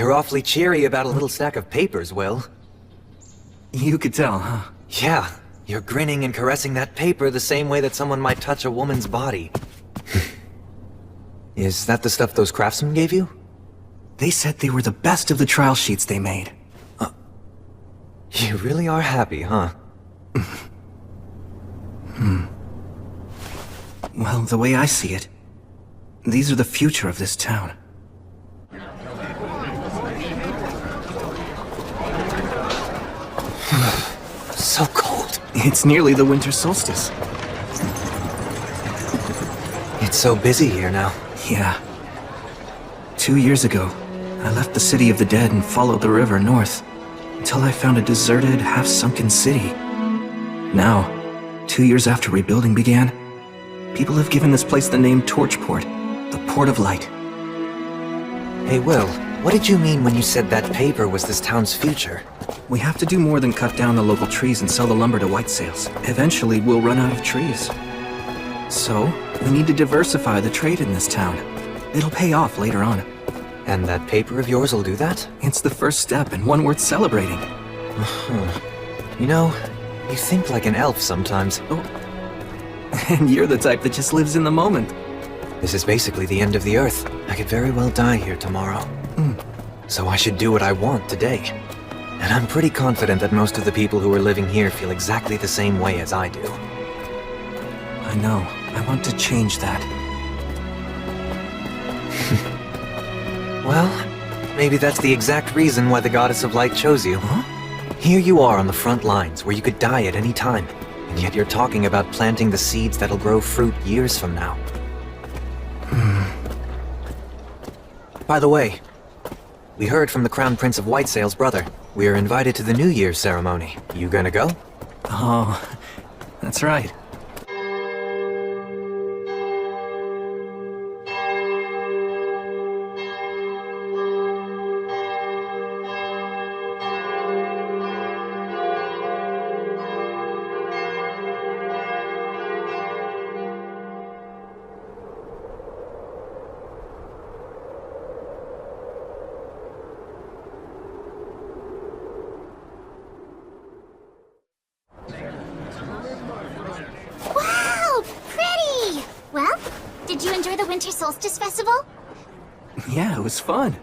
You're awfully cheery about a little stack of papers, Will. You could tell, huh? Yeah, you're grinning and caressing that paper the same way that someone might touch a woman's body. Is that the stuff those craftsmen gave you? They said they were the best of the trial sheets they made. You really are happy, huh? Well, the way I see it, these are the future of this town. So cold. It's nearly the winter solstice. It's so busy here now. Yeah. 2 years ago, I left the city of the dead and followed the river north, until I found a deserted, half-sunken city. Now, 2 years after rebuilding began, people have given this place the name Torchport, the Port of Light. Hey, Will, what did you mean when you said that paper was this town's future? We have to do more than cut down the local trees and sell the lumber to white sales. Eventually, we'll run out of trees. So, we need to diversify the trade in this town. It'll pay off later on. And that paper of yours will do that? It's the first step and one worth celebrating. You know, you think like an elf sometimes. Oh. And you're the type that just lives in the moment. This is basically the end of the Earth. I could very well die here tomorrow. So I should do what I want today. And I'm pretty confident that most of the people who are living here feel exactly the same way as I do. I know. I want to change that. Well, maybe that's the exact reason why the Goddess of Light chose you. Huh? Here you are on the front lines, where you could die at any time, and yet you're talking about planting the seeds that'll grow fruit years from now. By the way, we heard from the Crown Prince of Whitesail's brother. We're invited to the New Year's ceremony. You gonna go? Oh, that's right. Did you enjoy the Winter Solstice Festival? Yeah, it was fun.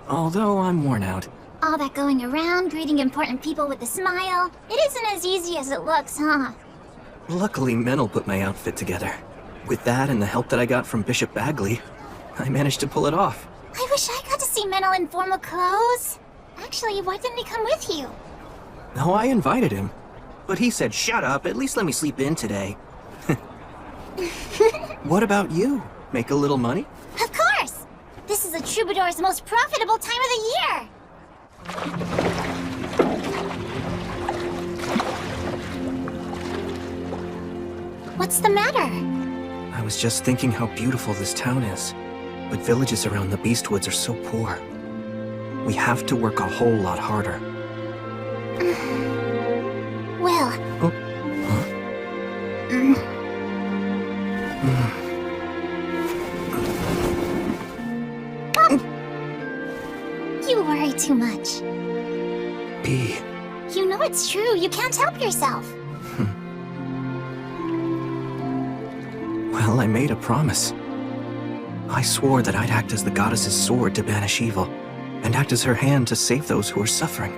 Although I'm worn out. All that going around, greeting important people with a smile. It isn't as easy as it looks, huh? Luckily, Menel put my outfit together. With that and the help that I got from Bishop Bagley, I managed to pull it off. I wish I got to see Menel in formal clothes. Actually, why didn't he come with you? No, I invited him. But he said, "Shut up, at least let me sleep in today." What about you? Make a little money? Of course! This is a troubadour's most profitable time of the year! What's the matter? I was just thinking how beautiful this town is. But villages around the Beastwoods are so poor. We have to work a whole lot harder. Will. Oh. Huh? You worry too much. B. You know it's true. You can't help yourself. Well, I made a promise. I swore that I'd act as the goddess's sword to banish evil, and act as her hand to save those who are suffering.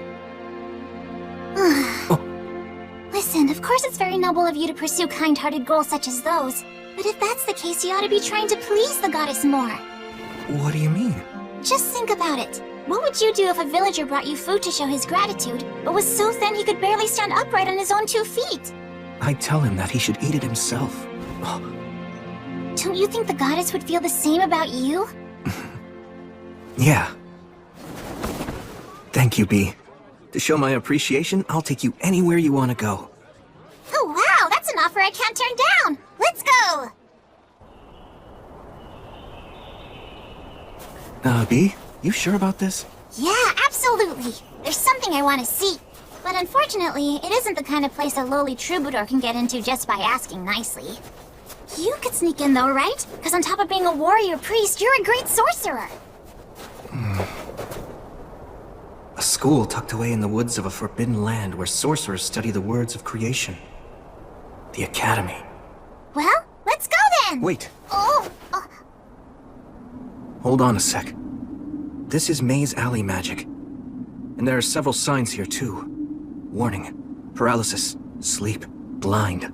Listen, of course it's very noble of you to pursue kind-hearted goals such as those. But if that's the case, you ought to be trying to please the goddess more. What do you mean? Just think about it. What would you do if a villager brought you food to show his gratitude, but was so thin he could barely stand upright on his own 2 feet? I'd tell him that he should eat it himself. Don't you think the goddess would feel the same about you? Yeah. Thank you, B. To show my appreciation, I'll take you anywhere you want to go. Oh wow, that's an offer I can't turn down! Let's go! B, you sure about this? Yeah, absolutely! There's something I want to see. But unfortunately, it isn't the kind of place a lowly troubadour can get into just by asking nicely. You could sneak in though, right? Because on top of being a warrior priest, you're a great sorcerer! school tucked away in the woods of a forbidden land where sorcerers study the words of creation. The Academy. Well, let's go then! Wait, Oh, hold on a sec. This is Maze Alley magic. And there are several signs here too. Warning, paralysis, sleep, blind.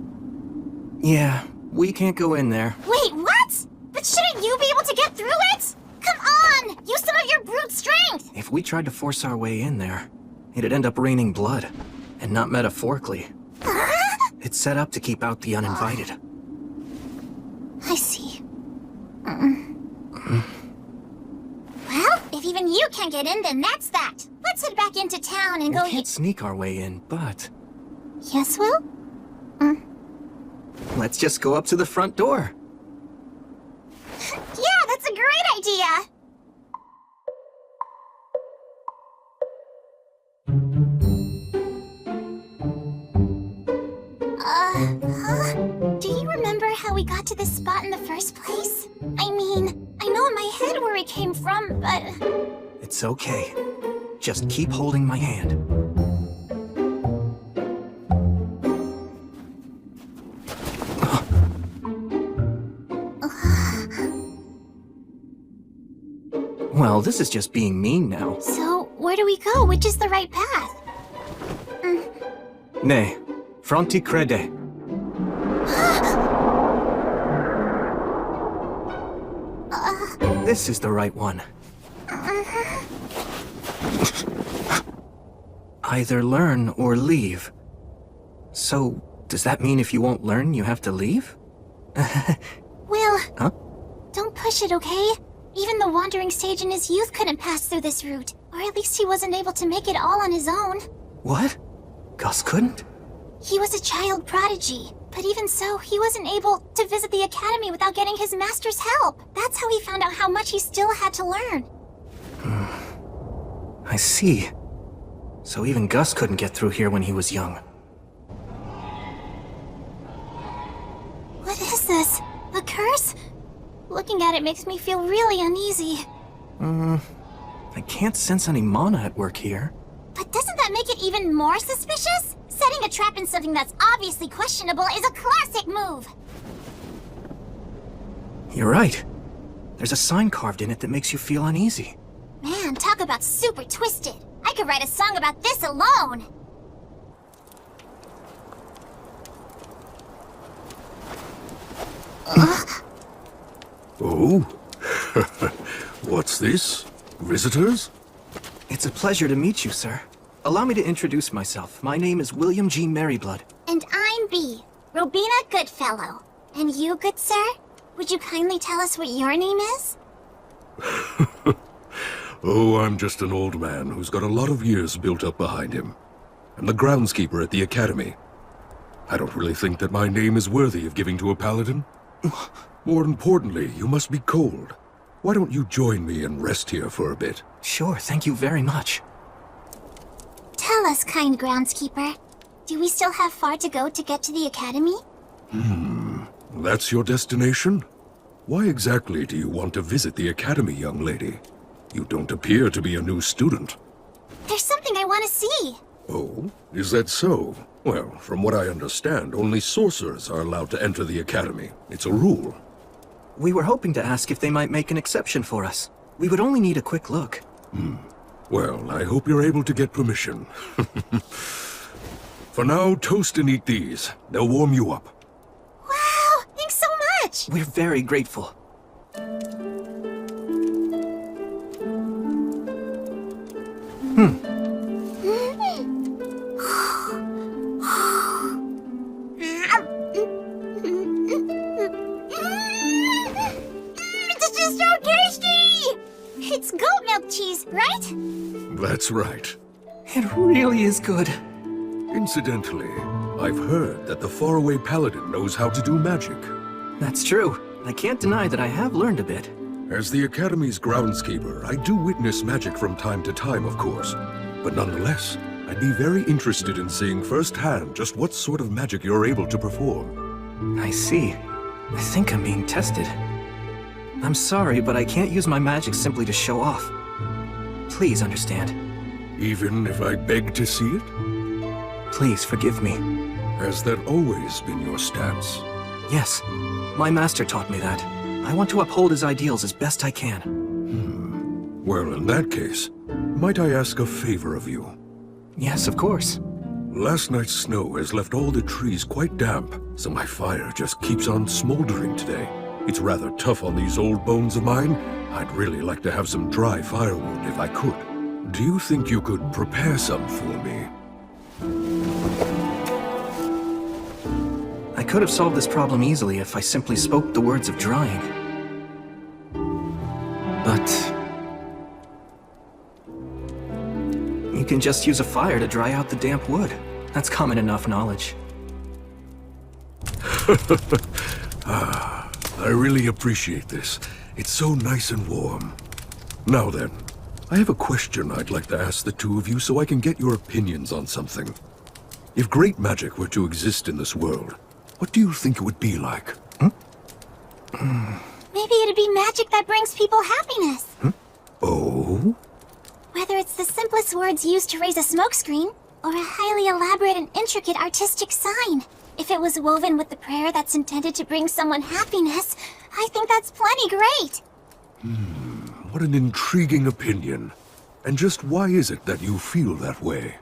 Yeah, we can't go in there. wait, what? But shouldn't you be able to get through it? Come on! Use some of your brute strength! If we tried to force our way in there, it'd end up raining blood. And not metaphorically. It's set up to keep out the uninvited. I see. Well, if even you can't get in, then that's that. Let's head back into town and We go. can't sneak our way in, but Yes, Will? let's just go up to the front door. Yeah, that's a great idea. Huh? Do you remember how we got to this spot in the first place? I mean, I know in my head where we came from, but... It's okay. Just keep holding my hand. Well, this is just being mean now. So, where do we go? Which is the right path? Ne, fronti crede. This is the right one. Either learn or leave. So, does that mean if you won't learn, you have to leave? Will, Huh? don't push it, okay? Even the wandering sage in his youth couldn't pass through this route. Or at least he wasn't able to make it all on his own. What? Gus couldn't? He was a child prodigy, but even so, he wasn't able to visit the academy without getting his master's help. That's how he found out how much he still had to learn. I see. So even Gus couldn't get through here when he was young. What is this? A curse? Looking at it makes me feel really uneasy. I can't sense any mana at work here. But doesn't that make it even more suspicious? Setting a trap in something that's obviously questionable is a classic move. You're right. There's a sign carved in it that makes you feel uneasy. Man, talk about super twisted. I could write a song about this alone. Oh? What's this? Visitors? It's a pleasure to meet you, sir. Allow me to introduce myself. My name is William G. Merryblood. And I'm B, Robina Goodfellow. And you, good sir? Would you kindly tell us what your name is? Oh, I'm just an old man who's got a lot of years built up behind him. I'm the groundskeeper at the academy. I don't really think that my name is worthy of giving to a paladin. More importantly, you must be cold. Why don't you join me and rest here for a bit? Sure, thank you very much. Tell us, kind groundskeeper. Do we still have far to go to get to the academy? That's your destination? Why exactly do you want to visit the academy, young lady? You don't appear to be a new student. There's something I want to see. Oh, is that so? Well, from what I understand, only sorcerers are allowed to enter the academy. It's a rule. We were hoping to ask if they might make an exception for us. We would only need a quick look. Well, I hope you're able to get permission. For now, toast and eat these. They'll warm you up. Wow, thanks so much. We're very grateful. This is so tasty! It's goat milk cheese, right? That's right. It really is good. Incidentally, I've heard that the faraway paladin knows how to do magic. That's true. I can't deny that I have learned a bit. As the Academy's groundskeeper, I do witness magic from time to time, of course. But nonetheless, I'd be very interested in seeing firsthand just what sort of magic you're able to perform. I see. I think I'm being tested. I'm sorry, but I can't use my magic simply to show off. Please understand. Even if I beg to see it? Please forgive me. Has that always been your stance? Yes, my master taught me that. I want to uphold his ideals as best I can. Well, in that case, might I ask a favor of you? Yes, of course. Last night's snow has left all the trees quite damp, so my fire just keeps on smoldering today. It's rather tough on these old bones of mine. I'd really like to have some dry firewood if I could. Do you think you could prepare some for me? I could have solved this problem easily if I simply spoke the words of drying. But you can just use a fire to dry out the damp wood. That's common enough knowledge. I really appreciate this. It's so nice and warm. Now then, I have a question I'd like to ask the two of you so I can get your opinions on something. If great magic were to exist in this world, what do you think it would be like? Maybe it'd be magic that brings people happiness. Oh? Whether it's the simplest words used to raise a smokescreen, or a highly elaborate and intricate artistic sign. If it was woven with the prayer that's intended to bring someone happiness, I think that's plenty great. What an intriguing opinion. And just why is it that you feel that way?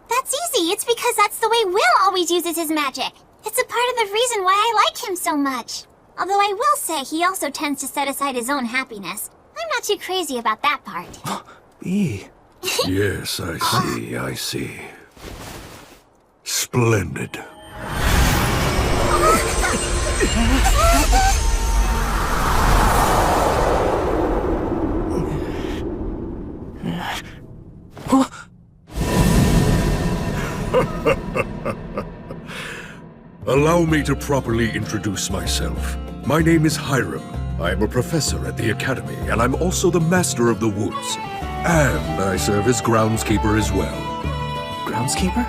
That's easy. It's because that's the way Will always uses his magic. It's a part of the reason why I like him so much. Although I will say he also tends to set aside his own happiness. I'm not too crazy about that part. B. Yes, I see. Splendid. Allow me to properly introduce myself. My name is Hiram. I am a professor at the Academy, and I'm also the Master of the Woods. And I serve as groundskeeper as well. Groundskeeper?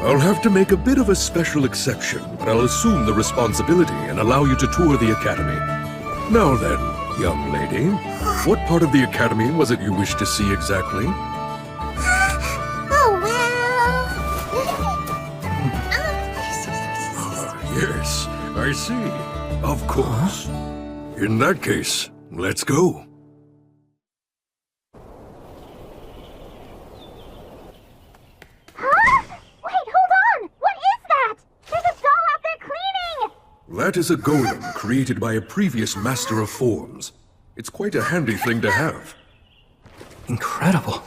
I'll have to make a bit of a special exception, but I'll assume the responsibility and allow you to tour the Academy. Now then, young lady, what part of the Academy was it you wished to see exactly? Oh, well... Yes, I see. Of course. In that case, let's go. Wait, hold on! What is that? There's a doll out there cleaning! That is a golem created by a previous master of forms. It's quite a handy thing to have. Incredible.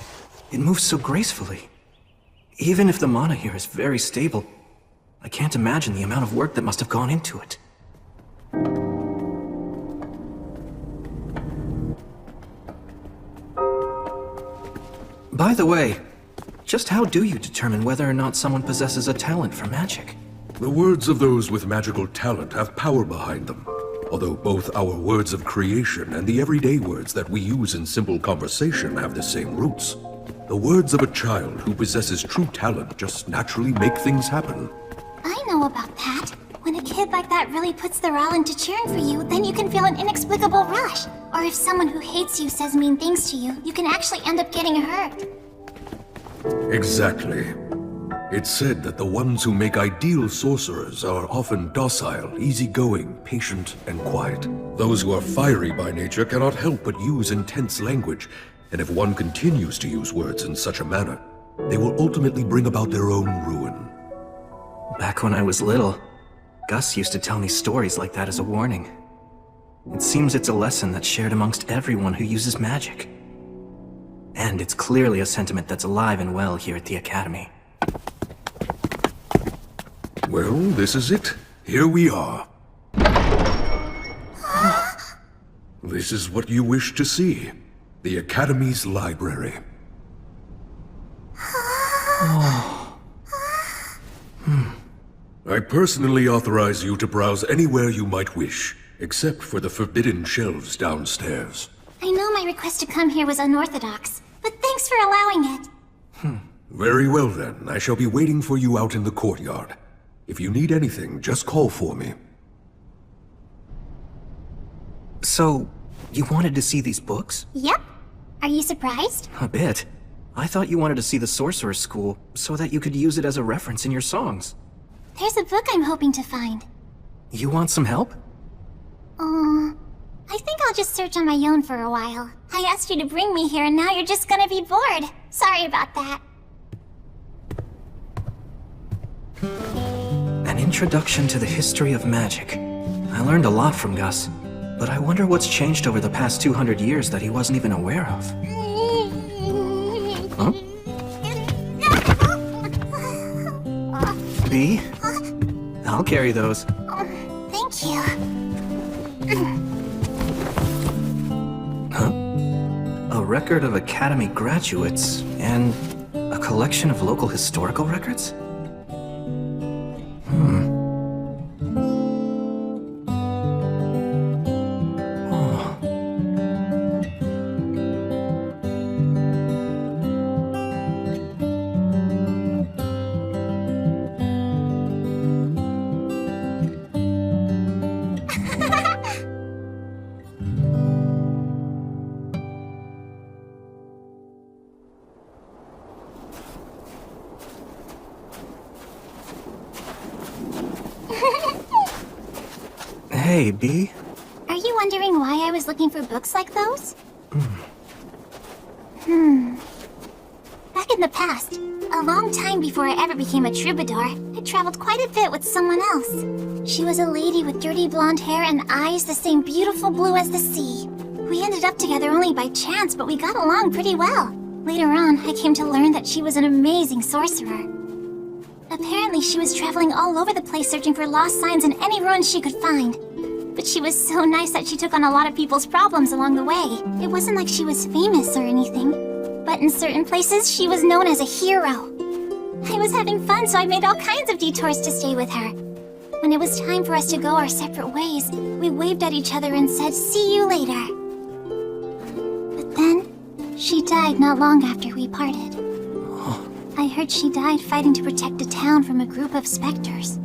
It moves so gracefully. Even if the mana here is very stable, I can't imagine the amount of work that must have gone into it. By the way, just how do you determine whether or not someone possesses a talent for magic? The words of those with magical talent have power behind them. Although both our words of creation and the everyday words that we use in simple conversation have the same roots. The words of a child who possesses true talent just naturally make things happen. I know about that. When a kid like that really puts their all into cheering for you, then you can feel an inexplicable rush. Or if someone who hates you says mean things to you, you can actually end up getting hurt. Exactly. It's said that the ones who make ideal sorcerers are often docile, easygoing, patient, and quiet. Those who are fiery by nature cannot help but use intense language, and if one continues to use words in such a manner, they will ultimately bring about their own ruin. Back when I was little, Gus used to tell me stories like that as a warning. It seems it's a lesson that's shared amongst everyone who uses magic. And it's clearly a sentiment that's alive and well here at the Academy. Well, this is it. Here we are. This is what you wish to see. The Academy's library. I personally authorize you to browse anywhere you might wish, except for the forbidden shelves downstairs. I know my request to come here was unorthodox, but thanks for allowing it. Very well then, I shall be waiting for you out in the courtyard. If you need anything, just call for me. So, you wanted to see these books? Yep. Are you surprised? A bit. I thought you wanted to see the Sorcerer's School so that you could use it as a reference in your songs. There's a book I'm hoping to find. You want some help? I think I'll just search on my own for a while. I asked you to bring me here and now you're just gonna be bored. Sorry about that. An introduction to the history of magic. I learned a lot from Gus, but I wonder what's changed over the past 200 years that he wasn't even aware of. Huh? B? I'll carry those. Thank you. Huh? A record of Academy graduates and a collection of local historical records? Hey, B. Are you wondering why I was looking for books like those? Back in the past, a long time before I ever became a troubadour, I traveled quite a bit with someone else. She was a lady with dirty blonde hair and eyes the same beautiful blue as the sea. We ended up together only by chance, but we got along pretty well. Later on, I came to learn that she was an amazing sorcerer. Apparently, she was traveling all over the place searching for lost signs in any ruins she could find. But she was so nice that she took on a lot of people's problems along the way. It wasn't like she was famous or anything. But in certain places, she was known as a hero. I was having fun, so I made all kinds of detours to stay with her. When it was time for us to go our separate ways, we waved at each other and said, "See you later." But then, she died not long after we parted. I heard she died fighting to protect a town from a group of specters.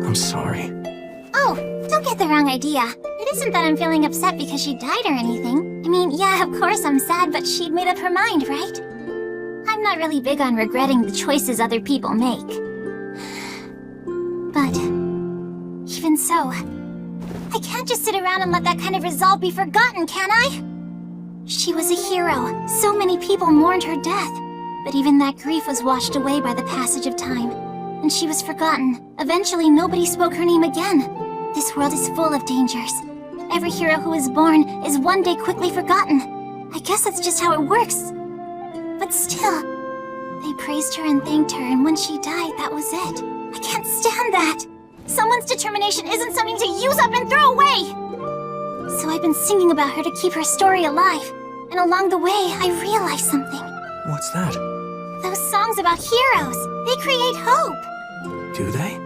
I'm sorry. Oh, don't get the wrong idea. It isn't that I'm feeling upset because she died or anything. I mean, yeah, of course I'm sad, but she'd made up her mind, right? I'm not really big on regretting the choices other people make. But, even so, I can't just sit around and let that kind of resolve be forgotten, can I? She was a hero. So many people mourned her death. But even that grief was washed away by the passage of time. And she was forgotten. Eventually, nobody spoke her name again. This world is full of dangers. Every hero who is born is one day quickly forgotten. I guess that's just how it works. But still, they praised her and thanked her, and when she died, that was it. I can't stand that! Someone's determination isn't something to use up and throw away! So I've been singing about her to keep her story alive. And along the way, I realized something. What's that? Those songs about heroes, they create hope. Do they?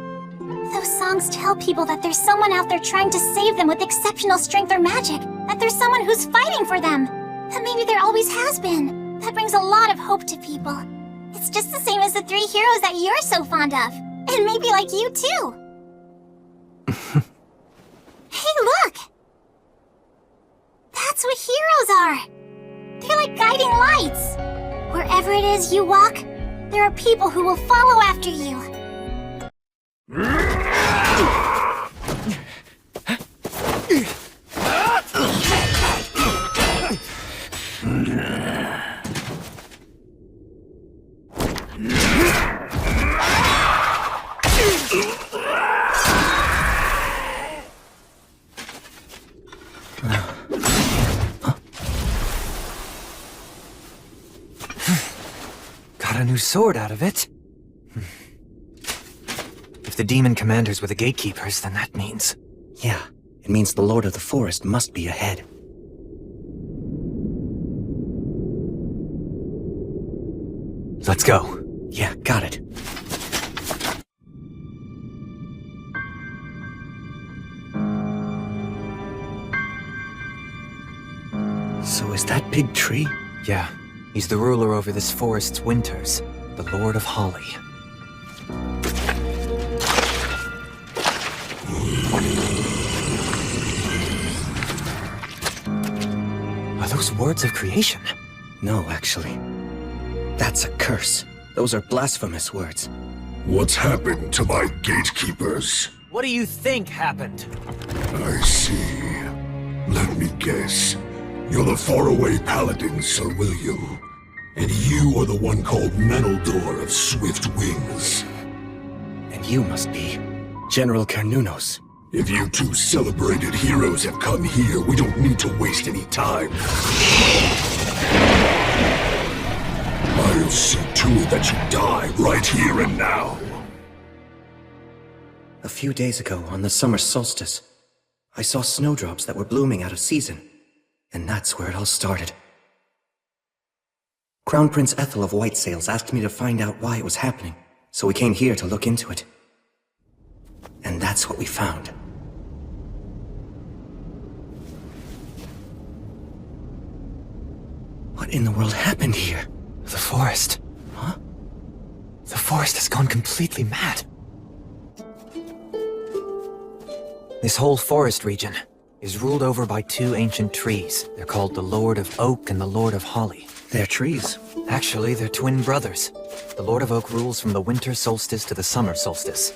Those songs tell people that there's someone out there trying to save them with exceptional strength or magic. That there's someone who's fighting for them. That maybe there always has been. That brings a lot of hope to people. It's just the same as the 3 heroes that you're so fond of. And maybe like you too. Hey, look! That's what heroes are! They're like guiding lights. Wherever it is you walk, there are people who will follow after you. Got a new sword out of it. If the demon commanders were the gatekeepers, then that means... Yeah, it means the Lord of the Forest must be ahead. Let's go. Yeah, got it. So is that big tree? Yeah, he's the ruler over this forest's winters, the Lord of Holly. Are those words of creation? No, actually. That's a curse. Those are blasphemous words. What's happened to my gatekeepers? What do you think happened? I see. Let me guess. You're the faraway paladin, Sir William. And you are the one called Menaldor of Swift Wings. And you must be General Carnunos. If you two celebrated heroes have come here, we don't need to waste any time. I'll see to it that you die right here and now. A few days ago, on the summer solstice, I saw snowdrops that were blooming out of season. And that's where it all started. Crown Prince Ethel of White Sails asked me to find out why it was happening, so we came here to look into it. And that's what we found. What in the world happened here? The forest. Huh? The forest has gone completely mad. This whole forest region is ruled over by two ancient trees. They're called the Lord of Oak and the Lord of Holly. They're trees. Actually, they're twin brothers. The Lord of Oak rules from the winter solstice to the summer solstice.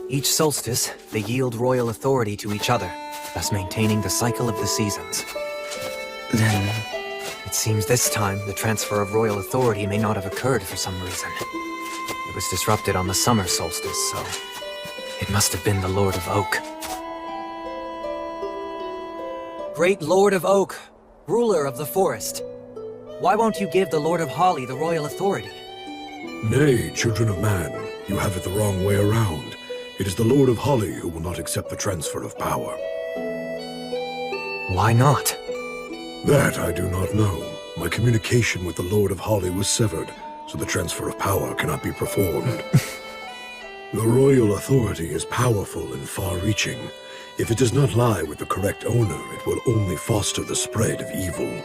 Each solstice, they yield royal authority to each other, thus maintaining the cycle of the seasons. Then... It seems this time, the transfer of royal authority may not have occurred for some reason. It was disrupted on the summer solstice, so... It must have been the Lord of Oak. Great Lord of Oak, ruler of the forest. Why won't you give the Lord of Holly the royal authority? Nay, children of man, you have it the wrong way around. It is the Lord of Holly who will not accept the transfer of power. Why not? That I do not know. My communication with the Lord of Holly was severed, so the transfer of power cannot be performed. The royal authority is powerful and far-reaching. If it does not lie with the correct owner, it will only foster the spread of evil.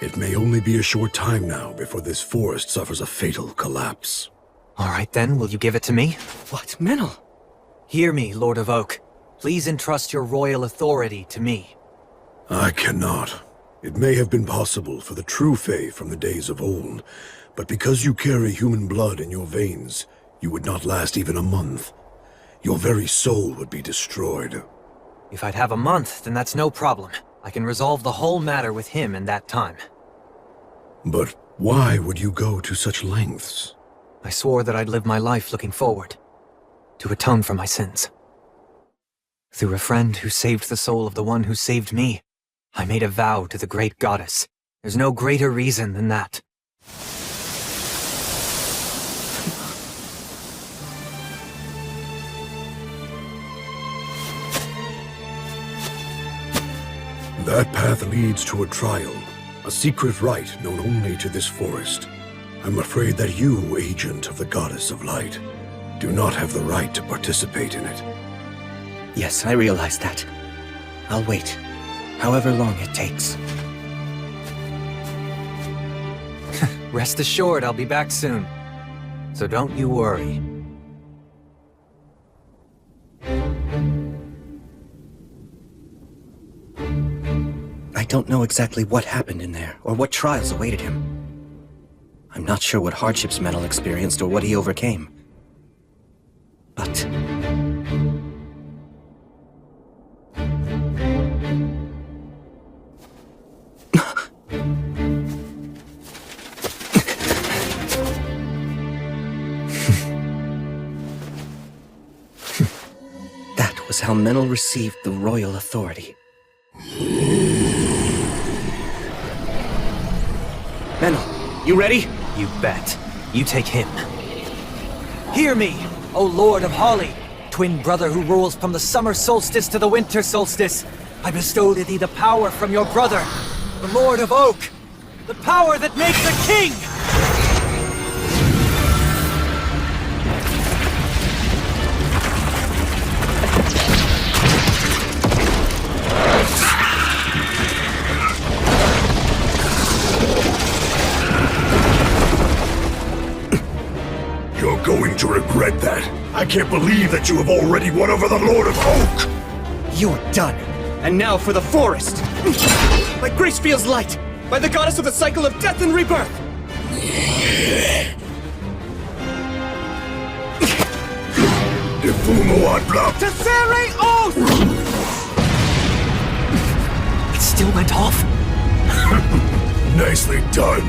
It may only be a short time now before this forest suffers a fatal collapse. All right then, will you give it to me? what? Menel! Hear me, Lord of Oak. Please entrust your royal authority to me. I cannot. It may have been possible for the true Fae from the days of old, but because you carry human blood in your veins, you would not last even a month. Your very soul would be destroyed. If I'd have a month, then that's no problem. I can resolve the whole matter with him in that time. But why would you go to such lengths? I swore that I'd live my life looking forward, to atone for my sins. Through a friend who saved the soul of the one who saved me, I made a vow to the great goddess. There's no greater reason than that. That path leads to a trial, a secret rite known only to this forest. I'm afraid that you, agent of the Goddess of Light, do not have the right to participate in it. Yes, I realize that. I'll wait, however long it takes. Rest assured I'll be back soon. So don't you worry. I don't know exactly what happened in there, or what trials awaited him. I'm not sure what hardships Menel experienced or what he overcame. But... that was how Menel received the royal authority. Menel, you ready? You bet. You take him. Hear me, O Lord of Holly, twin brother who rules from the summer solstice to the winter solstice. I bestowed thee the power from your brother, the Lord of Oak, the power that makes a king! You're going to regret that. I can't believe that you have already won over the Lord of Oak! You're done. And now for the forest! My grace feels light! By the goddess of the cycle of death and rebirth! Tessere Oath! It still went off? Nicely done.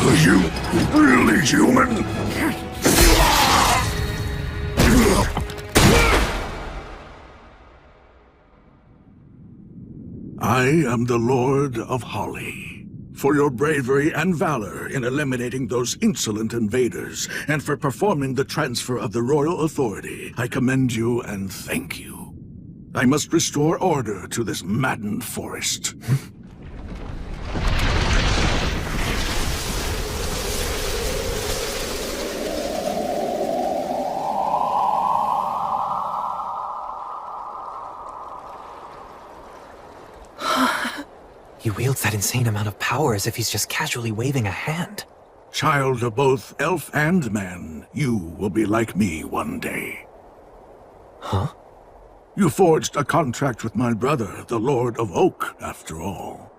Are you really human? I am the Lord of Holly. For your bravery and valor in eliminating those insolent invaders, and for performing the transfer of the royal authority, I commend you and thank you. I must restore order to this maddened forest. He wields that insane amount of power as if he's just casually waving a hand. Child of both elf and man, you will be like me one day. Huh? You forged a contract with my brother, the Lord of Oak, after all.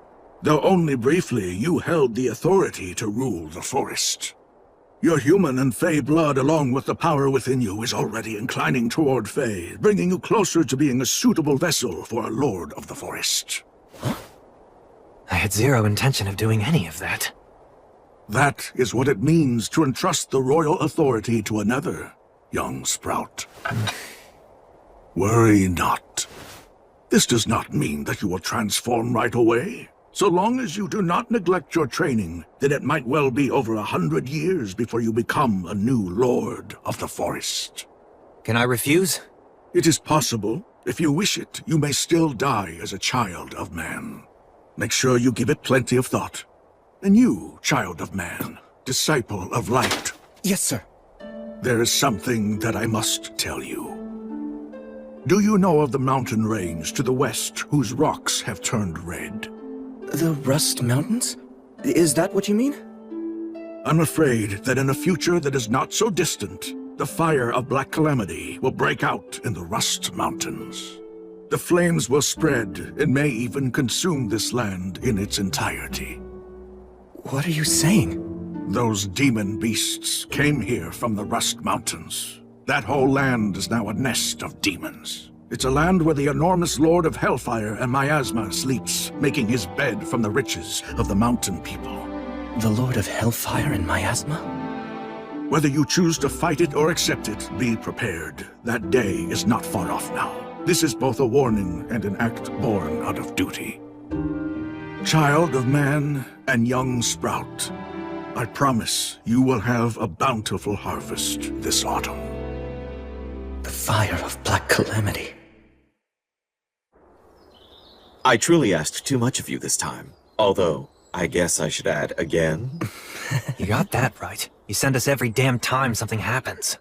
Though only briefly, you held the authority to rule the forest. Your human and Fey blood, along with the power within you, is already inclining toward Fey, bringing you closer to being a suitable vessel for a Lord of the Forest. I had zero intention of doing any of that. That is what it means to entrust the royal authority to another, young Sprout. Worry not. This does not mean that you will transform right away. So long as you do not neglect your training, then it might well be over 100 years before you become a new Lord of the Forest. Can I refuse? It is possible. If you wish it, you may still die as a child of man. Make sure you give it plenty of thought. And you, child of man, disciple of light. Yes, sir. There is something that I must tell you. Do you know of the mountain range to the west whose rocks have turned red? The Rust Mountains? Is that what you mean? I'm afraid that in a future that is not so distant, the fire of Black Calamity will break out in the Rust Mountains. The flames will spread and may even consume this land in its entirety. What are you saying? Those demon beasts came here from the Rust Mountains. That whole land is now a nest of demons. It's a land where the enormous Lord of Hellfire and Miasma sleeps, making his bed from the riches of the mountain people. The Lord of Hellfire and Miasma? Whether you choose to fight it or accept it, be prepared. That day is not far off now. This is both a warning and an act born out of duty. Child of man and young Sprout, I promise you will have a bountiful harvest this autumn. The fire of Black Calamity. I truly asked too much of you this time. Although, I guess I should add again. You got that right. You send us every damn time something happens.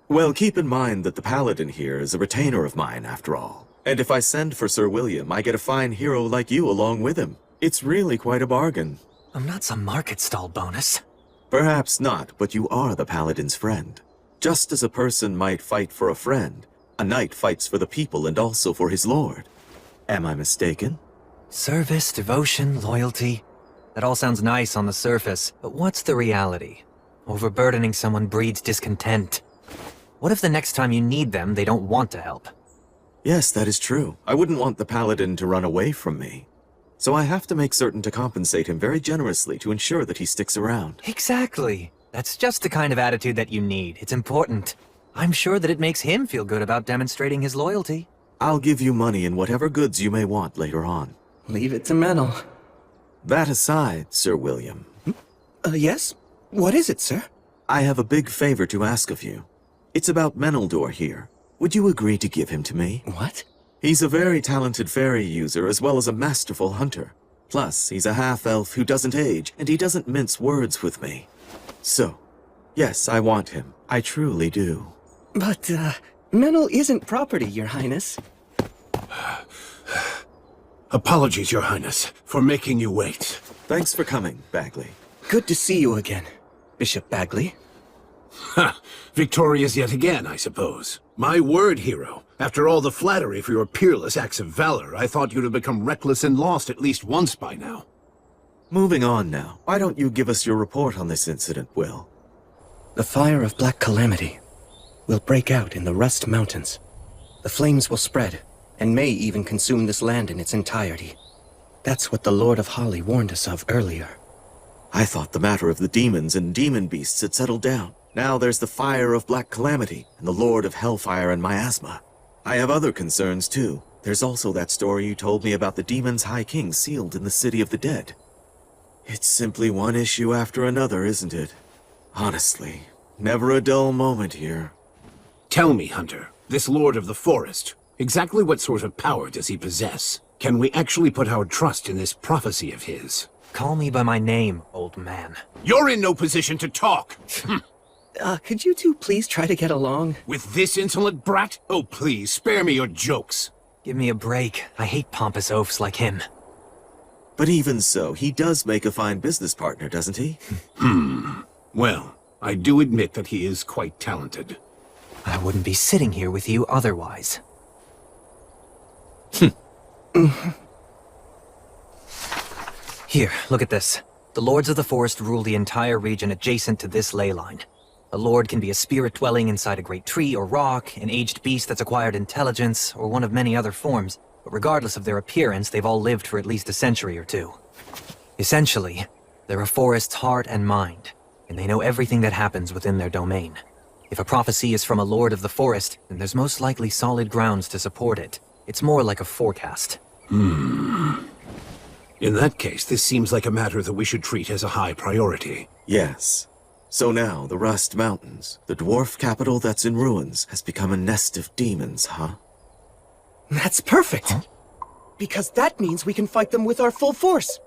Well, keep in mind that the Paladin here is a retainer of mine, after all. And if I send for Sir William, I get a fine hero like you along with him. It's really quite a bargain. I'm not some market stall bonus. Perhaps not, but you are the Paladin's friend. Just as a person might fight for a friend, a knight fights for the people and also for his lord. Am I mistaken? Service, devotion, loyalty. That all sounds nice on the surface, but what's the reality? Overburdening someone breeds discontent. What if the next time you need them, they don't want to help? Yes, that is true. I wouldn't want the Paladin to run away from me. So I have to make certain to compensate him very generously to ensure that he sticks around. Exactly. That's just the kind of attitude that you need. It's important. I'm sure that it makes him feel good about demonstrating his loyalty. I'll give you money and whatever goods you may want later on. Leave it to Menel. That aside, Sir William. Yes? What is it, sir? I have a big favor to ask of you. It's about Meneldor here. Would you agree to give him to me? What? He's a very talented fairy user as well as a masterful hunter. Plus, he's a half-elf who doesn't age, and he doesn't mince words with me. So, yes, I want him. I truly do. But, Menel isn't property, Your Highness. Apologies, Your Highness, for making you wait. Thanks for coming, Bagley. Good to see you again, Bishop Bagley. Ha! Victorious yet again, I suppose. My word, hero. After all the flattery for your peerless acts of valor, I thought you'd have become reckless and lost at least once by now. Moving on now. Why don't you give us your report on this incident, Will? The fire of Black Calamity will break out in the Rust Mountains. The flames will spread, and may even consume this land in its entirety. That's what the Lord of Holly warned us of earlier. I thought the matter of the demons and demon beasts had settled down. Now there's the fire of Black Calamity, and the Lord of Hellfire and Miasma. I have other concerns, too. There's also that story you told me about the Demon's High King sealed in the City of the Dead. It's simply one issue after another, isn't it? Honestly, never a dull moment here. Tell me, Hunter, this Lord of the Forest, exactly what sort of power does he possess? Can we actually put our trust in this prophecy of his? Call me by my name, old man. You're in no position to talk! Could you two please try to get along? With this insolent brat? Oh, please, spare me your jokes. Give me a break. I hate pompous oafs like him. But even so, he does make a fine business partner, doesn't he? Well, I do admit that he is quite talented. I wouldn't be sitting here with you otherwise. Here, look at this. The Lords of the Forest rule the entire region adjacent to this ley line. A lord can be a spirit dwelling inside a great tree or rock, an aged beast that's acquired intelligence, or one of many other forms, but regardless of their appearance, they've all lived for at least a century or two. Essentially, they're a forest's heart and mind, and they know everything that happens within their domain. If a prophecy is from a lord of the forest, then there's most likely solid grounds to support it. It's more like a forecast. In that case, this seems like a matter that we should treat as a high priority. Yes. So now, the Rust Mountains, the dwarf capital that's in ruins, has become a nest of demons, huh? That's perfect! Because that means we can fight them with our full force.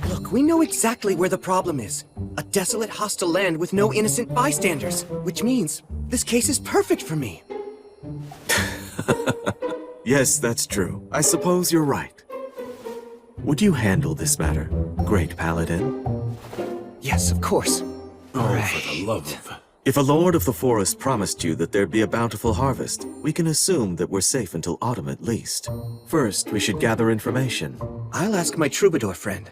Look, we know exactly where the problem is. A desolate, hostile land with no innocent bystanders. Which means, this case is perfect for me. Yes, that's true. I suppose you're right. Would you handle this matter, Great Paladin? Yes, of course. Oh, for the love of... If a Lord of the Forest promised you that there'd be a bountiful harvest, we can assume that we're safe until autumn at least. First, we should gather information. I'll ask my troubadour friend,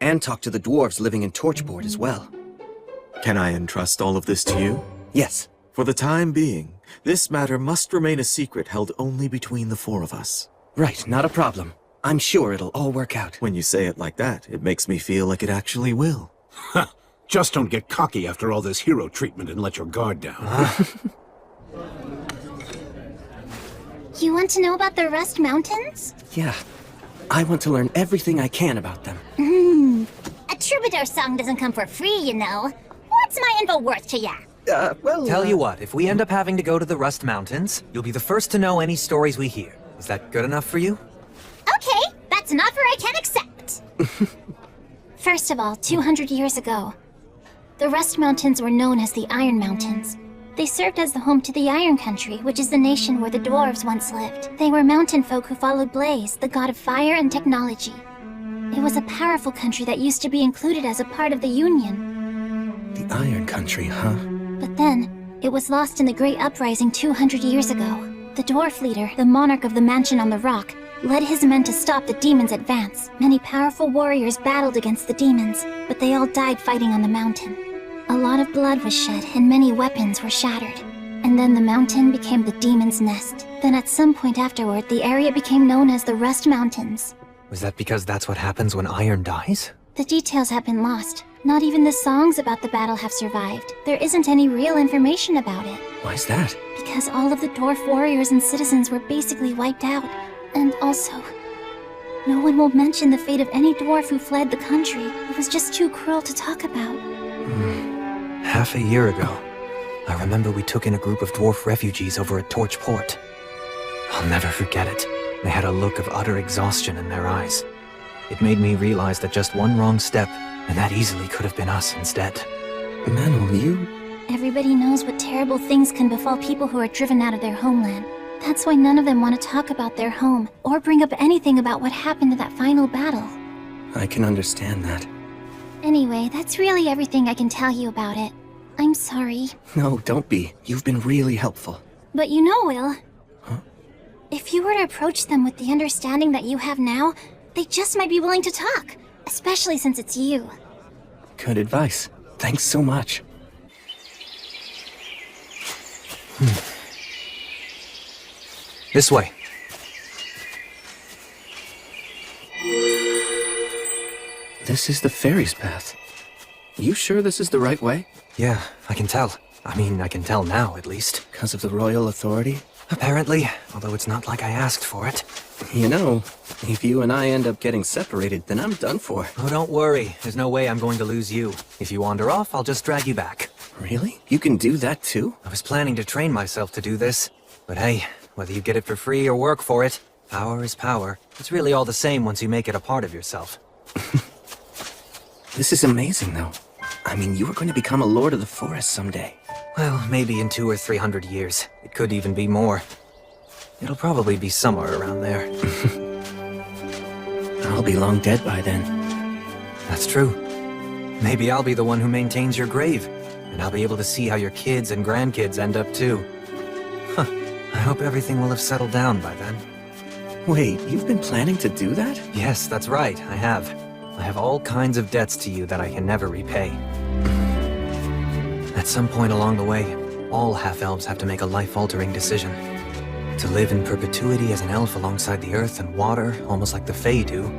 and talk to the dwarves living in Torchboard as well. Can I entrust all of this to you? Yes. For the time being, this matter must remain a secret held only between the four of us. Right, not a problem. I'm sure it'll all work out. When you say it like that, it makes me feel like it actually will. Just don't get cocky after all this hero treatment and let your guard down. You want to know about the Rust Mountains? Yeah. I want to learn everything I can about them. A troubadour song doesn't come for free, you know. What's my info worth to ya? Tell you what, if we end up having to go to the Rust Mountains, you'll be the first to know any stories we hear. Is that good enough for you? Okay, that's an offer I can accept. First of all, 200 years ago, the Rust Mountains were known as the Iron Mountains. They served as the home to the Iron Country, which is the nation where the dwarves once lived. They were mountain folk who followed Blaze, the god of fire and technology. It was a powerful country that used to be included as a part of the Union. The Iron Country, huh? But then, it was lost in the Great Uprising 200 years ago. The dwarf leader, the monarch of the mansion on the rock, led his men to stop the demons' advance. Many powerful warriors battled against the demons, but they all died fighting on the mountain. A lot of blood was shed, and many weapons were shattered. And then the mountain became the demon's nest. Then at some point afterward, the area became known as the Rust Mountains. Was that because that's what happens when iron dies? The details have been lost. Not even the songs about the battle have survived. There isn't any real information about it. Why's that? Because all of the dwarf warriors and citizens were basically wiped out. And also, no one will mention the fate of any dwarf who fled the country. It was just too cruel to talk about. Half a year ago, I remember we took in a group of dwarf refugees over at Torchport. I'll never forget it. They had a look of utter exhaustion in their eyes. It made me realize that just one wrong step, and that easily could have been us instead. Manuel, you... Everybody knows what terrible things can befall people who are driven out of their homeland. That's why none of them want to talk about their home, or bring up anything about what happened in that final battle. I can understand that. Anyway, that's really everything I can tell you about it. I'm sorry. No, don't be. You've been really helpful. But you know, Will. If you were to approach them with the understanding that you have now, they just might be willing to talk. Especially since it's you. Good advice. Thanks so much. This way. This is the fairy's path. You sure this is the right way? Yeah, I can tell. I mean, I can tell now, at least. Because of the royal authority? Apparently, although it's not like I asked for it. You know, if you and I end up getting separated, then I'm done for. Oh, don't worry. There's no way I'm going to lose you. If you wander off, I'll just drag you back. Really? You can do that too? I was planning to train myself to do this. But hey, whether you get it for free or work for it, power is power. It's really all the same once you make it a part of yourself. This is amazing, though. I mean, you are going to become a lord of the forest someday. Well, maybe in 200 or 300 years. It could even be more. It'll probably be somewhere around there. I'll be long dead by then. That's true. Maybe I'll be the one who maintains your grave, and I'll be able to see how your kids and grandkids end up too. Huh. I hope everything will have settled down by then. Wait, you've been planning to do that? Yes, that's right, I have. I have all kinds of debts to you that I can never repay. At some point along the way, all half-elves have to make a life-altering decision. To live in perpetuity as an elf alongside the earth and water, almost like the Fae do,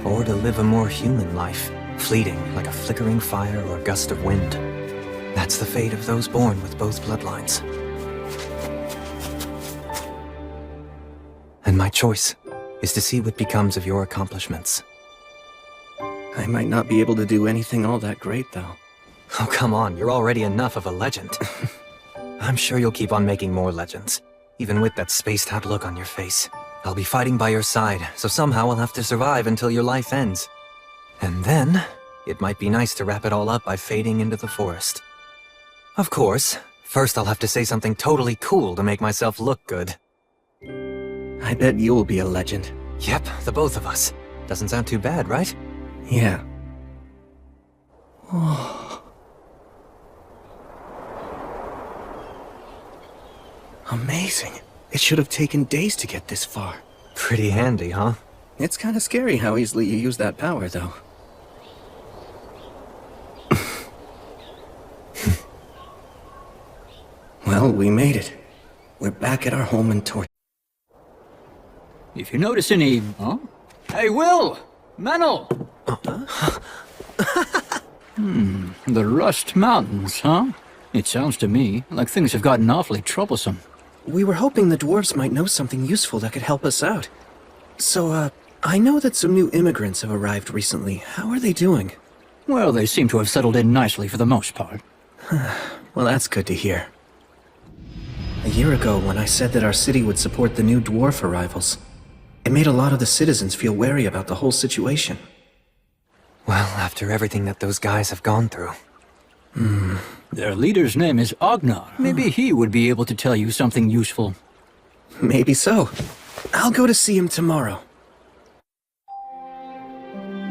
or to live a more human life, fleeting like a flickering fire or gust of wind. That's the fate of those born with both bloodlines. And my choice is to see what becomes of your accomplishments. I might not be able to do anything all that great, though. Oh, come on, you're already enough of a legend. I'm sure you'll keep on making more legends, even with that spaced-out look on your face. I'll be fighting by your side, so somehow I'll have to survive until your life ends. And then, it might be nice to wrap it all up by fading into the forest. Of course, first I'll have to say something totally cool to make myself look good. I bet you'll be a legend. Yep, the both of us. Doesn't sound too bad, right? Yeah. Amazing. It should have taken days to get this far. Pretty handy, huh? It's kind of scary how easily you use that power, though. Well, we made it. We're back at our home in Tor. If you notice any... Huh? Hey, Will! Mantle! The Rust Mountains, huh? It sounds to me like things have gotten awfully troublesome. We were hoping the dwarves might know something useful that could help us out. So, I know that some new immigrants have arrived recently. How are they doing? Well, they seem to have settled in nicely for the most part. Well, that's good to hear. A year ago, when I said that our city would support the new dwarf arrivals, it made a lot of the citizens feel wary about the whole situation. Well, after everything that those guys have gone through. Their leader's name is Ognar. Maybe he would be able to tell you something useful. Maybe so. I'll go to see him tomorrow.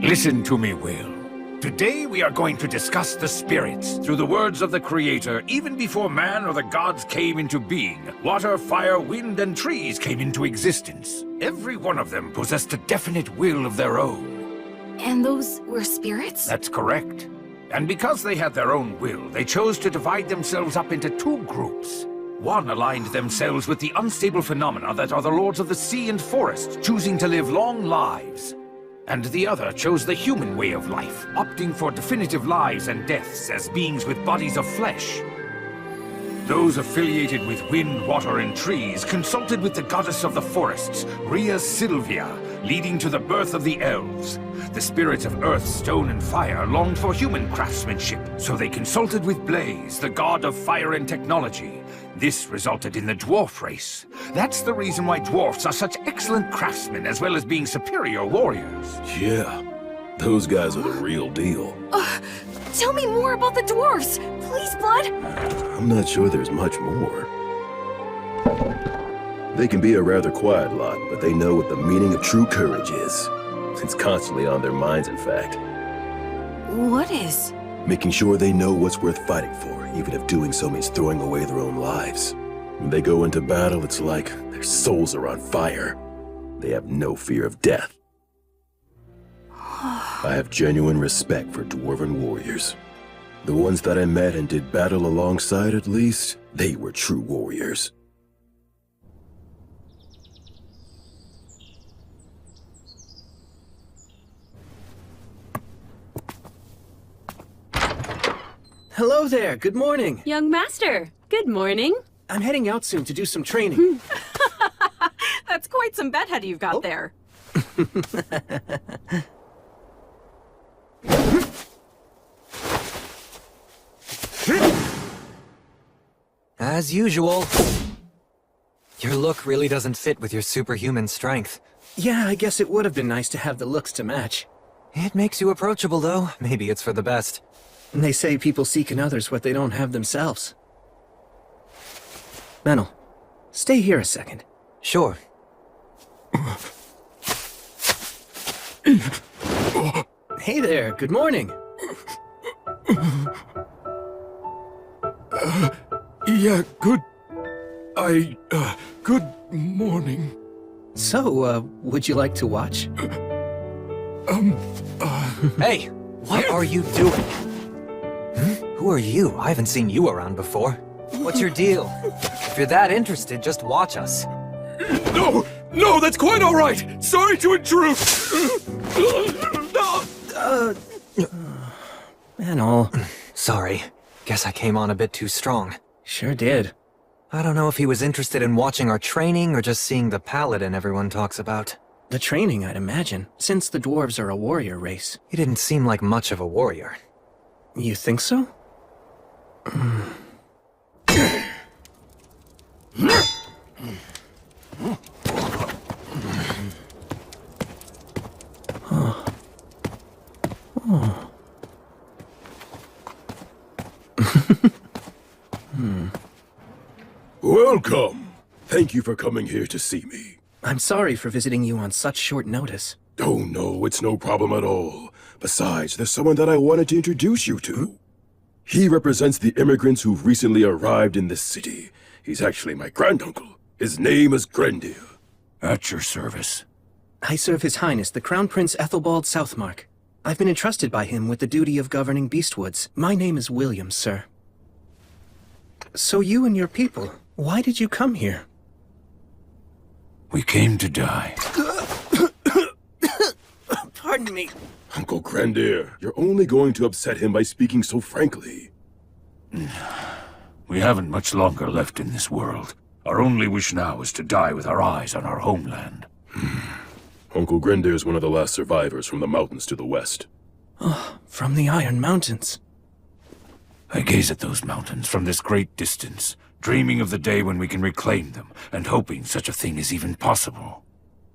Listen to me, Will. Today we are going to discuss the spirits. Through the words of the Creator, even before man or the gods came into being, water, fire, wind, and trees came into existence. Every one of them possessed a definite will of their own. And those were spirits? That's correct. And because they had their own will, they chose to divide themselves up into two groups. One aligned themselves with the unstable phenomena that are the lords of the sea and forest, choosing to live long lives. And the other chose the human way of life, opting for definitive lives and deaths as beings with bodies of flesh. Those affiliated with wind, water, and trees consulted with the goddess of the forests, Rhea Sylvia, leading to the birth of the elves. The spirits of earth, stone, and fire longed for human craftsmanship, so they consulted with Blaze, the god of fire and technology. This resulted in the dwarf race. That's the reason why dwarfs are such excellent craftsmen as well as being superior warriors. Yeah, those guys are the real deal. Tell me more about the dwarves! Please, Blood! I'm not sure there's much more. They can be a rather quiet lot, but they know what the meaning of true courage is. It's constantly on their minds, in fact. What is? Making sure they know what's worth fighting for, even if doing so means throwing away their own lives. When they go into battle, it's like their souls are on fire. They have no fear of death. I have genuine respect for Dwarven warriors. The ones that I met and did battle alongside, at least, they were true warriors. Hello there, good morning. Young master, good morning. I'm heading out soon to do some training. That's quite some bedhead you've got there. As usual. Your look really doesn't fit with your superhuman strength. Yeah, I guess it would have been nice to have the looks to match. It makes you approachable, though. Maybe it's for the best. They say people seek in others what they don't have themselves. Menel, stay here a second. Sure. Hey there, good morning. Yeah, good morning. So, would you like to watch? Hey, what are you doing? Who are you? I haven't seen you around before. What's your deal? If you're that interested, just watch us. No, that's quite all right. Sorry to intrude. Menel. Sorry. Guess I came on a bit too strong. Sure did. I don't know if he was interested in watching our training or just seeing the paladin everyone talks about. The training, I'd imagine, since the dwarves are a warrior race. He didn't seem like much of a warrior. You think so? Welcome! Thank you for coming here to see me. I'm sorry for visiting you on such short notice. Oh no, it's no problem at all. Besides, there's someone that I wanted to introduce you to. He represents the immigrants who've recently arrived in this city. He's actually my granduncle. His name is Grendir. At your service. I serve His Highness the Crown Prince Ethelbald Southmark. I've been entrusted by him with the duty of governing Beastwoods. My name is William, sir. So you and your people, why did you come here? We came to die. Pardon me. Uncle Grendir, you're only going to upset him by speaking so frankly. We haven't much longer left in this world. Our only wish now is to die with our eyes on our homeland. Uncle Grendir is one of the last survivors from the mountains to the west. Oh, from the Iron Mountains. I gaze at those mountains from this great distance, dreaming of the day when we can reclaim them, and hoping such a thing is even possible.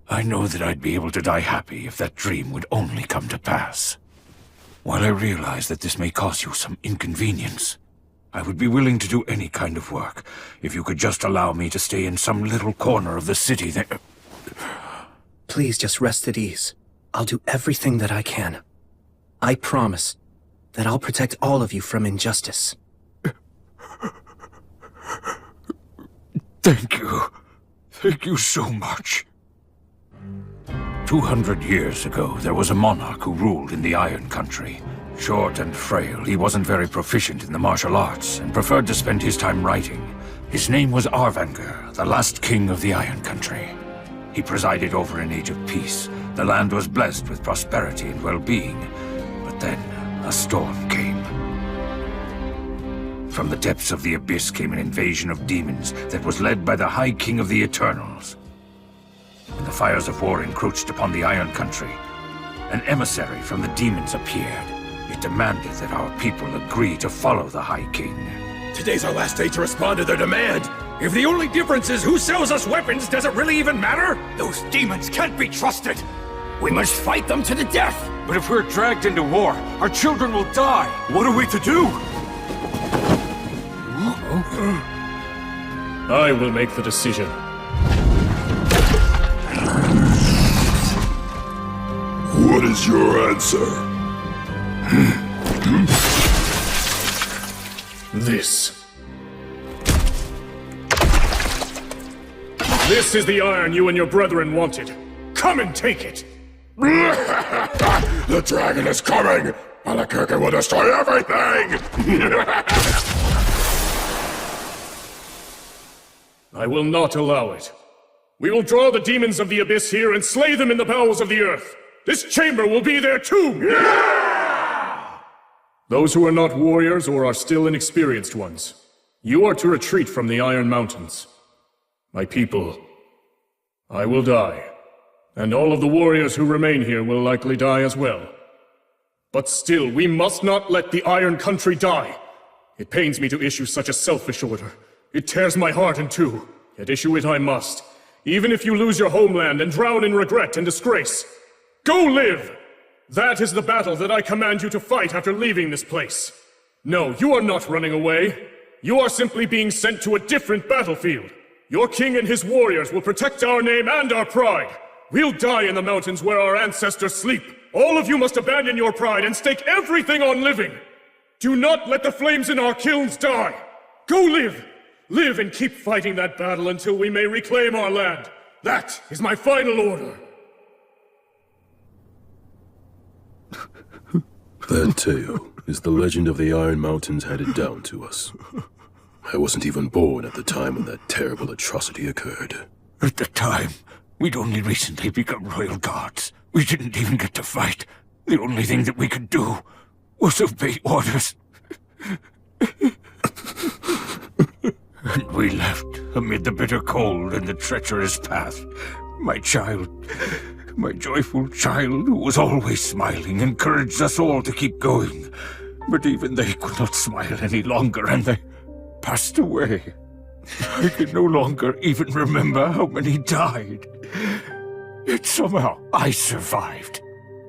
I know that I'd be able to die happy if that dream would only come to pass. While I realize that this may cause you some inconvenience, I would be willing to do any kind of work if you could just allow me to stay in some little corner of the city that... Please just rest at ease. I'll do everything that I can. I promise that I'll protect all of you from injustice. Thank you. Thank you so much. 200 years ago, there was a monarch who ruled in the Iron Country. Short and frail, he wasn't very proficient in the martial arts and preferred to spend his time writing. His name was Arvanger, the last king of the Iron Country. He presided over an age of peace. The land was blessed with prosperity and well-being. But then, a storm came. From the depths of the abyss came an invasion of demons that was led by the High King of the Eternals. When the fires of war encroached upon the Iron Country, an emissary from the demons appeared. It demanded that our people agree to follow the High King. Today's our last day to respond to their demand. If the only difference is who sells us weapons, does it really even matter? Those demons can't be trusted! We must fight them to the death! But if we're dragged into war, our children will die! What are we to do? I will make the decision. What is your answer? This. This is the iron you and your brethren wanted. Come and take it! The dragon is coming! Alakirka will destroy everything! I will not allow it. We will draw the demons of the abyss here and slay them in the bowels of the earth. This chamber will be their tomb! Yeah! Those who are not warriors or are still inexperienced ones, you are to retreat from the Iron Mountains. My people, I will die, and all of the warriors who remain here will likely die as well. But still, we must not let the Iron Country die. It pains me to issue such a selfish order. It tears my heart in two, yet issue it I must, even if you lose your homeland and drown in regret and disgrace. Go live! That is the battle that I command you to fight after leaving this place. No, you are not running away. You are simply being sent to a different battlefield. Your king and his warriors will protect our name and our pride. We'll die in the mountains where our ancestors sleep. All of you must abandon your pride and stake everything on living. Do not let the flames in our kilns die. Go live. Live and keep fighting that battle until we may reclaim our land. That is my final order. That tale is the legend of the Iron Mountains handed down to us. I wasn't even born at the time when that terrible atrocity occurred. At the time, we'd only recently become royal guards. We didn't even get to fight. The only thing that we could do was obey orders. And we left amid the bitter cold and the treacherous path. My child, my joyful child, who was always smiling, encouraged us all to keep going. But even they could not smile any longer, and they passed away. I can no longer even remember how many died. Yet somehow I survived.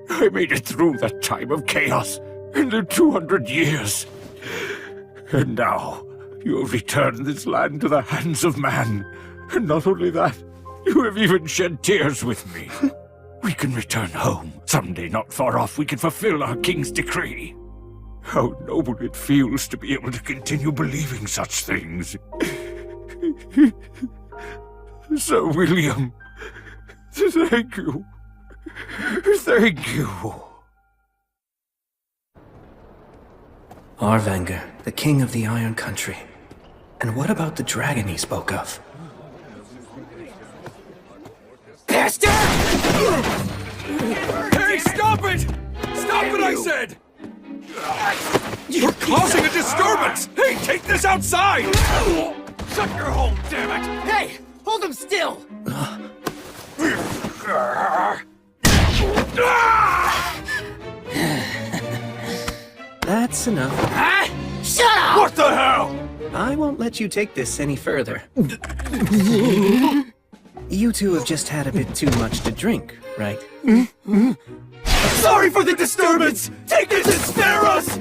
I made it through that time of chaos and the 200 years. And now you have returned this land to the hands of man. And not only that, you have even shed tears with me. We can return home. Someday not far off we can fulfill our king's decree. How noble it feels to be able to continue believing such things. Sir William, thank you. Thank you. Arvanger, the king of the Iron Country. And what about the dragon he spoke of? Bastard! Hey, stop it! Stop it, I said! You're causing a disturbance! Hey, take this outside! Shut your hole, damn it! Hey! Hold him still! That's enough. Shut up! What the hell? I won't let you take this any further. You two have just had a bit too much to drink, right? Sorry for the disturbance! Take this and spare us!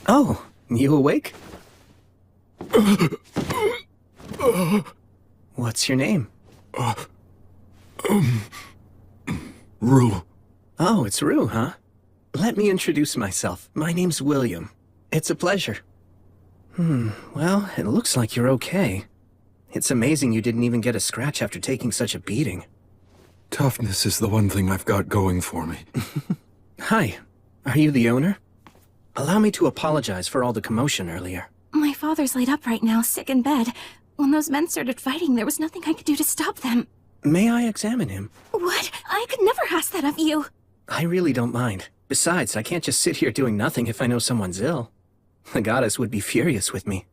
Oh, you awake? What's your name? Rue. Oh, it's Rue, huh? Let me introduce myself. My name's William. It's a pleasure. Well, it looks like you're okay. It's amazing you didn't even get a scratch after taking such a beating. Toughness is the one thing I've got going for me. Hi, are you the owner? Allow me to apologize for all the commotion earlier. My father's laid up right now, sick in bed. When those men started fighting, there was nothing I could do to stop them. May I examine him? What? I could never ask that of you. I really don't mind. Besides, I can't just sit here doing nothing if I know someone's ill. The goddess would be furious with me.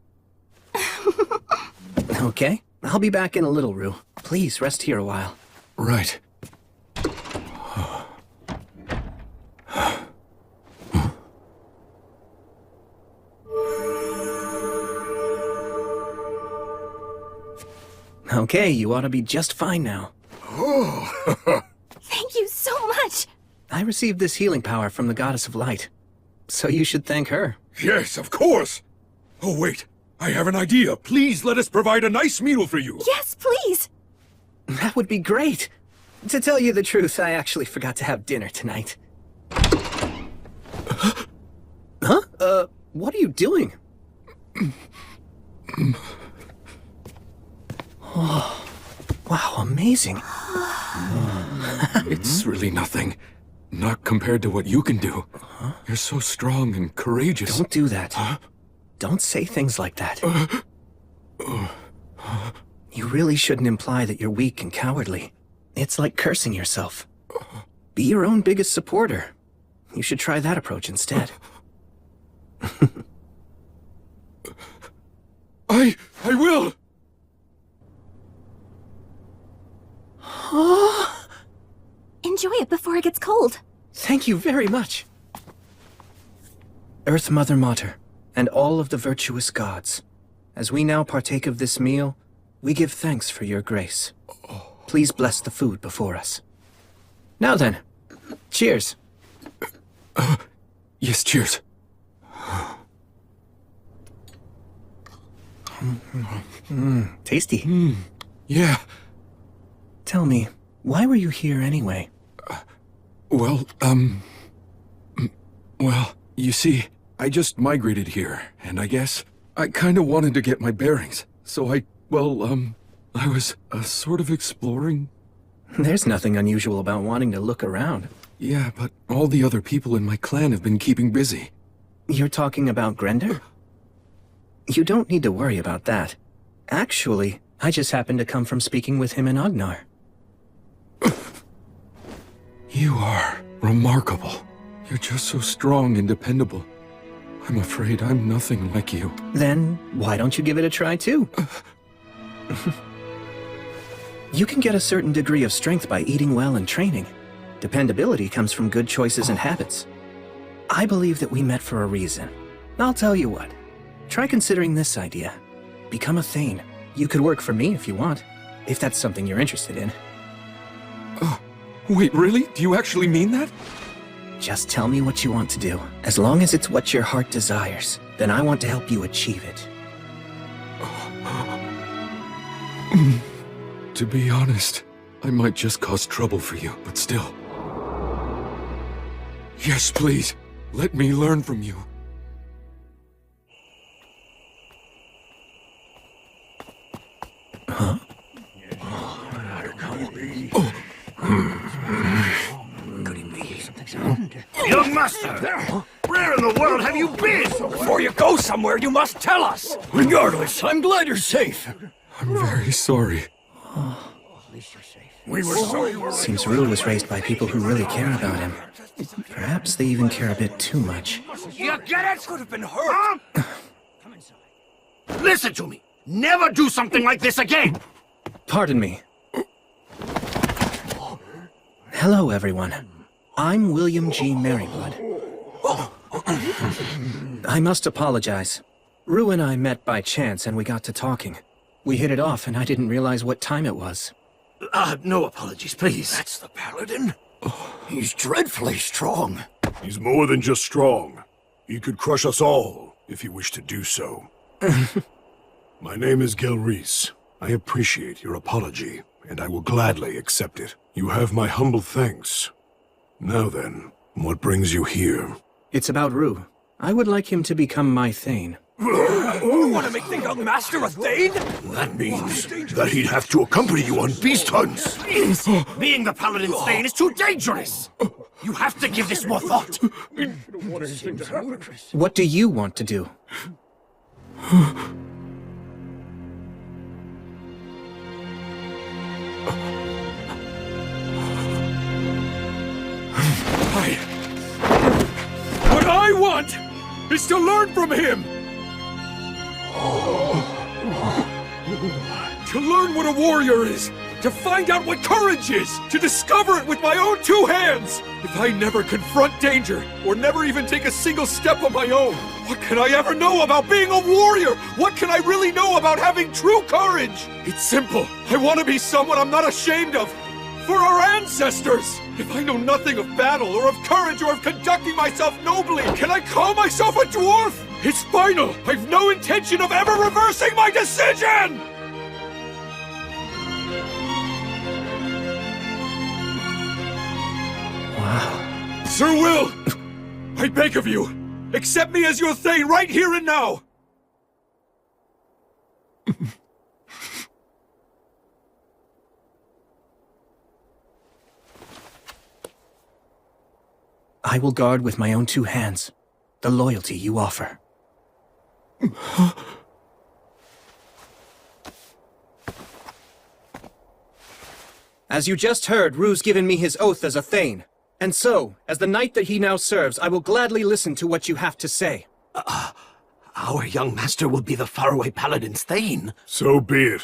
Okay, I'll be back in a little, Rue. Please rest here a while. Right. Okay, you ought to be just fine now. Thank you so much. I received this healing power from the Goddess of Light. So you should thank her. Yes, of course! Oh, wait. I have an idea. Please let us provide a nice meal for you. Yes, please! That would be great. To tell you the truth, I actually forgot to have dinner tonight. Huh? What are you doing? Oh, wow, amazing. It's really nothing. Not compared to what you can do. You're so strong and courageous. Don't do that. Don't say things like that. You really shouldn't imply that you're weak and cowardly. It's like cursing yourself. Be your own biggest supporter. You should try that approach instead. I will! Enjoy it before it gets cold. Thank you very much. Earth Mother Mater, and all of the virtuous gods, as we now partake of this meal, we give thanks for your grace. Please bless the food before us. Now then, cheers. Yes, cheers. Tasty. Yeah. Tell me, why were you here anyway? Well, you see, I just migrated here, and I guess I kinda wanted to get my bearings. So I was sort of exploring. There's nothing unusual about wanting to look around. Yeah, but all the other people in my clan have been keeping busy. You're talking about Grender? You don't need to worry about that. Actually, I just happened to come from speaking with him in Agnar. You are remarkable. You're just so strong and dependable. I'm afraid I'm nothing like you. Then, why don't you give it a try too? You can get a certain degree of strength by eating well and training. Dependability comes from good choices and habits. I believe that we met for a reason. I'll tell you what. Try considering this idea. Become a Thane. You could work for me if you want, if that's something you're interested in. Wait, really? Do you actually mean that? Just tell me what you want to do. As long as it's what your heart desires, then I want to help you achieve it. To be honest, I might just cause trouble for you, but still. Yes, please. Let me learn from you. Huh? Young master! Where in the world have you been? Before you go somewhere, you must tell us! Regardless, I'm glad you're safe. I'm very sorry. We were sorry. Seems Rue was raised by people who really care about him. Perhaps they even care a bit too much. You get it? Could have been hurt. Come inside. Listen to me. Never do something like this again. Pardon me. Hello, everyone. I'm William G. Merryblood. I must apologize. Rue and I met by chance and we got to talking. We hit it off and I didn't realize what time it was. No apologies, please. That's the paladin? He's dreadfully strong. He's more than just strong. He could crush us all, if he wished to do so. My name is Gelreese. I appreciate your apology, and I will gladly accept it. You have my humble thanks. Now then, what brings you here? It's about Rue. I would like him to become my Thane. You want to make the young master a Thane? That means that he'd have to accompany you on beast hunts. Please! Being the paladin's Thane is too dangerous! You have to give this more thought! What do you want to do? What I want is to learn from him! To learn what a warrior is! To find out what courage is! To discover it with my own two hands! If I never confront danger, or never even take a single step on my own, what can I ever know about being a warrior? What can I really know about having true courage? It's simple. I want to be someone I'm not ashamed of. For our ancestors! If I know nothing of battle, or of courage, or of conducting myself nobly, can I call myself a dwarf? It's final! I've no intention of ever reversing my decision! Wow. Sir Will! I beg of you, accept me as your Thane right here and now! I will guard with my own 2 hands the loyalty you offer. As you just heard, Rue's given me his oath as a Thane. And so, as the knight that he now serves, I will gladly listen to what you have to say. Our young master will be the faraway paladin's Thane. So be it.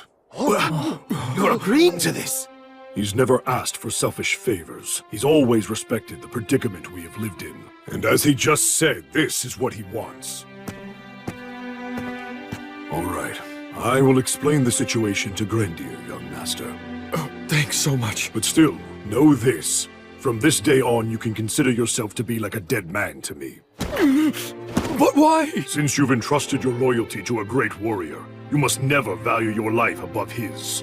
You're agreeing to this? He's never asked for selfish favors. He's always respected the predicament we have lived in. And as he just said, this is what he wants. All right. I will explain the situation to Grendir, young master. Oh, thanks so much. But still, know this. From this day on, you can consider yourself to be like a dead man to me. But why? Since you've entrusted your loyalty to a great warrior, you must never value your life above his.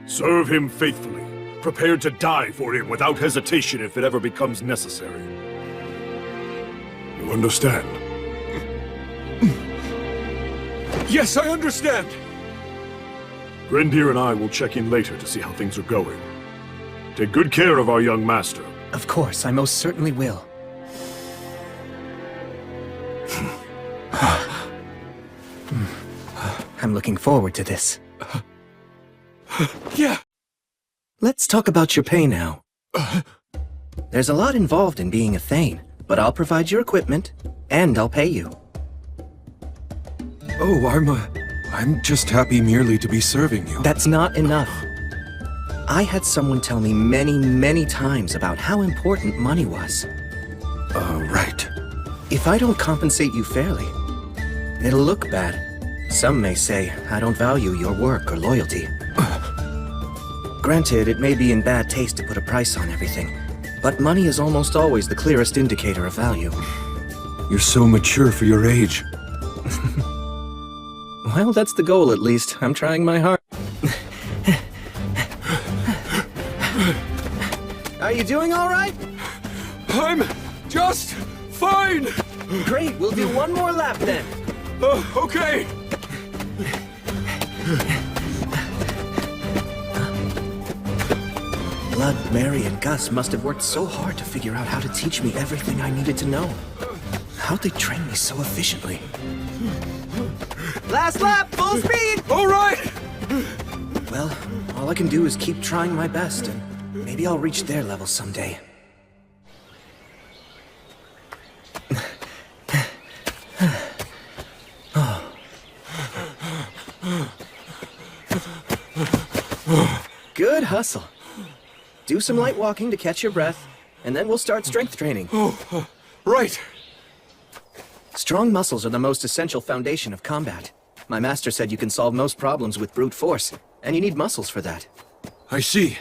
Serve him faithfully, prepared to die for him without hesitation if it ever becomes necessary. You understand? Yes, I understand! Grendir and I will check in later to see how things are going. Take good care of our young master. Of course, I most certainly will. I'm looking forward to this. Yeah! Let's talk about your pay now. There's a lot involved in being a Thane, but I'll provide your equipment, and I'll pay you. Oh, I'm just happy merely to be serving you. That's not enough. I had someone tell me many, many times about how important money was. Right. If I don't compensate you fairly, it'll look bad. Some may say I don't value your work or loyalty. Granted, it may be in bad taste to put a price on everything, but money is almost always the clearest indicator of value. You're so mature for your age. Well, that's the goal at least. I'm trying my hard. Are you doing all right? I'm just fine! Great, we'll do one more lap then. Okay! Blood, Mary, and Gus must have worked so hard to figure out how to teach me everything I needed to know. How'd they train me so efficiently? Last lap, full speed! All right! Well, all I can do is keep trying my best, and maybe I'll reach their level someday. Good hustle. Do some light walking to catch your breath, and then we'll start strength training. Right. Strong muscles are the most essential foundation of combat. My master said you can solve most problems with brute force, and you need muscles for that. I see.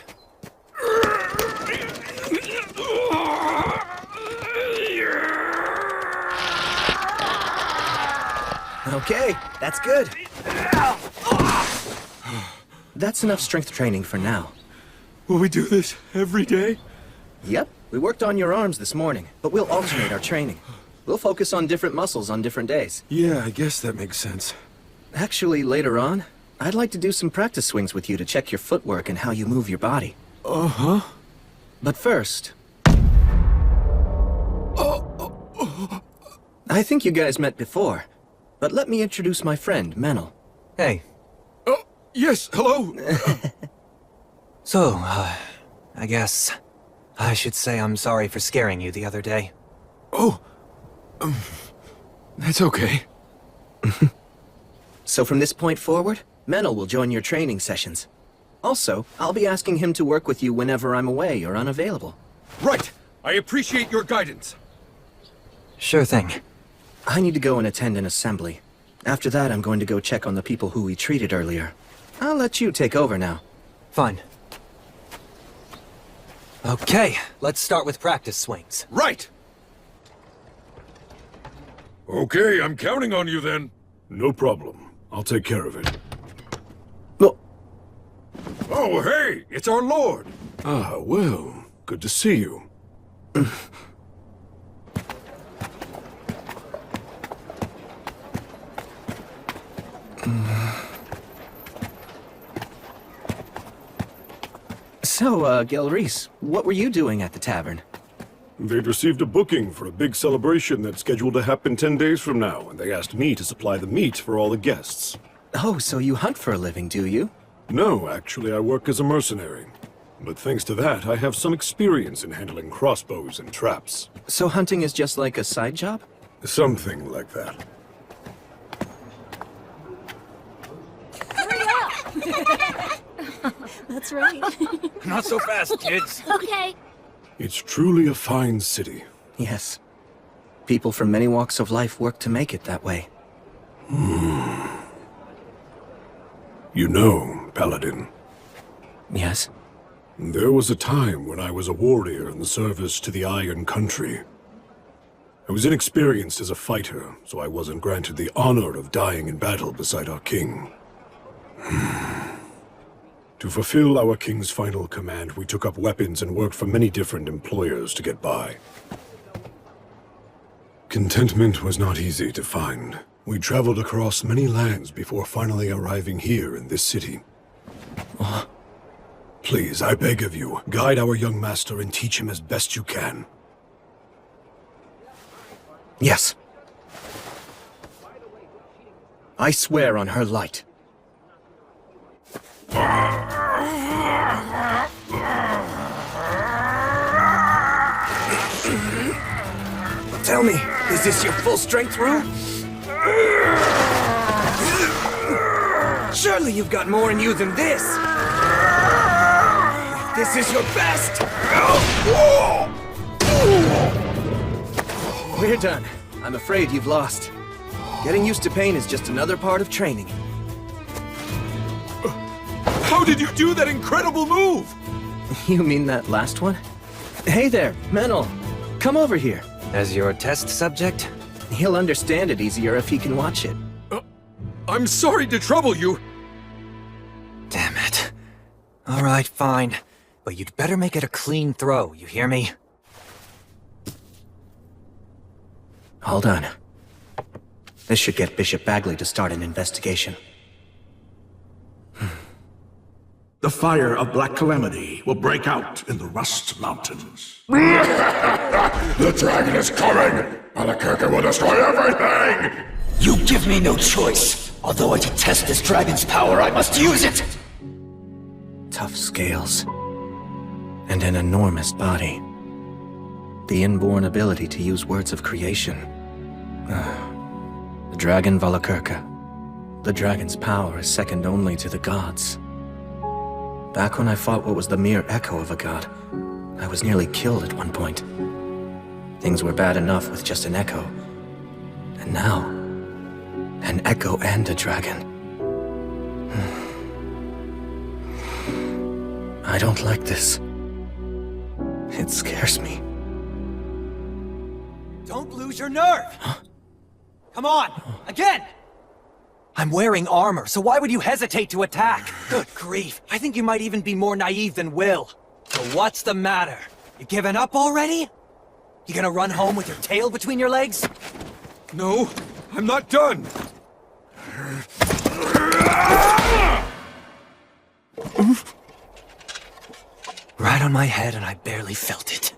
Okay, that's good. That's enough strength training for now. Will we do this every day? Yep, we worked on your arms this morning, but we'll alternate our training. We'll focus on different muscles on different days. Yeah, I guess that makes sense. Actually, later on, I'd like to do some practice swings with you to check your footwork and how you move your body. Uh-huh. But first... I think you guys met before, but let me introduce my friend, Menel. Hey. Oh, yes, hello! So, I guess I should say I'm sorry for scaring you the other day. Oh, that's okay. So from this point forward, Menel will join your training sessions. Also, I'll be asking him to work with you whenever I'm away or unavailable. Right! I appreciate your guidance. Sure thing. I need to go and attend an assembly. After that, I'm going to go check on the people who we treated earlier. I'll let you take over now. Fine. Okay, let's start with practice swings. Right! Okay, I'm counting on you then. No problem. I'll take care of it. Oh, hey, it's our lord. Ah, well, good to see you. So, Gelreese, what were you doing at the tavern? They'd received a booking for a big celebration that's scheduled to happen 10 days from now, and they asked me to supply the meat for all the guests. Oh, so you hunt for a living, do you? No, actually, I work as a mercenary. But thanks to that, I have some experience in handling crossbows and traps. So hunting is just like a side job? Something like that. That's right. Not so fast, kids. Okay. It's truly a fine city. Yes. People from many walks of life work to make it that way. You know, Paladin. Yes? There was a time when I was a warrior in the service to the Iron Country. I was inexperienced as a fighter, so I wasn't granted the honor of dying in battle beside our king. To fulfill our king's final command, we took up weapons and worked for many different employers to get by. Contentment was not easy to find. We traveled across many lands before finally arriving here in this city. Please, I beg of you, guide our young master and teach him as best you can. Yes. I swear on her light. Tell me, is this your full strength rule? Surely you've got more in you than this! This is your best! We're done. I'm afraid you've lost. Getting used to pain is just another part of training. How did you do that incredible move? You mean that last one? Hey there, Menel. Come over here. As your test subject? He'll understand it easier if he can watch it. I'm sorry to trouble you. Damn it. Alright, fine. But you'd better make it a clean throw, you hear me? Hold on. This should get Bishop Bagley to start an investigation. The fire of Black Calamity will break out in the Rust Mountains. The dragon is coming! Albuquerque will destroy everything! You give me no choice. Although I detest this dragon's power, I must use it! Tough scales. And an enormous body. The inborn ability to use words of creation. The dragon Valakirka. The dragon's power is second only to the gods. Back when I fought what was the mere echo of a god, I was nearly killed at one point. Things were bad enough with just an echo. And now, an echo and a dragon. I don't like this. It scares me. Don't lose your nerve! Come on! Again! I'm wearing armor, so why would you hesitate to attack? Good grief, I think you might even be more naive than Will. So what's the matter? You giving up already? You gonna run home with your tail between your legs? No, I'm not done. Right on my head and I barely felt it.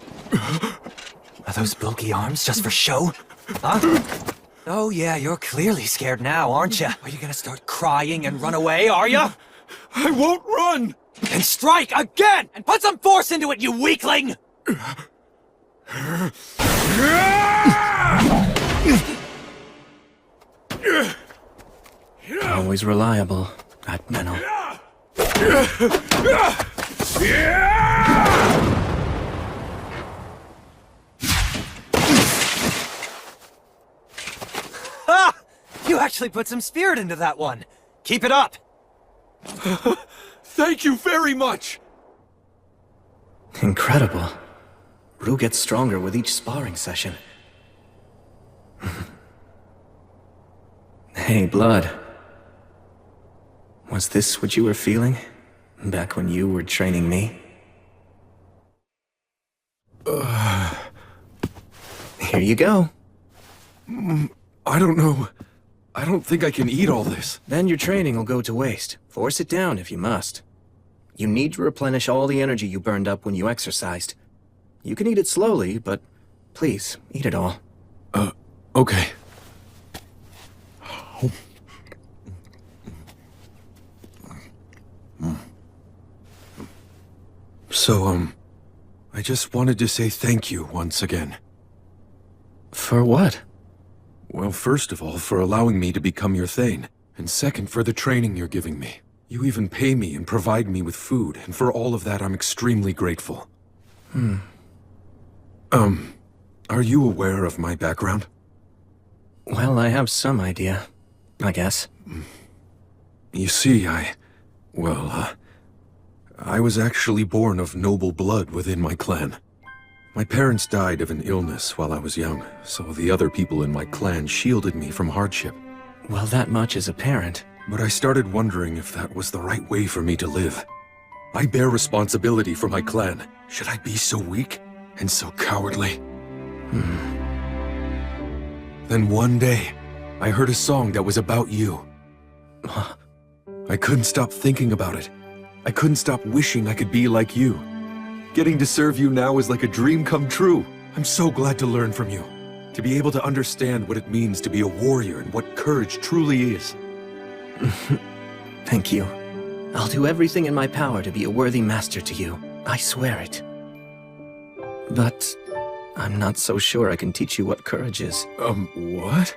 Are those bulky arms just for show? Huh? Oh yeah, you're clearly scared now, aren't you? Are you gonna start crying and run away, are you? I won't run! Then strike again! And put some force into it, you weakling! Always reliable, that Menel. Ha! You actually put some spirit into that one. Keep it up. Thank you very much. Incredible. Rue gets stronger with each sparring session. Hey, Blood. Was this what you were feeling? Back when you were training me? Here you go. I don't know. I don't think I can eat all this. Then your training will go to waste. Force it down if you must. You need to replenish all the energy you burned up when you exercised. You can eat it slowly, but please, eat it all. Okay. So, I just wanted to say thank you once again. For what? Well, first of all, for allowing me to become your Thane, and second, for the training you're giving me. You even pay me and provide me with food, and for all of that, I'm extremely grateful. Are you aware of my background? Well, I have some idea, I guess. You see, I was actually born of noble blood within my clan. My parents died of an illness while I was young, so the other people in my clan shielded me from hardship. Well, that much is apparent. But I started wondering if that was the right way for me to live. I bear responsibility for my clan. Should I be so weak and so cowardly? Then one day, I heard a song that was about you. I couldn't stop thinking about it. I couldn't stop wishing I could be like you. Getting to serve you now is like a dream come true. I'm so glad to learn from you. To be able to understand what it means to be a warrior and what courage truly is. Thank you. I'll do everything in my power to be a worthy master to you. I swear it. But I'm not so sure I can teach you what courage is. What?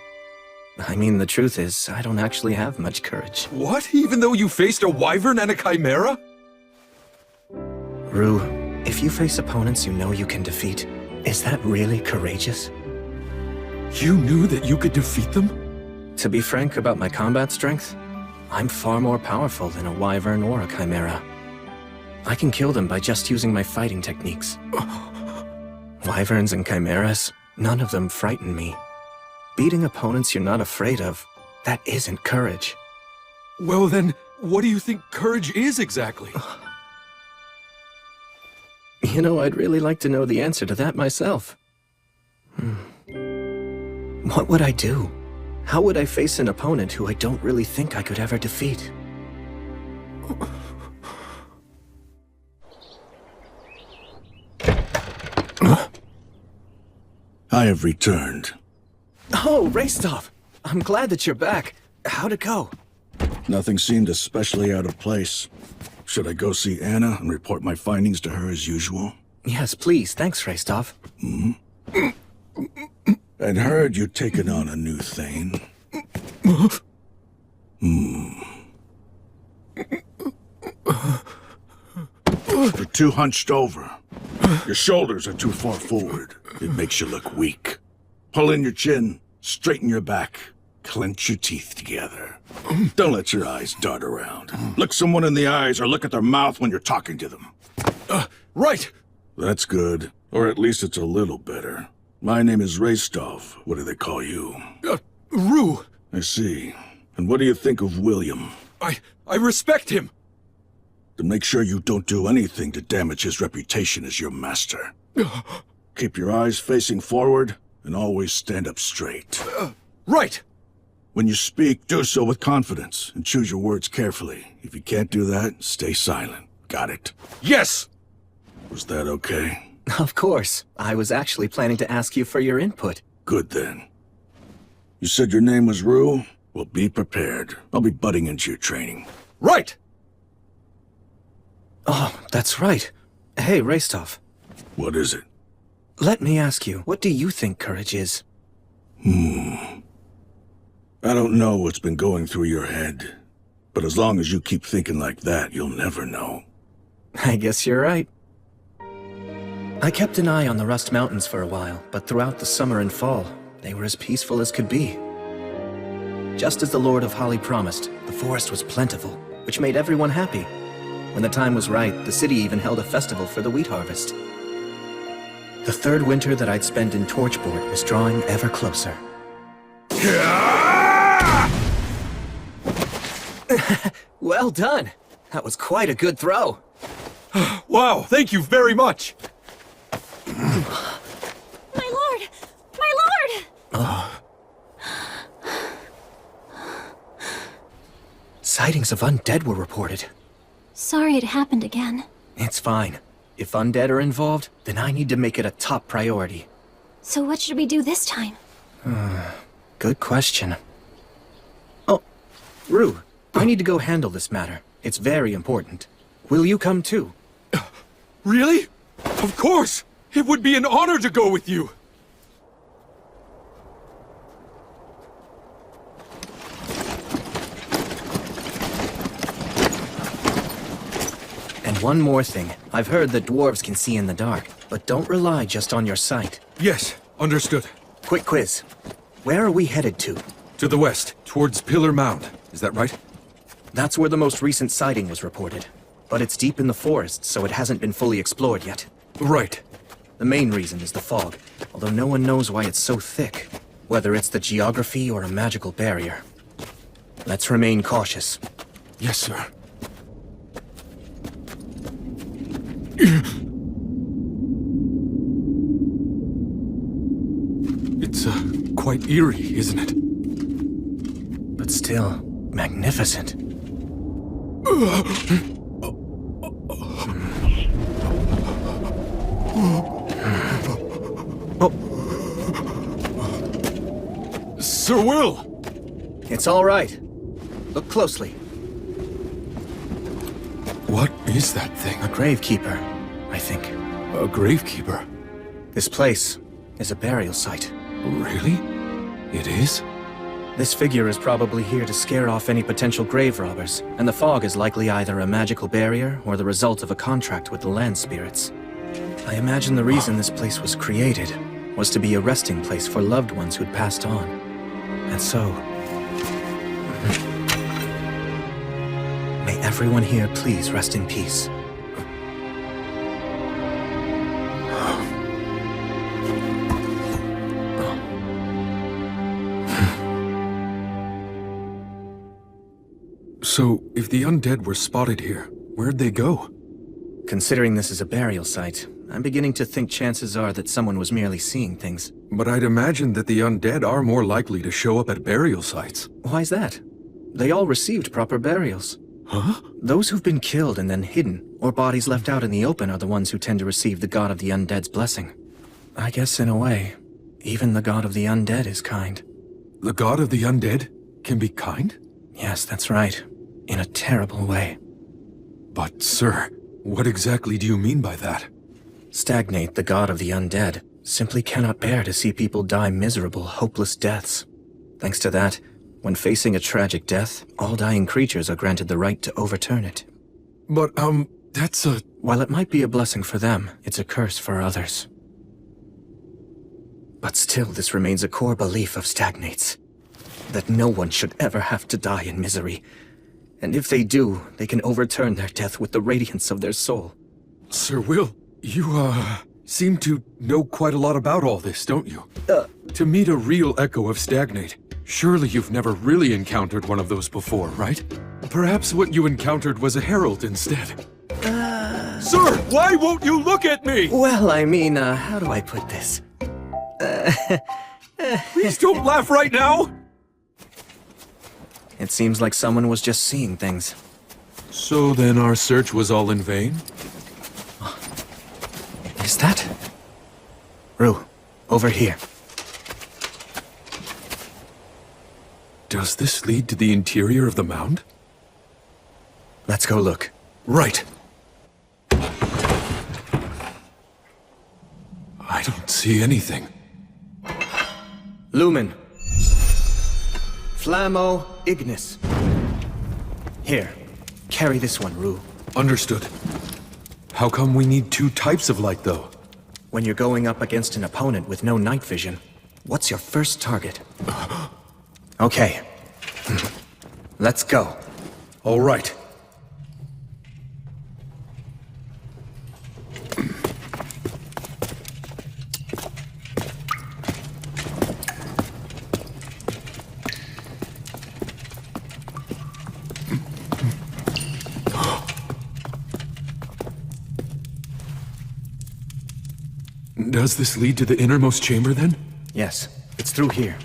I mean, the truth is, I don't actually have much courage. What? Even though you faced a wyvern and a chimera? Rue, if you face opponents you know you can defeat, is that really courageous? You knew that you could defeat them? To be frank about my combat strength, I'm far more powerful than a wyvern or a chimera. I can kill them by just using my fighting techniques. Wyverns and chimeras, none of them frighten me. Beating opponents you're not afraid of, that isn't courage. Well then, what do you think courage is exactly? You know, I'd really like to know the answer to that myself. What would I do? How would I face an opponent who I don't really think I could ever defeat? I have returned. Oh, Raistov! I'm glad that you're back. How'd it go? Nothing seemed especially out of place. Should I go see Anna and report my findings to her as usual? Yes, please. Thanks, Raistov. I'd heard you'd taken on a new Thane. You're too hunched over. Your shoulders are too far forward. It makes you look weak. Pull in your chin, straighten your back, clench your teeth together. Don't let your eyes dart around. Look someone in the eyes or look at their mouth when you're talking to them. Right! That's good. Or at least it's a little better. My name is Raistov. What do they call you? Rue! I see. And what do you think of William? I respect him! Then make sure you don't do anything to damage his reputation as your master. Keep your eyes facing forward, and always stand up straight. Right! When you speak, do so with confidence, and choose your words carefully. If you can't do that, stay silent. Got it? Yes! Was that okay? Of course. I was actually planning to ask you for your input. Good then. You said your name was Rue? Well, be prepared. I'll be butting into your training. Right! Oh, that's right. Hey, Raistov. What is it? Let me ask you, what do you think courage is? I don't know what's been going through your head, but as long as you keep thinking like that, you'll never know. I guess you're right. I kept an eye on the Rust Mountains for a while, but throughout the summer and fall, they were as peaceful as could be. Just as the Lord of Holly promised, the forest was plentiful, which made everyone happy. When the time was right, the city even held a festival for the wheat harvest. The third winter that I'd spent in Torchboard was drawing ever closer. Well done! That was quite a good throw. Wow, thank you very much! My lord! My lord! Sightings of undead were reported. Sorry it happened again. It's fine. If undead are involved, then I need to make it a top priority. So what should we do this time? Good question. Oh, Rue, I need to go handle this matter. It's very important. Will you come too? Really? Of course! It would be an honor to go with you! And one more thing. I've heard that dwarves can see in the dark, but don't rely just on your sight. Yes, understood. Quick quiz. Where are we headed to? To the west, towards Pillar Mound. Is that right? That's where the most recent sighting was reported. But it's deep in the forest, so it hasn't been fully explored yet. Right. The main reason is the fog, although no one knows why it's so thick. Whether it's the geography or a magical barrier. Let's remain cautious. Yes, sir. It's, quite eerie, isn't it? But still, magnificent. Sir Will! It's all right. Look closely. What is that thing? A gravekeeper, I think. A gravekeeper? This place is a burial site. Really? It is? This figure is probably here to scare off any potential grave robbers, and the fog is likely either a magical barrier or the result of a contract with the land spirits. I imagine the reason this place was created was to be a resting place for loved ones who'd passed on. And so... may everyone here please rest in peace. So, if the undead were spotted here, where'd they go? Considering this is a burial site, I'm beginning to think chances are that someone was merely seeing things. But I'd imagine that the undead are more likely to show up at burial sites. Why's that? They all received proper burials. Huh? Those who've been killed and then hidden, or bodies left out in the open, are the ones who tend to receive the god of the undead's blessing. I guess in a way, even the god of the undead is kind. The god of the undead can be kind? Yes, that's right. In a terrible way. But, sir, what exactly do you mean by that? Stagnate, the god of the undead, simply cannot bear to see people die miserable, hopeless deaths. Thanks to that, when facing a tragic death, all dying creatures are granted the right to overturn it. But, that's a... While it might be a blessing for them, it's a curse for others. But still, this remains a core belief of Stagnate's. That no one should ever have to die in misery. And if they do, they can overturn their death with the radiance of their soul. Sir Will, you, seem to know quite a lot about all this, don't you? To meet a real echo of Stagnate, surely you've never really encountered one of those before, right? Perhaps what you encountered was a herald instead. Sir, why won't you look at me? Well, I mean, how do I put this? Please don't laugh right now! It seems like someone was just seeing things. So then our search was all in vain? Is that? Rue, over here. Does this lead to the interior of the mound? Let's go look. Right. I don't see anything. Lumen. Flammo Ignis. Here, carry this one, Rue. Understood. How come we need two types of light, though? When you're going up against an opponent with no night vision, what's your first target? Okay. Let's go. All right. Does this lead to the innermost chamber, then? Yes, it's through here.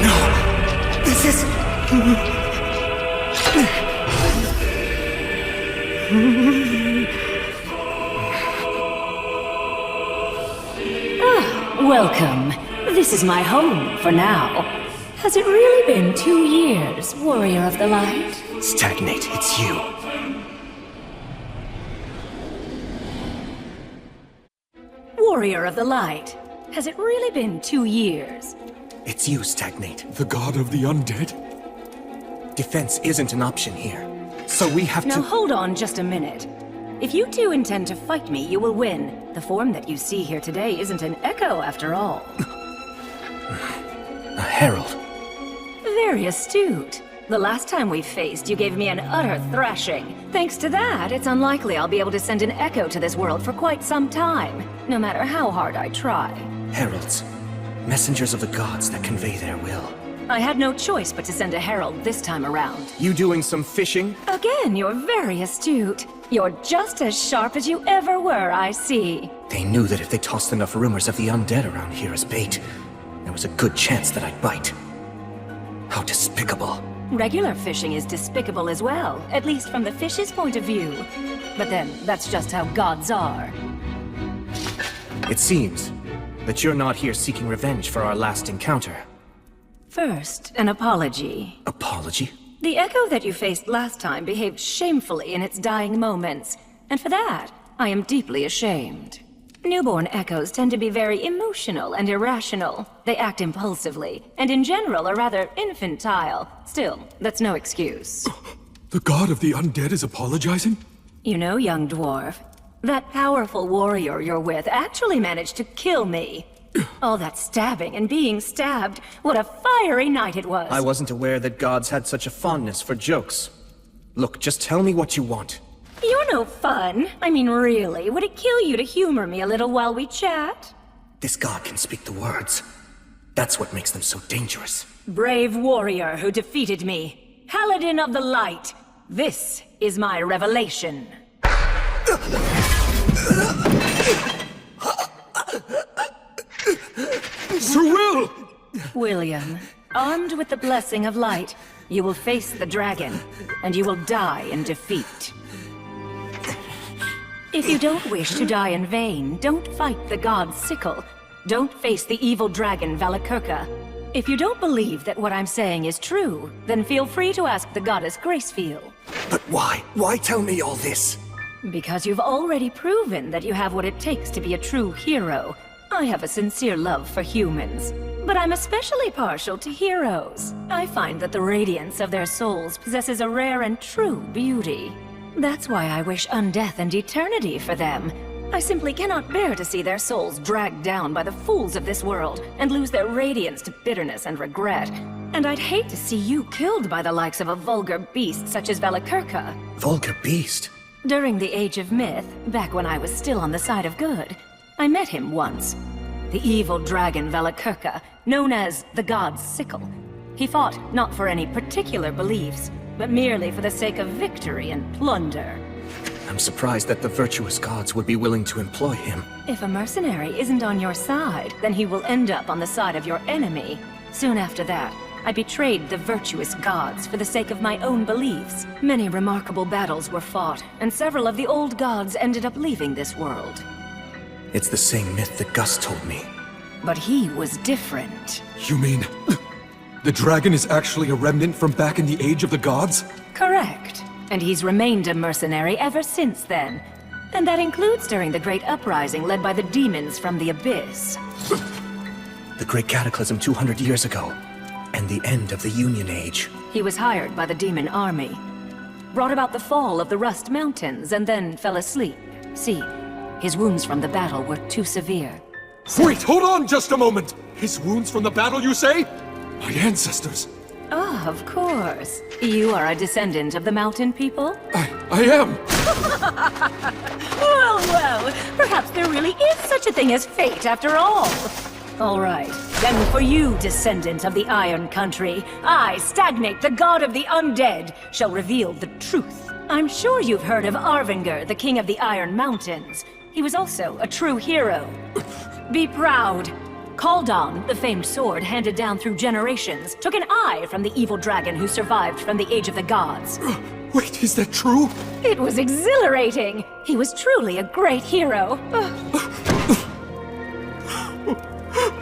No! This is... Welcome. This is my home for now. Has it really been 2 years, Warrior of the Light? Stagnate, it's you. Warrior of the Light. Has it really been 2 years? It's you, Stagnate. The god of the undead? Defense isn't an option here. So we have Now to... hold on just a minute. If you two intend to fight me, you will win. The form that you see here today isn't an echo after all. A herald. Very astute. The last time we faced, you gave me an utter thrashing. Thanks to that, it's unlikely I'll be able to send an echo to this world for quite some time, no matter how hard I try. Heralds. Messengers of the gods that convey their will. I had no choice but to send a herald this time around. You doing some fishing? Again, you're very astute. You're just as sharp as you ever were, I see. They knew that if they tossed enough rumors of the undead around here as bait, there was a good chance that I'd bite. How despicable. Regular fishing is despicable as well, at least from the fish's point of view. But then, that's just how gods are. It seems that you're not here seeking revenge for our last encounter. First, an apology. Apology? The echo that you faced last time behaved shamefully in its dying moments, and for that, I am deeply ashamed. Newborn echoes tend to be very emotional and irrational. They act impulsively, and in general are rather infantile. Still, that's no excuse. The god of the undead is apologizing? You know, young dwarf, that powerful warrior you're with actually managed to kill me. All that stabbing and being stabbed, what a fiery night it was! I wasn't aware that gods had such a fondness for jokes. Look, just tell me what you want. You're no fun. I mean, really, would it kill you to humor me a little while we chat? This god can speak the words. That's what makes them so dangerous. Brave warrior who defeated me. Paladin of the Light. This is my revelation. Sir Will! William, armed with the blessing of light, you will face the dragon, and you will die in defeat. If you don't wish to die in vain, don't fight the god's sickle. Don't face the evil dragon Valakirka. If you don't believe that what I'm saying is true, then feel free to ask the goddess Gracefeel. But why? Why tell me all this? Because you've already proven that you have what it takes to be a true hero. I have a sincere love for humans, but I'm especially partial to heroes. I find that the radiance of their souls possesses a rare and true beauty. That's why I wish undeath and eternity for them. I simply cannot bear to see their souls dragged down by the fools of this world and lose their radiance to bitterness and regret. And I'd hate to see you killed by the likes of a vulgar beast such as Valakirka. Vulgar beast? During the Age of Myth, back when I was still on the side of good, I met him once. The evil dragon Valakirka, known as the God's Sickle. He fought not for any particular beliefs, but merely for the sake of victory and plunder. I'm surprised that the virtuous gods would be willing to employ him. If a mercenary isn't on your side, then he will end up on the side of your enemy. Soon after that, I betrayed the virtuous gods for the sake of my own beliefs. Many remarkable battles were fought, and several of the old gods ended up leaving this world. It's the same myth that Gus told me. But he was different. You mean... the dragon is actually a remnant from back in the Age of the Gods? Correct. And he's remained a mercenary ever since then. And that includes during the Great Uprising led by the demons from the Abyss. The Great Cataclysm 200 years ago, and the end of the Union Age. He was hired by the demon army, brought about the fall of the Rust Mountains, and then fell asleep. See, his wounds from the battle were too severe. Wait, hold on just a moment! His wounds from the battle, you say? My ancestors. Ah, of course. You are a descendant of the mountain people? I am! Well, perhaps there really is such a thing as fate after all. All right. Then for you, descendant of the Iron Country, I, Stagnate, the god of the undead, shall reveal the truth. I'm sure you've heard of Arvinger, the king of the Iron Mountains. He was also a true hero. Be proud. Kaldon, the famed sword handed down through generations, took an eye from the evil dragon who survived from the Age of the Gods. Wait, is that true? It was exhilarating! He was truly a great hero.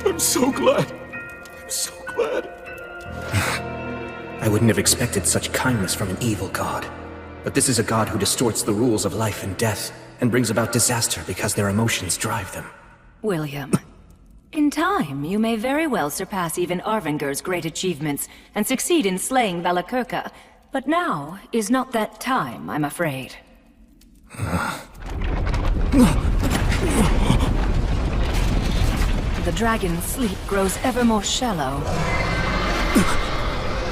I'm so glad. I'm so glad. I wouldn't have expected such kindness from an evil god. But this is a god who distorts the rules of life and death, and brings about disaster because their emotions drive them. William, in time, you may very well surpass even Arvinger's great achievements and succeed in slaying Valakirka. But now is not that time, I'm afraid. The dragon's sleep grows ever more shallow.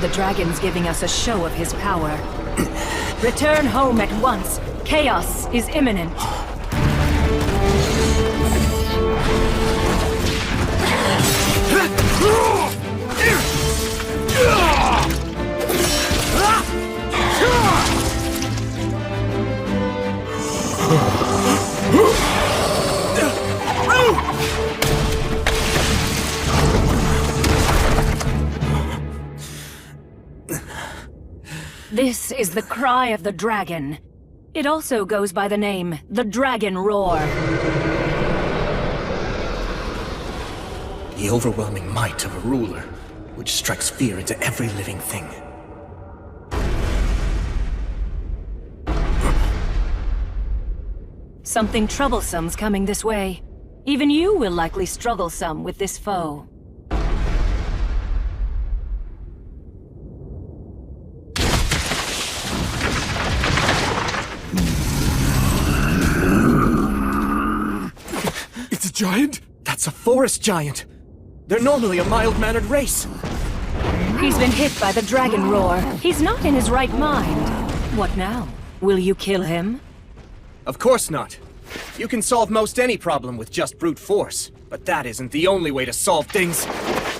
The dragon's giving us a show of his power. Return home at once. Chaos is imminent. This is the cry of the dragon. It also goes by the name, the Dragon Roar. The overwhelming might of a ruler, which strikes fear into every living thing. Something troublesome's coming this way. Even you will likely struggle some with this foe. It's a giant? That's a forest giant. They're normally a mild-mannered race. He's been hit by the Dragon Roar. He's not in his right mind. What now? Will you kill him? Of course not. You can solve most any problem with just brute force, but that isn't the only way to solve things.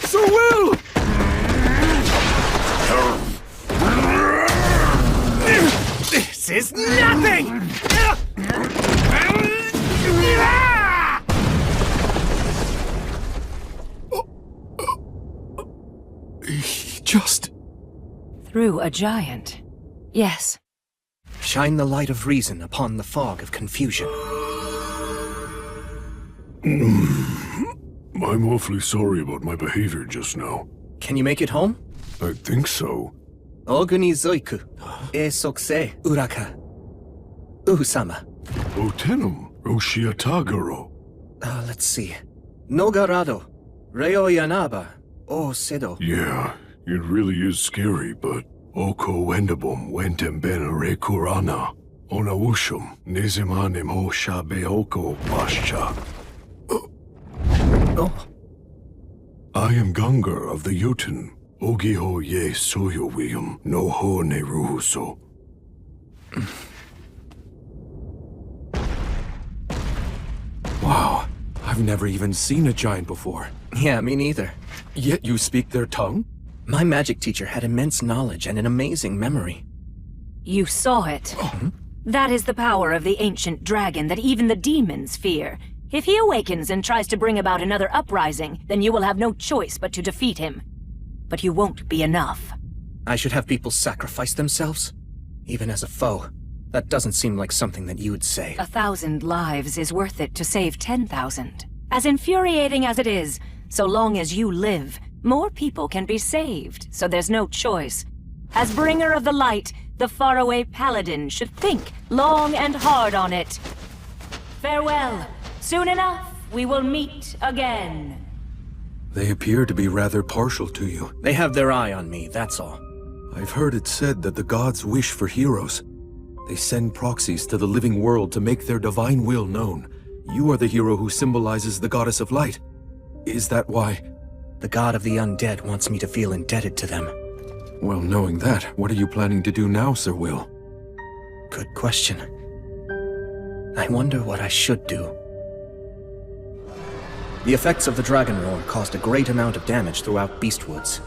So will! This is nothing! Just... Through a giant. Yes. Shine the light of reason upon the fog of confusion. I'm awfully sorry about my behavior just now. Can you make it home? I think so. Oguni zoiku, e sokse uraka. Uhusama. Otenum, Roshiatagaro. Let's see. Nogarado, Reo Yanaba, O Sedo. Yeah, it really is scary, but Oko Wendabum Wentemben Rekurana. Onawushum, Nizimanim Ho Shabe Oko Bascha. Oh. I am Gungar of the Jotun. Ogiho ye soyowium no ho ne ruhuso. Wow, I've never even seen a giant before. Yeah, me neither. Yet you speak their tongue? My magic teacher had immense knowledge and an amazing memory. You saw it. That is the power of the ancient dragon that even the demons fear. If he awakens and tries to bring about another uprising, then you will have no choice but to defeat him. But you won't be enough. I should have people sacrifice themselves? Even as a foe? That doesn't seem like something that you would say. 1,000 lives is worth it to save 10,000. As infuriating as it is, so long as you live, more people can be saved, so there's no choice. As bringer of the light, the faraway paladin should think long and hard on it. Farewell. Soon enough, we will meet again. They appear to be rather partial to you. They have their eye on me, that's all. I've heard it said that the gods wish for heroes. They send proxies to the living world to make their divine will known. You are the hero who symbolizes the goddess of light. Is that why? The god of the undead wants me to feel indebted to them. Well, knowing that, what are you planning to do now, Sir Will? Good question. I wonder what I should do. The effects of the Dragon Roar caused a great amount of damage throughout Beastwoods.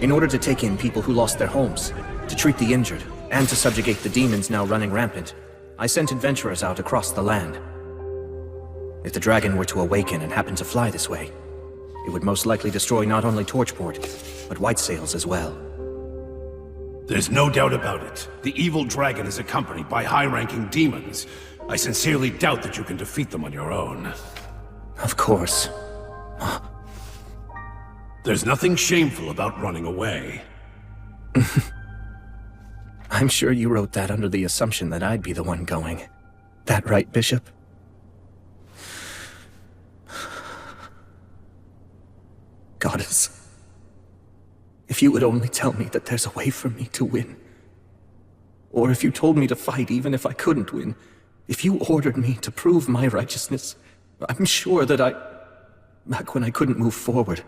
In order to take in people who lost their homes, to treat the injured, and to subjugate the demons now running rampant, I sent adventurers out across the land. If the dragon were to awaken and happen to fly this way, it would most likely destroy not only Torchport, but Whitesails as well. There's no doubt about it. The evil dragon is accompanied by high-ranking demons. I sincerely doubt that you can defeat them on your own. Of course. There's nothing shameful about running away. I'm sure you wrote that under the assumption that I'd be the one going. That right, Bishop? Goddess, if you would only tell me that there's a way for me to win. Or if you told me to fight even if I couldn't win. If you ordered me to prove my righteousness, I'm sure that back when I couldn't move forward,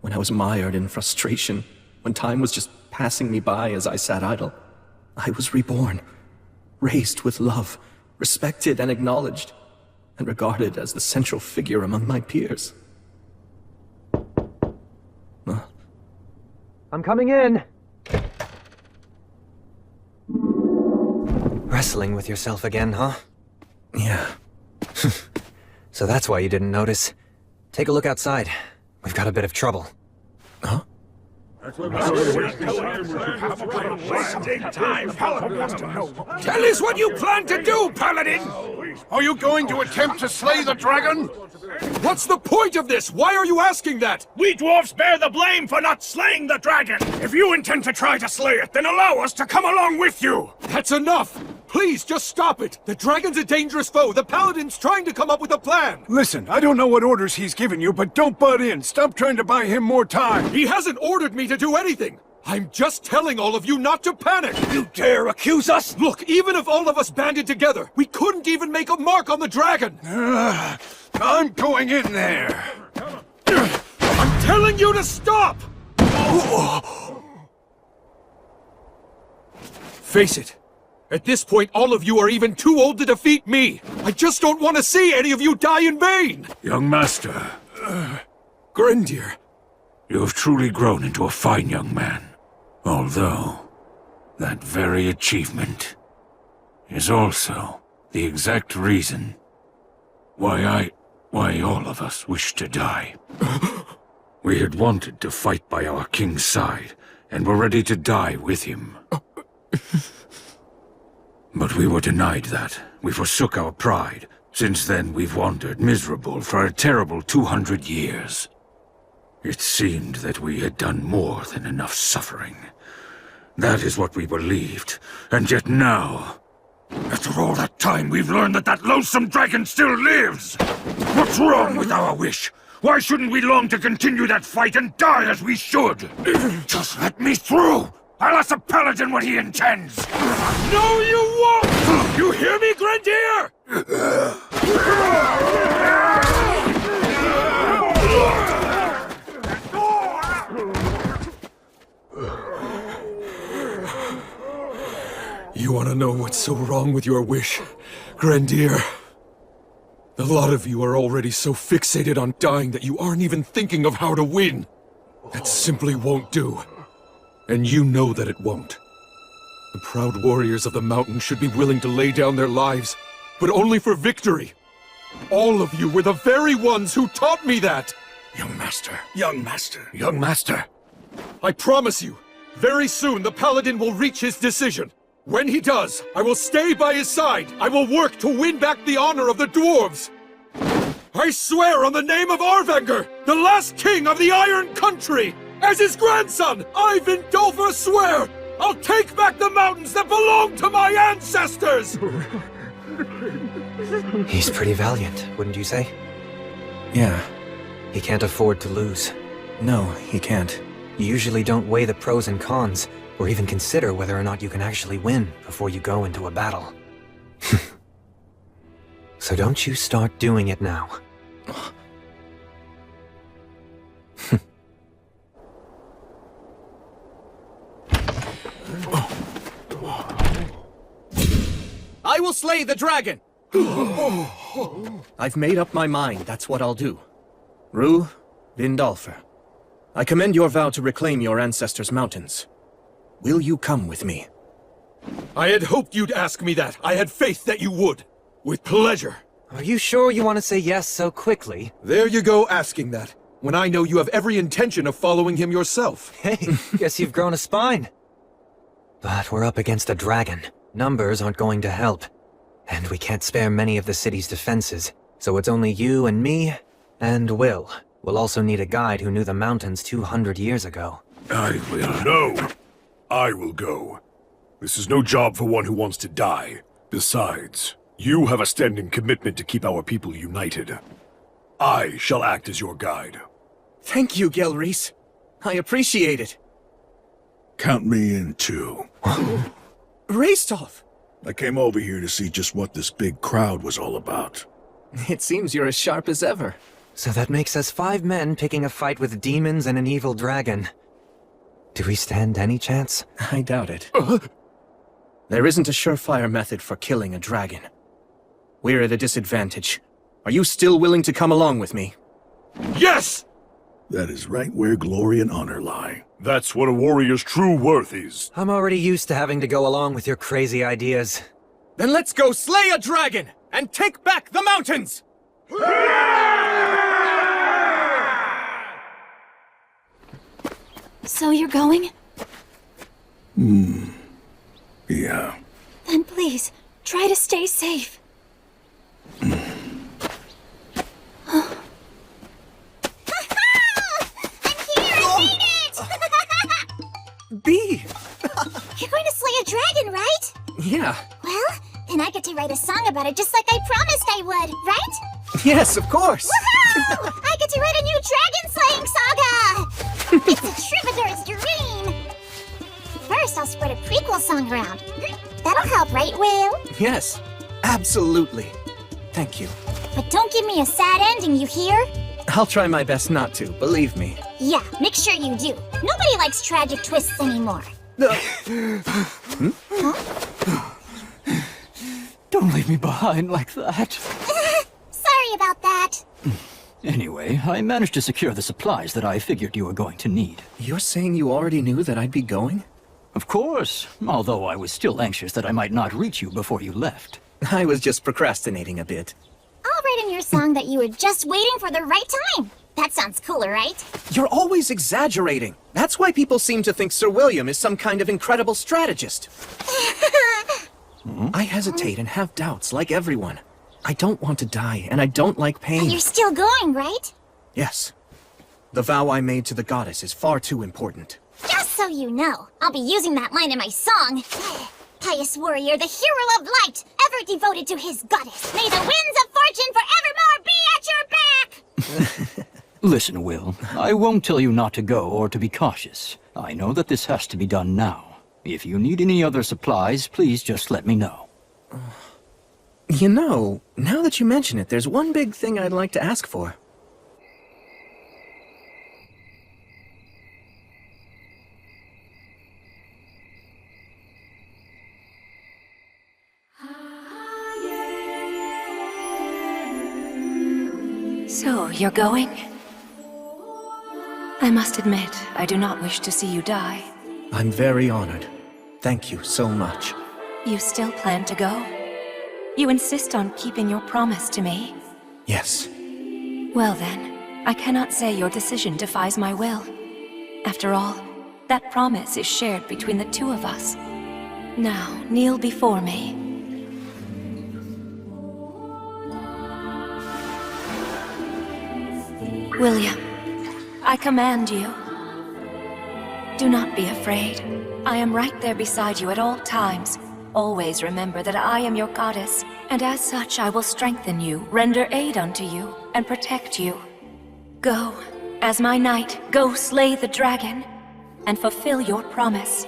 when I was mired in frustration, when time was just passing me by as I sat idle, I was reborn, raised with love, respected and acknowledged, and regarded as the central figure among my peers. I'm coming in! Wrestling with yourself again, huh? Yeah. So that's why you didn't notice. Take a look outside. We've got a bit of trouble. Huh? Tell us what you plan to do, Paladin! Are you going to attempt to slay the dragon? What's the point of this? Why are you asking that? We dwarfs bear the blame for not slaying the dragon! If you intend to try to slay it, then allow us to come along with you! That's enough! Please, just stop it! The dragon's a dangerous foe! The Paladin's trying to come up with a plan! Listen, I don't know what orders he's given you, but don't butt in! Stop trying to buy him more time! He hasn't ordered me to do anything! I'm just telling all of you not to panic! You dare accuse us? Look, even if all of us banded together, we couldn't even make a mark on the dragon! I'm going in there! I'm telling you to stop! Face it. At this point, all of you are even too old to defeat me! I just don't want to see any of you die in vain! Young master, Grendir, you have truly grown into a fine young man. Although, that very achievement is also the exact reason why all of us wish to die. We had wanted to fight by our king's side, and were ready to die with him. But we were denied that. We forsook our pride. Since then, we've wandered miserable for a terrible 200 years. It seemed that we had done more than enough suffering. That is what we believed. And yet now, after all that time, we've learned that that loathsome dragon still lives! What's wrong with our wish? Why shouldn't we long to continue that fight and die as we should? Just let me through! I'll ask the Paladin what he intends! No, you won't! You hear me, Grendir? You want to know what's so wrong with your wish, Grendir? A lot of you are already so fixated on dying that you aren't even thinking of how to win. That simply won't do. And you know that it won't. The proud warriors of the mountain should be willing to lay down their lives, but only for victory. All of you were the very ones who taught me that! Young master, young master, young master. I promise you, very soon the Paladin will reach his decision. When he does, I will stay by his side. I will work to win back the honor of the dwarves. I swear on the name of Arvanger, the last king of the Iron Country, as his grandson, I, Vindolfur, swear, I'll take back the mountains that belong to my ancestors! He's pretty valiant, wouldn't you say? Yeah. He can't afford to lose. No, he can't. You usually don't weigh the pros and cons, or even consider whether or not you can actually win before you go into a battle. So don't you start doing it now. I will slay the dragon! I've made up my mind, that's what I'll do. Rue Vindalfer, I commend your vow to reclaim your ancestors' mountains. Will you come with me? I had hoped you'd ask me that. I had faith that you would. With pleasure. Are you sure you want to say yes so quickly? There you go asking that, when I know you have every intention of following him yourself. Hey, guess you've grown a spine. But we're up against a dragon. Numbers aren't going to help. And we can't spare many of the city's defenses, so it's only you and me, and Will. We'll also need a guide who knew the mountains 200 years ago. I will. No! I will go. This is no job for one who wants to die. Besides, you have a standing commitment to keep our people united. I shall act as your guide. Thank you, Gelreese. I appreciate it. Count me in too. Raistolf! I came over here to see just what this big crowd was all about. It seems you're as sharp as ever. So that makes us 5 men picking a fight with demons and an evil dragon. Do we stand any chance? I doubt it. There isn't a surefire method for killing a dragon. We're at a disadvantage. Are you still willing to come along with me? Yes! That is right where glory and honor lie. That's what a warrior's true worth is. I'm already used to having to go along with your crazy ideas. Then let's go slay a dragon and take back the mountains! So you're going? Yeah. Then please, try to stay safe. Bee! You're going to slay a dragon, right? Yeah. Well, then I get to write a song about it just like I promised I would, right? Yes, of course! Woohoo! I get to write a new dragon-slaying saga! It's a troubadour's dream! First, I'll spread a prequel song around. That'll help, right, Will? Yes, absolutely. Thank you. But don't give me a sad ending, you hear? I'll try my best not to, believe me. Yeah, make sure you do. Nobody likes tragic twists anymore. Don't leave me behind like that. Sorry about that. Anyway, I managed to secure the supplies that I figured you were going to need. You're saying you already knew that I'd be going? Of course, although I was still anxious that I might not reach you before you left. I was just procrastinating a bit. I'll write in your song that you were just waiting for the right time. That sounds cooler, right? You're always exaggerating. That's why people seem to think Sir William is some kind of incredible strategist. I hesitate and have doubts, like everyone. I don't want to die, and I don't like pain. But you're still going, right? Yes. The vow I made to the goddess is far too important. Just so you know, I'll be using that line in my song. Pious warrior, the hero of light, ever devoted to his goddess. May the winds of fortune forevermore be at your back! Listen, Will, I won't tell you not to go or to be cautious. I know that this has to be done now. If you need any other supplies, please just let me know. You know, now that you mention it, there's one big thing I'd like to ask for. So, you're going? I must admit, I do not wish to see you die. I'm very honored. Thank you so much. You still plan to go? You insist on keeping your promise to me? Yes. Well then, I cannot say your decision defies my will. After all, that promise is shared between the two of us. Now, kneel before me. William, I command you. Do not be afraid. I am right there beside you at all times. Always remember that I am your goddess, and as such I will strengthen you, render aid unto you, and protect you. Go, as my knight, go slay the dragon, and fulfill your promise.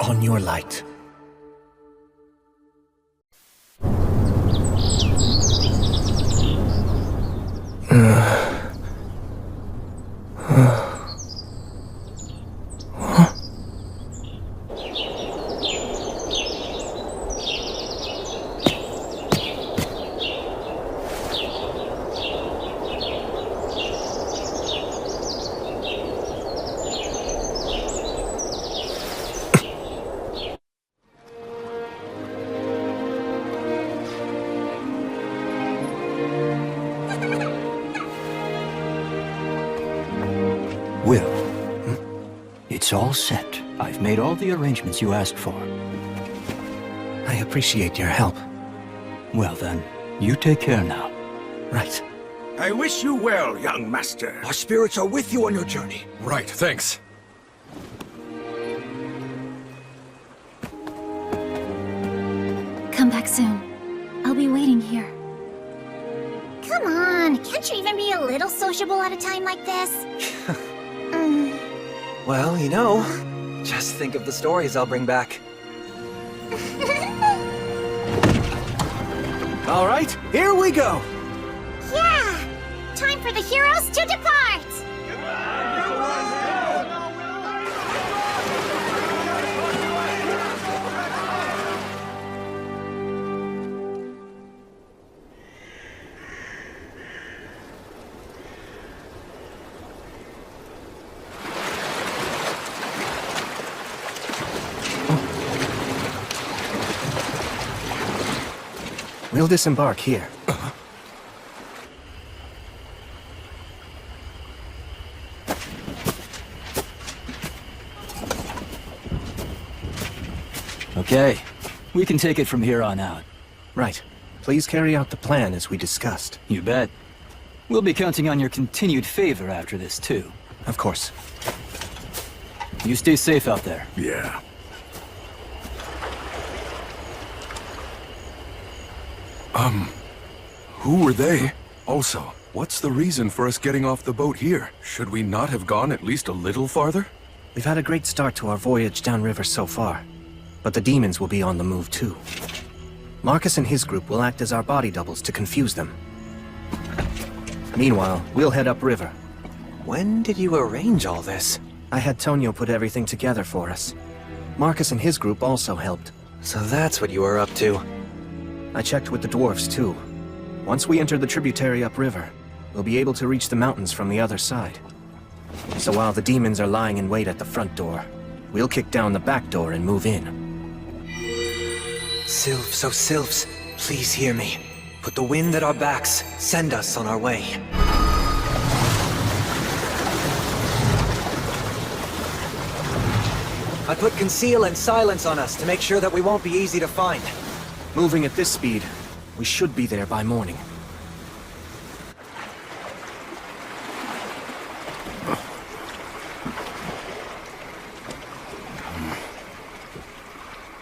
On your light. will. It's all set. I've made all the arrangements you asked for. I appreciate your help. Well then, you take care now. Right. I wish you well, young master. Our spirits are with you on your journey. Right, thanks. Come back soon. I'll be waiting here. Come on, can't you even be a little sociable at a time like this? Well, you know, just think of the stories I'll bring back. All right, here we go! Yeah! Time for the heroes to depart! We'll disembark here. Okay, we can take it from here on out. Right. Please carry out the plan as we discussed. You bet. We'll be counting on your continued favor after this, too. Of course. You stay safe out there. Yeah. Who were they? Also, what's the reason for us getting off the boat here? Should we not have gone at least a little farther? We've had a great start to our voyage downriver so far, but the demons will be on the move too. Marcus and his group will act as our body doubles to confuse them. Meanwhile, we'll head upriver. When did you arrange all this? I had Tonio put everything together for us. Marcus and his group also helped. So that's what you were up to. I checked with the dwarves too. Once we enter the tributary upriver, we'll be able to reach the mountains from the other side. So while the demons are lying in wait at the front door, we'll kick down the back door and move in. Sylphs, oh Sylphs, please hear me. Put the wind at our backs. Send us on our way. I put conceal and silence on us to make sure that we won't be easy to find. Moving at this speed, we should be there by morning.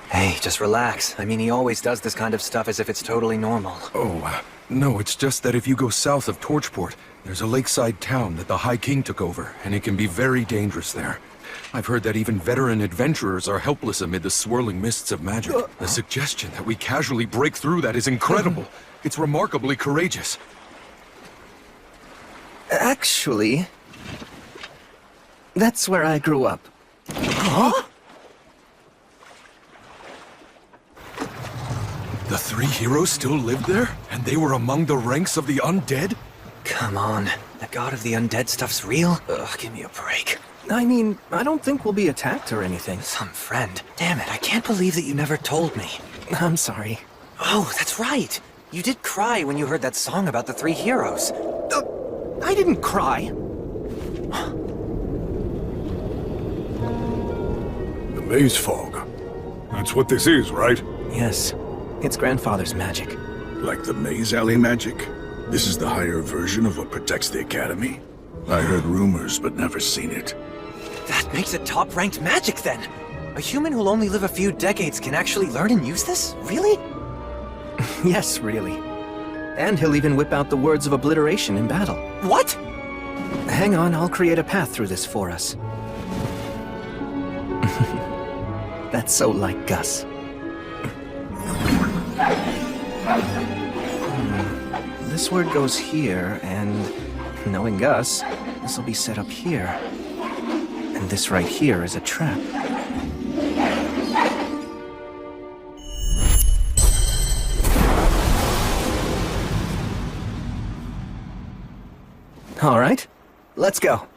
Hey, just relax. I mean, he always does this kind of stuff as if it's totally normal. Oh, no, it's just that if you go south of Torchport, there's a lakeside town that the High King took over, and it can be very dangerous there. I've heard that even veteran adventurers are helpless amid the swirling mists of magic. The suggestion that we casually break through that is incredible. It's remarkably courageous. Actually, that's where I grew up. Huh? The three heroes still lived there? And they were among the ranks of the undead? Come on. The god of the undead stuff's real? Ugh, give me a break. I mean, I don't think we'll be attacked or anything. Some friend. Damn it, I can't believe that you never told me. I'm sorry. Oh, that's right. You did cry when you heard that song about the three heroes. I didn't cry. The maze fog. That's what this is, right? Yes. It's grandfather's magic. Like the maze alley magic? This is the higher version of what protects the Academy? I heard rumors, but never seen it. That makes it top-ranked magic, then! A human who'll only live a few decades can actually learn and use this? Really? Yes, really. And he'll even whip out the words of obliteration in battle. What? Hang on, I'll create a path through this for us. That's so like Gus. This word goes here, and knowing Gus, this will be set up here. And this right here is a trap. All right, let's go.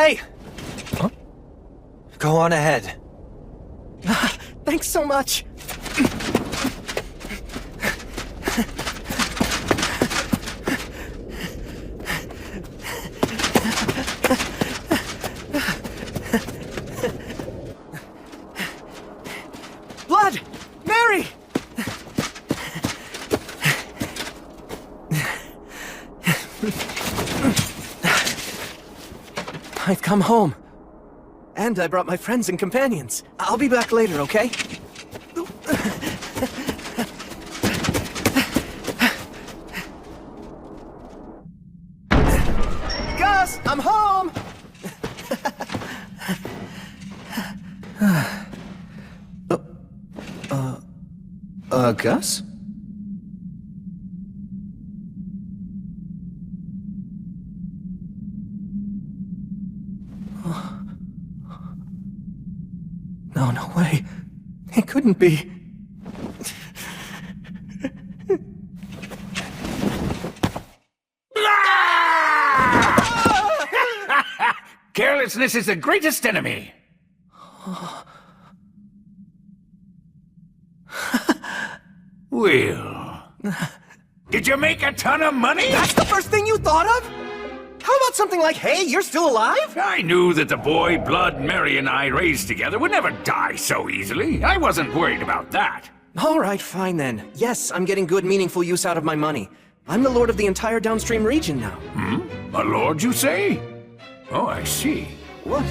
way! Huh? Go on ahead. Thanks so much. Blood! Mary! I've come home. And I brought my friends and companions. I'll be back later, okay? Gus, I'm home! Gus? No way. It couldn't be. Carelessness is the greatest enemy. Will, did you make a ton of money? That's the first thing you thought of? How about something like, hey, you're still alive? I knew that the boy Blood, Mary, and I raised together would never die so easily. I wasn't worried about that. All right, fine then. Yes, I'm getting good, meaningful use out of my money. I'm the lord of the entire downstream region now. A lord, you say? Oh, I see. What?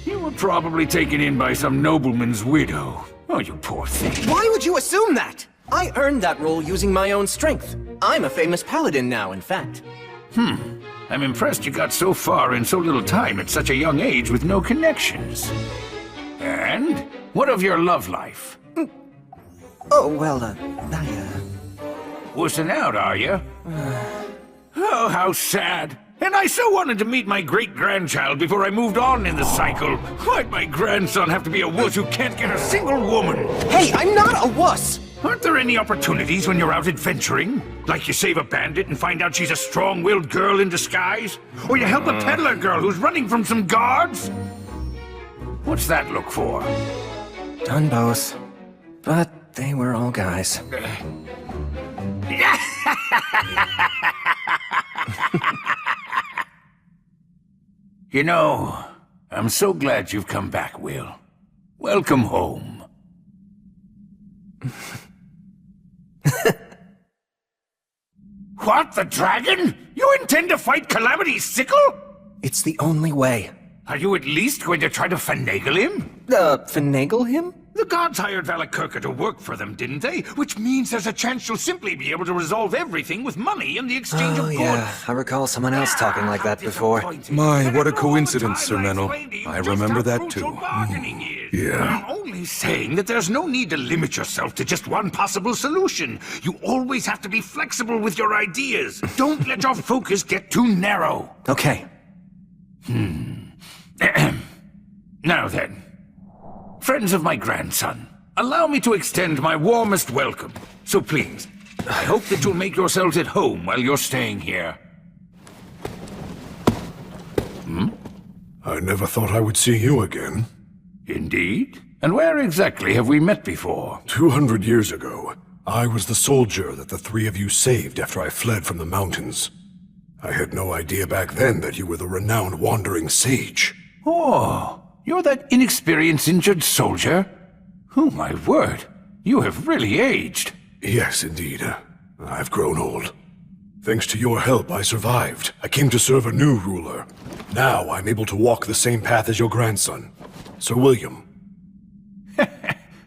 You were probably taken in by some nobleman's widow. Oh, you poor thing. Why would you assume that? I earned that role using my own strength. I'm a famous paladin now, in fact. I'm impressed you got so far in so little time at such a young age with no connections. And? What of your love life? Oh, well, Wussing out, are you? Oh, how sad. And I so wanted to meet my great-grandchild before I moved on in the cycle. Why'd my grandson have to be a wuss who can't get a single woman? Hey, I'm not a wuss! Aren't there any opportunities when you're out adventuring? Like you save a bandit and find out she's a strong-willed girl in disguise? Or you help a peddler girl who's running from some guards? What's that look for? Done both. But they were all guys. You know, I'm so glad you've come back, Will. Welcome home. What, the dragon? You intend to fight Calamity's sickle? It's the only way. Are you at least going to try to finagle him? Finagle him? The gods hired Valakirka to work for them, didn't they? Which means there's a chance you'll simply be able to resolve everything with money in the exchange of goods. Yeah, I recall someone else talking like that before. My, what a coincidence, Sir Menel. I remember that too. I'm only saying that there's no need to limit yourself to just one possible solution. You always have to be flexible with your ideas. Don't let your focus get too narrow. Okay. Now then, friends of my grandson, allow me to extend my warmest welcome. So please, I hope that you'll make yourselves at home while you're staying here. I never thought I would see you again. Indeed? And where exactly have we met before? 200 years ago, I was the soldier that the three of you saved after I fled from the mountains. I had no idea back then that you were the renowned wandering sage. Oh, you're that inexperienced injured soldier? Oh, my word. You have really aged. Yes, indeed. I've grown old. Thanks to your help, I survived. I came to serve a new ruler. Now I'm able to walk the same path as your grandson, Sir William.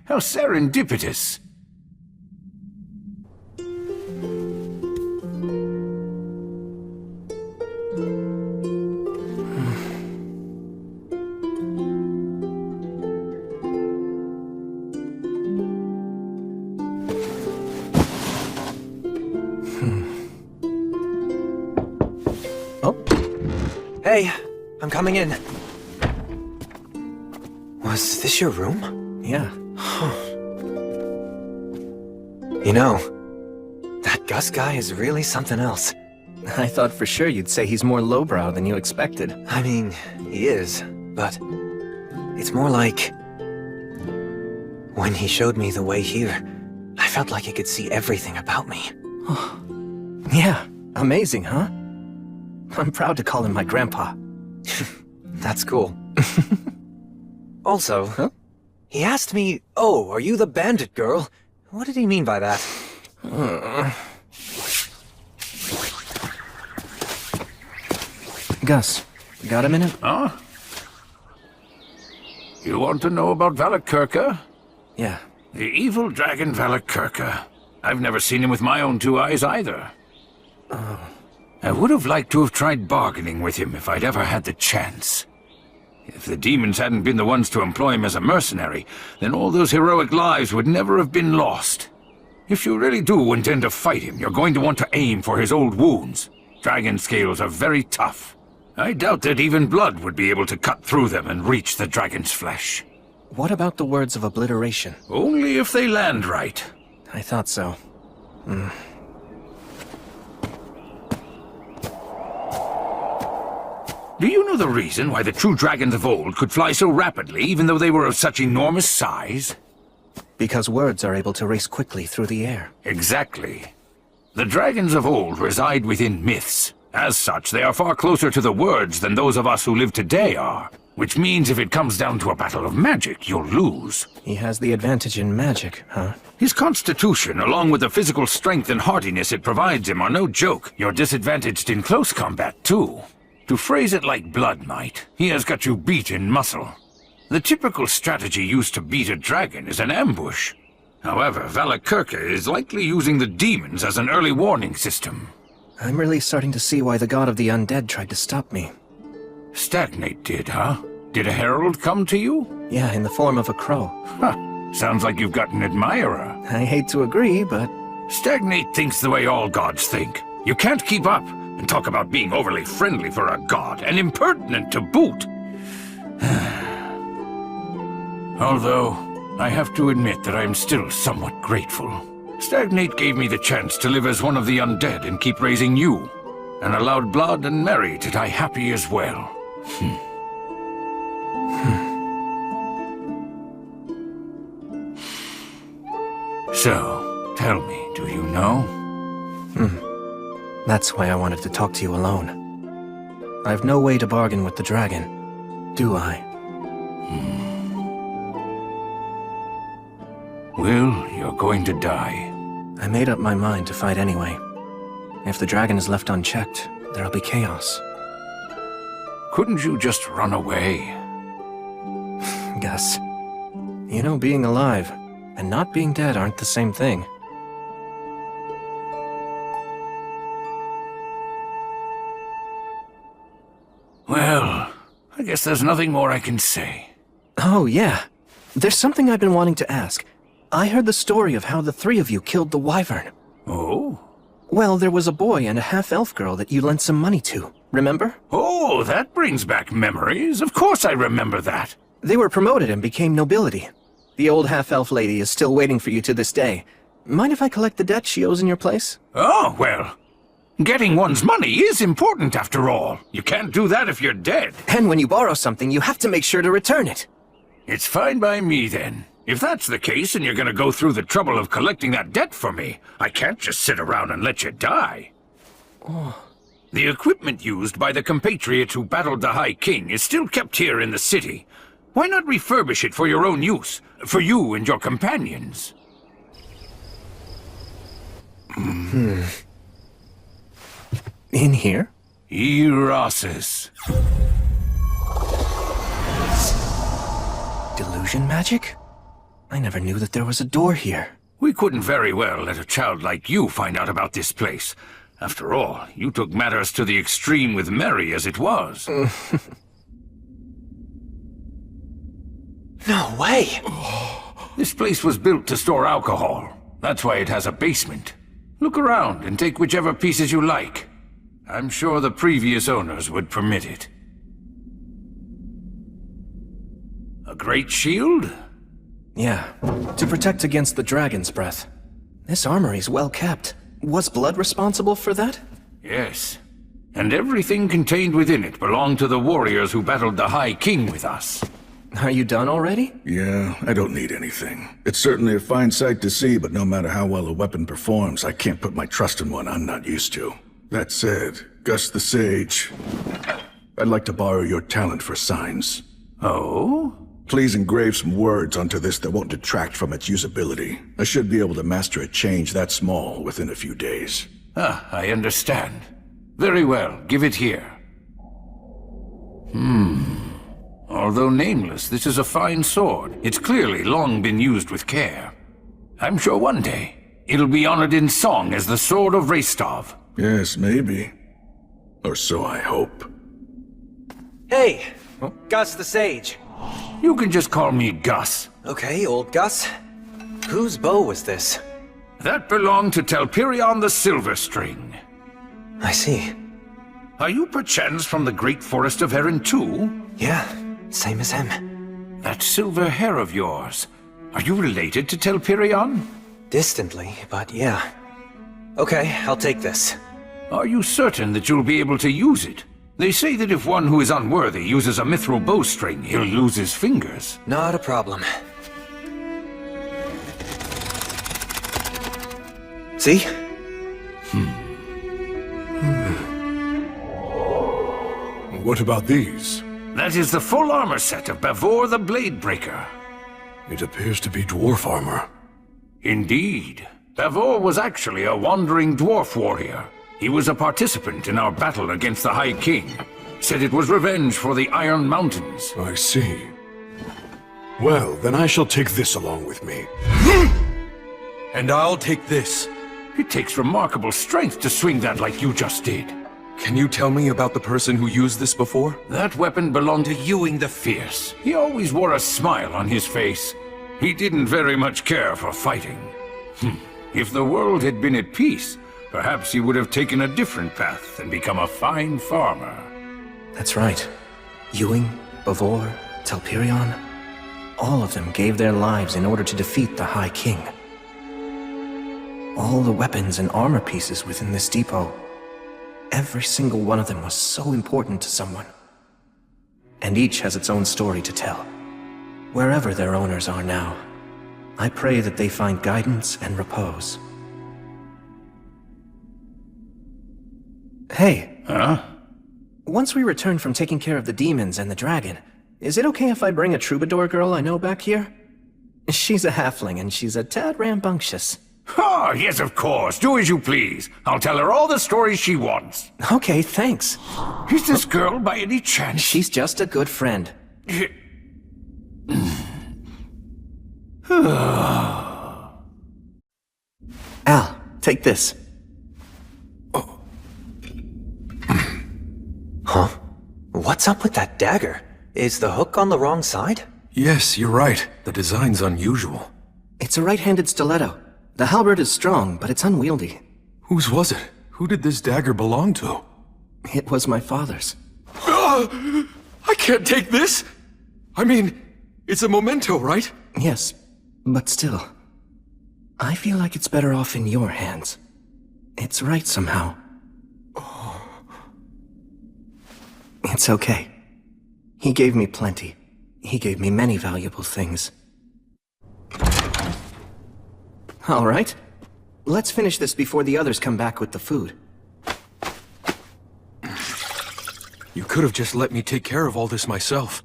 How serendipitous. Hey, I'm coming in. Was this your room? Yeah. You know, that Gus guy is really something else. I thought for sure you'd say he's more lowbrow than you expected. I mean, he is, but it's more like... When he showed me the way here, I felt like he could see everything about me. Yeah, amazing, huh? I'm proud to call him my grandpa. That's cool. Also, he asked me, "Oh, are you the bandit girl?" What did he mean by that? Gus, got a minute? Huh? You want to know about Valakirka? Yeah. The evil dragon Valakirka. I've never seen him with my own two eyes either. I would have liked to have tried bargaining with him if I'd ever had the chance. If the demons hadn't been the ones to employ him as a mercenary, then all those heroic lives would never have been lost. If you really do intend to fight him, you're going to want to aim for his old wounds. Dragon scales are very tough. I doubt that even blood would be able to cut through them and reach the dragon's flesh. What about the words of obliteration? Only if they land right. I thought so. Do you know the reason why the true dragons of old could fly so rapidly, even though they were of such enormous size? Because words are able to race quickly through the air. Exactly. The dragons of old reside within myths. As such, they are far closer to the words than those of us who live today are. Which means if it comes down to a battle of magic, you'll lose. He has the advantage in magic, huh? His constitution, along with the physical strength and hardiness it provides him, are no joke. You're disadvantaged in close combat, too. To phrase it like Blood might, he has got you beat in muscle. The typical strategy used to beat a dragon is an ambush. However, Valakirka is likely using the demons as an early warning system. I'm really starting to see why the god of the undead tried to stop me. Stagnate did, huh? Did a herald come to you? Yeah, in the form of a crow. Huh. Sounds like you've got an admirer. I hate to agree, but... Stagnate thinks the way all gods think. You can't keep up, and talk about being overly friendly for a god, and impertinent to boot. Although, I have to admit that I'm still somewhat grateful. Stagnate gave me the chance to live as one of the undead and keep raising you, and allowed Blood and Mary to die happy as well. So, tell me, do you know? That's why I wanted to talk to you alone. I've no way to bargain with the dragon, do I? Well, you're going to die. I made up my mind to fight anyway. If the dragon is left unchecked, there'll be chaos. Couldn't you just run away? Gus, you know being alive and not being dead aren't the same thing. Well, I guess there's nothing more I can say. Oh, yeah. There's something I've been wanting to ask. I heard the story of how the three of you killed the wyvern. Oh? Well, there was a boy and a half-elf girl that you lent some money to, remember? Oh, that brings back memories. Of course I remember that. They were promoted and became nobility. The old half-elf lady is still waiting for you to this day. Mind if I collect the debt she owes in your place? Oh, well, getting one's money is important after all. You can't do that if you're dead. And when you borrow something, you have to make sure to return it. It's fine by me, then. If that's the case and you're gonna go through the trouble of collecting that debt for me, I can't just sit around and let you die. Oh. The equipment used by the compatriots who battled the High King is still kept here in the city. Why not refurbish it for your own use? For you and your companions? In here? Erasis. Delusion magic? I never knew that there was a door here. We couldn't very well let a child like you find out about this place. After all, you took matters to the extreme with Mary as it was. No way! This place was built to store alcohol. That's why it has a basement. Look around and take whichever pieces you like. I'm sure the previous owners would permit it. A great shield? Yeah, to protect against the dragon's breath. This armory's well kept. Was Blood responsible for that? Yes. And everything contained within it belonged to the warriors who battled the High King with us. Are you done already? Yeah, I don't need anything. It's certainly a fine sight to see, but no matter how well a weapon performs, I can't put my trust in one I'm not used to. That said, Gus the Sage, I'd like to borrow your talent for signs. Oh? Please engrave some words onto this that won't detract from its usability. I should be able to master a change that small within a few days. Ah, I understand. Very well, give it here. Although nameless, this is a fine sword. It's clearly long been used with care. I'm sure one day, it'll be honored in song as the Sword of Rastov. Yes, maybe. Or so I hope. Hey! Gus the Sage. You can just call me Gus. Okay, old Gus. Whose bow was this? That belonged to Telperion the Silver String. I see. Are you perchance from the great forest of Heron too? Yeah, same as him. That silver hair of yours. Are you related to Telperion? Distantly, but yeah. Okay, I'll take this. Are you certain that you'll be able to use it? They say that if one who is unworthy uses a mithril bowstring, he'll lose his fingers. Not a problem. See? What about these? That is the full armor set of Bavor the Bladebreaker. It appears to be dwarf armor. Indeed. Bavor was actually a wandering dwarf warrior. He was a participant in our battle against the High King. Said it was revenge for the Iron Mountains. I see. Well, then I shall take this along with me. And I'll take this. It takes remarkable strength to swing that like you just did. Can you tell me about the person who used this before? That weapon belonged to Ewing the Fierce. He always wore a smile on his face. He didn't very much care for fighting. If the world had been at peace, perhaps he would have taken a different path and become a fine farmer. That's right. Ewing, Bavor, Telperion, all of them gave their lives in order to defeat the High King. All the weapons and armor pieces within this depot, every single one of them was so important to someone. And each has its own story to tell. Wherever their owners are now, I pray that they find guidance and repose. Hey. Huh? Once we return from taking care of the demons and the dragon, is it okay if I bring a troubadour girl I know back here? She's a halfling and she's a tad rambunctious. Ah, yes, of course. Do as you please. I'll tell her all the stories she wants. Okay, thanks. Is this girl by any chance? She's just a good friend. Al, take this. Huh? What's up with that dagger? Is the hook on the wrong side? Yes, you're right. The design's unusual. It's a right-handed stiletto. The halberd is strong, but it's unwieldy. Whose was it? Who did this dagger belong to? It was my father's. I can't take this! I mean, it's a memento, right? Yes, but still. I feel like it's better off in your hands. It's right somehow. It's okay. He gave me plenty. He gave me many valuable things. All right. Let's finish this before the others come back with the food. You could have just let me take care of all this myself.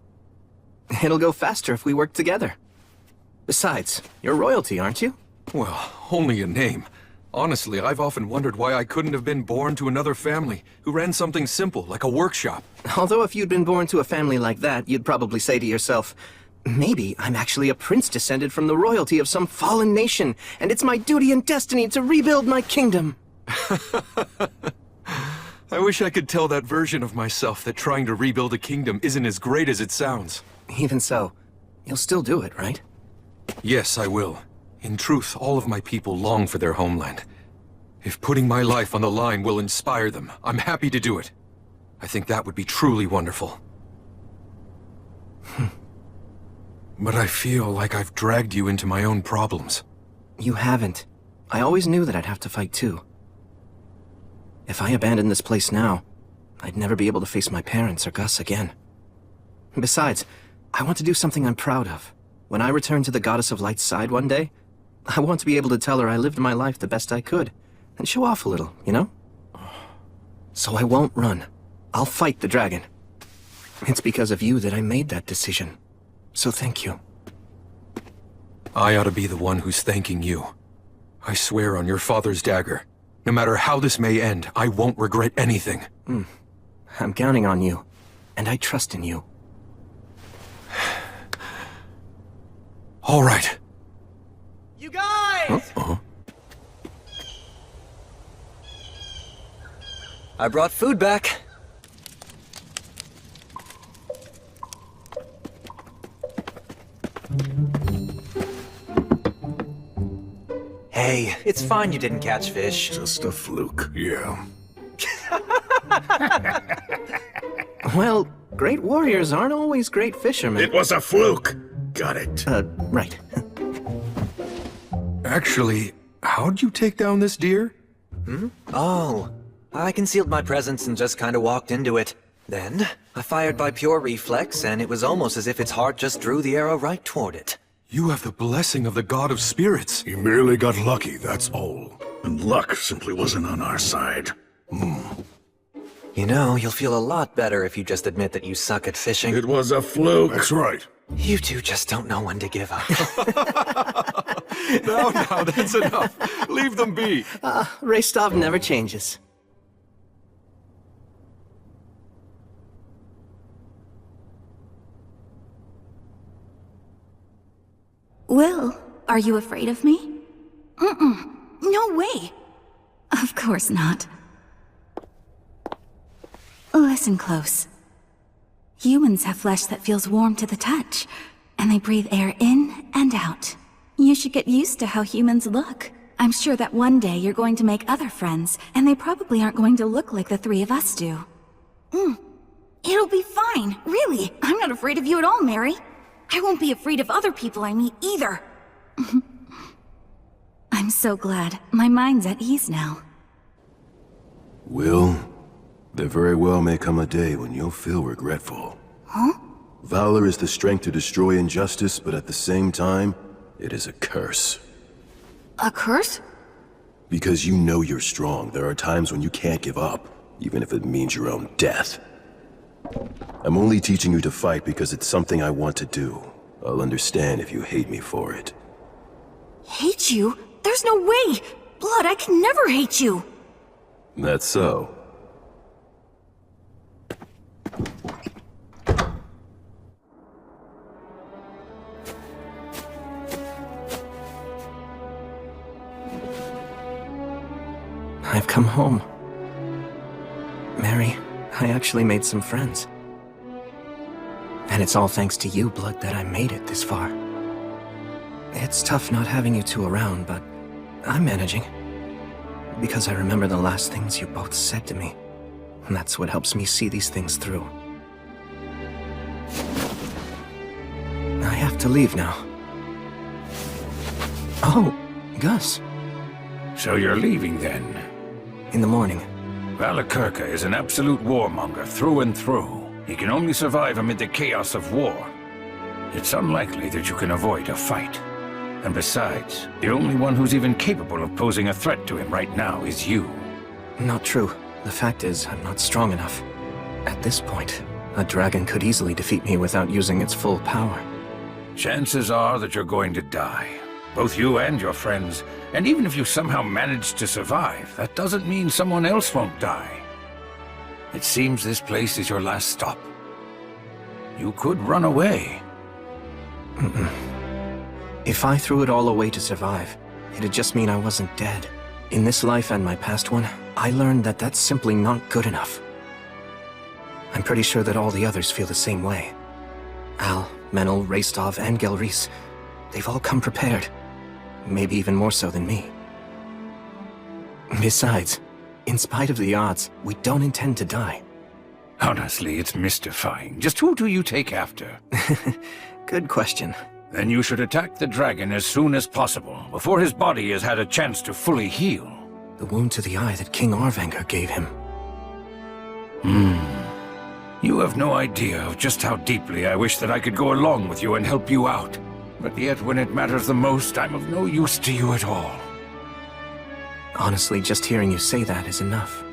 It'll go faster if we work together. Besides, you're royalty, aren't you? Well, only a name. Honestly, I've often wondered why I couldn't have been born to another family who ran something simple, like a workshop. Although if you'd been born to a family like that, you'd probably say to yourself, maybe I'm actually a prince descended from the royalty of some fallen nation, and it's my duty and destiny to rebuild my kingdom. I wish I could tell that version of myself that trying to rebuild a kingdom isn't as great as it sounds. Even so, you'll still do it, right? Yes, I will. In truth, all of my people long for their homeland. If putting my life on the line will inspire them, I'm happy to do it. I think that would be truly wonderful. But I feel like I've dragged you into my own problems. You haven't. I always knew that I'd have to fight too. If I abandoned this place now, I'd never be able to face my parents or Gus again. Besides, I want to do something I'm proud of. When I return to the Goddess of Light's side one day, I want to be able to tell her I lived my life the best I could, and show off a little, you know? So I won't run. I'll fight the dragon. It's because of you that I made that decision. So thank you. I ought to be the one who's thanking you. I swear on your father's dagger. No matter how this may end, I won't regret anything. I'm counting on you, and I trust in you. All right. You guys! I brought food back. Hey, it's fine you didn't catch fish. Just a fluke. Yeah. Well, great warriors aren't always great fishermen. It was a fluke! Got it. Right. Actually, how'd you take down this deer? Oh, I concealed my presence and just kind of walked into it. Then, I fired by pure reflex, and it was almost as if its heart just drew the arrow right toward it. You have the blessing of the God of Spirits. He merely got lucky, that's all. And luck simply wasn't on our side. You know, you'll feel a lot better if you just admit that you suck at fishing. It was a fluke. That's right. You two just don't know when to give up. No, that's enough. Leave them be. Restov never changes. Will, are you afraid of me? No way. Of course not. Listen close. Humans have flesh that feels warm to the touch, and they breathe air in and out. You should get used to how humans look. I'm sure that one day you're going to make other friends, and they probably aren't going to look like the three of us do. It'll be fine, really. I'm not afraid of you at all, Mary. I won't be afraid of other people I meet either. I'm so glad. My mind's at ease now. Will, there very well may come a day when you'll feel regretful. Huh? Valor is the strength to destroy injustice, but at the same time, it is a curse. A curse? Because you know you're strong, there are times when you can't give up, even if it means your own death. I'm only teaching you to fight because it's something I want to do. I'll understand if you hate me for it. Hate you? There's no way! Blood, I can never hate you! That's so. I've come home. Mary, I actually made some friends. And it's all thanks to you, Blood, that I made it this far. It's tough not having you two around, but I'm managing. Because I remember the last things you both said to me. And that's what helps me see these things through. I have to leave now. Oh, Gus. So you're leaving then? In the morning. Valakirka is an absolute warmonger through and through. He can only survive amid the chaos of war. It's unlikely that you can avoid a fight. And besides, the only one who's even capable of posing a threat to him right now is you. Not true. The fact is, I'm not strong enough. At this point, a dragon could easily defeat me without using its full power. Chances are that you're going to die. Both you and your friends. And even if you somehow manage to survive, that doesn't mean someone else won't die. It seems this place is your last stop. You could run away. If I threw it all away to survive, it'd just mean I wasn't dead. In this life and my past one, I learned that that's simply not good enough. I'm pretty sure that all the others feel the same way. Al, Menel, Rastov, and Gelreese, they've all come prepared. Maybe even more so than me. Besides, in spite of the odds, we don't intend to die. Honestly, it's mystifying. Just who do you take after? Good question. Then you should attack the dragon as soon as possible, before his body has had a chance to fully heal. The wound to the eye that King Arvanger gave him. You have no idea of just how deeply I wish that I could go along with you and help you out. But yet, when it matters the most, I'm of no use to you at all. Honestly, just hearing you say that is enough.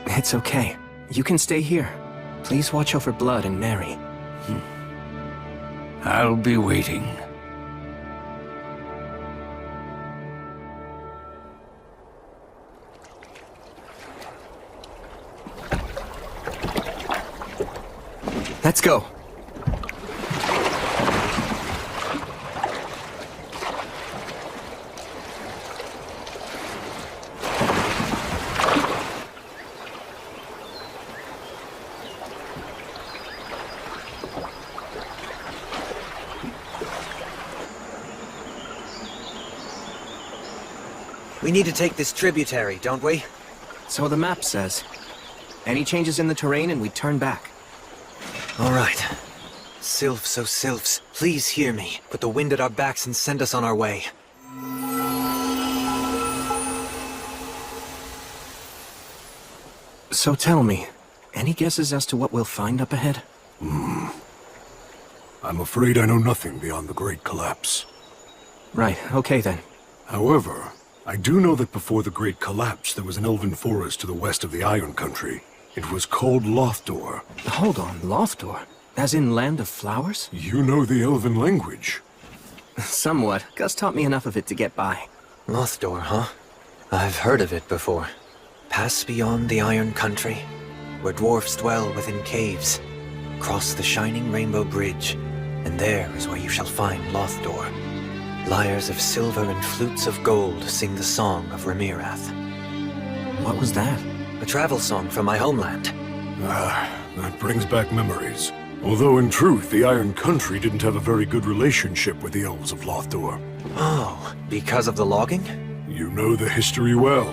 It's okay. You can stay here. Please watch over Blood and Mary. I'll be waiting. Let's go. We need to take this tributary, don't we? So the map says. Any changes in the terrain and we turn back. All right. Sylphs, oh Sylphs, please hear me. Put the wind at our backs and send us on our way. So tell me, any guesses as to what we'll find up ahead? I'm afraid I know nothing beyond the Great Collapse. Right, okay then. However, I do know that before the Great Collapse, there was an elven forest to the west of the Iron Country. It was called Lothdor. Hold on, Lothdor? As in Land of Flowers? You know the elven language. Somewhat. Gus taught me enough of it to get by. Lothdor, huh? I've heard of it before. Pass beyond the Iron Country, where dwarfs dwell within caves. Cross the shining rainbow bridge, and there is where you shall find Lothdor. Lyres of silver and flutes of gold sing the song of Remirath. What was that? A travel song from my homeland. That brings back memories. Although in truth, the Iron Country didn't have a very good relationship with the elves of Lothdor. Oh, because of the logging? You know the history well.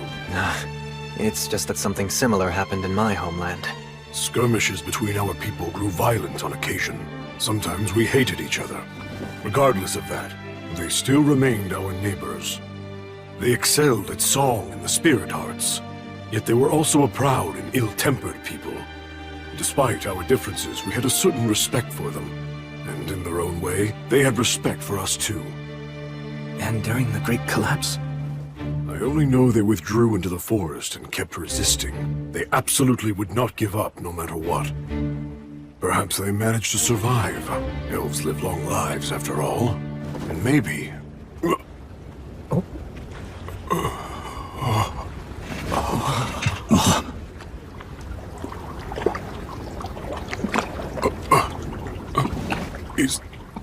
It's just that something similar happened in my homeland. Skirmishes between our people grew violent on occasion. Sometimes we hated each other. Regardless of that, they still remained our neighbors. They excelled at song and the spirit arts. Yet they were also a proud and ill-tempered people. Despite our differences, we had a certain respect for them. And in their own way, they had respect for us too. And during the Great Collapse? I only know they withdrew into the forest and kept resisting. They absolutely would not give up no matter what. Perhaps they managed to survive. Elves live long lives after all. And maybe...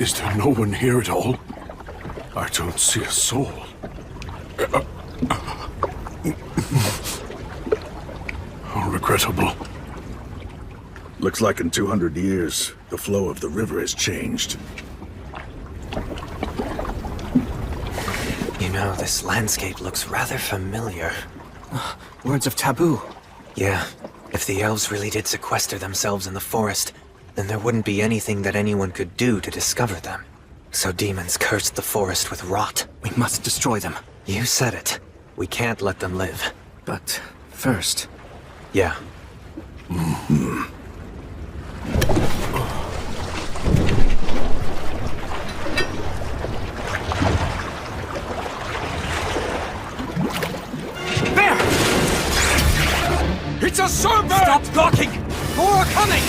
Is there no one here at all? I don't see a soul. How regrettable. Looks like in 200 years, the flow of the river has changed. You know, this landscape looks rather familiar. Words of taboo. Yeah, if the elves really did sequester themselves in the forest, then there wouldn't be anything that anyone could do to discover them. So demons cursed the forest with rot. We must destroy them. You said it. We can't let them live. But first... Yeah. There! It's a serpent! Stop blocking! More are coming!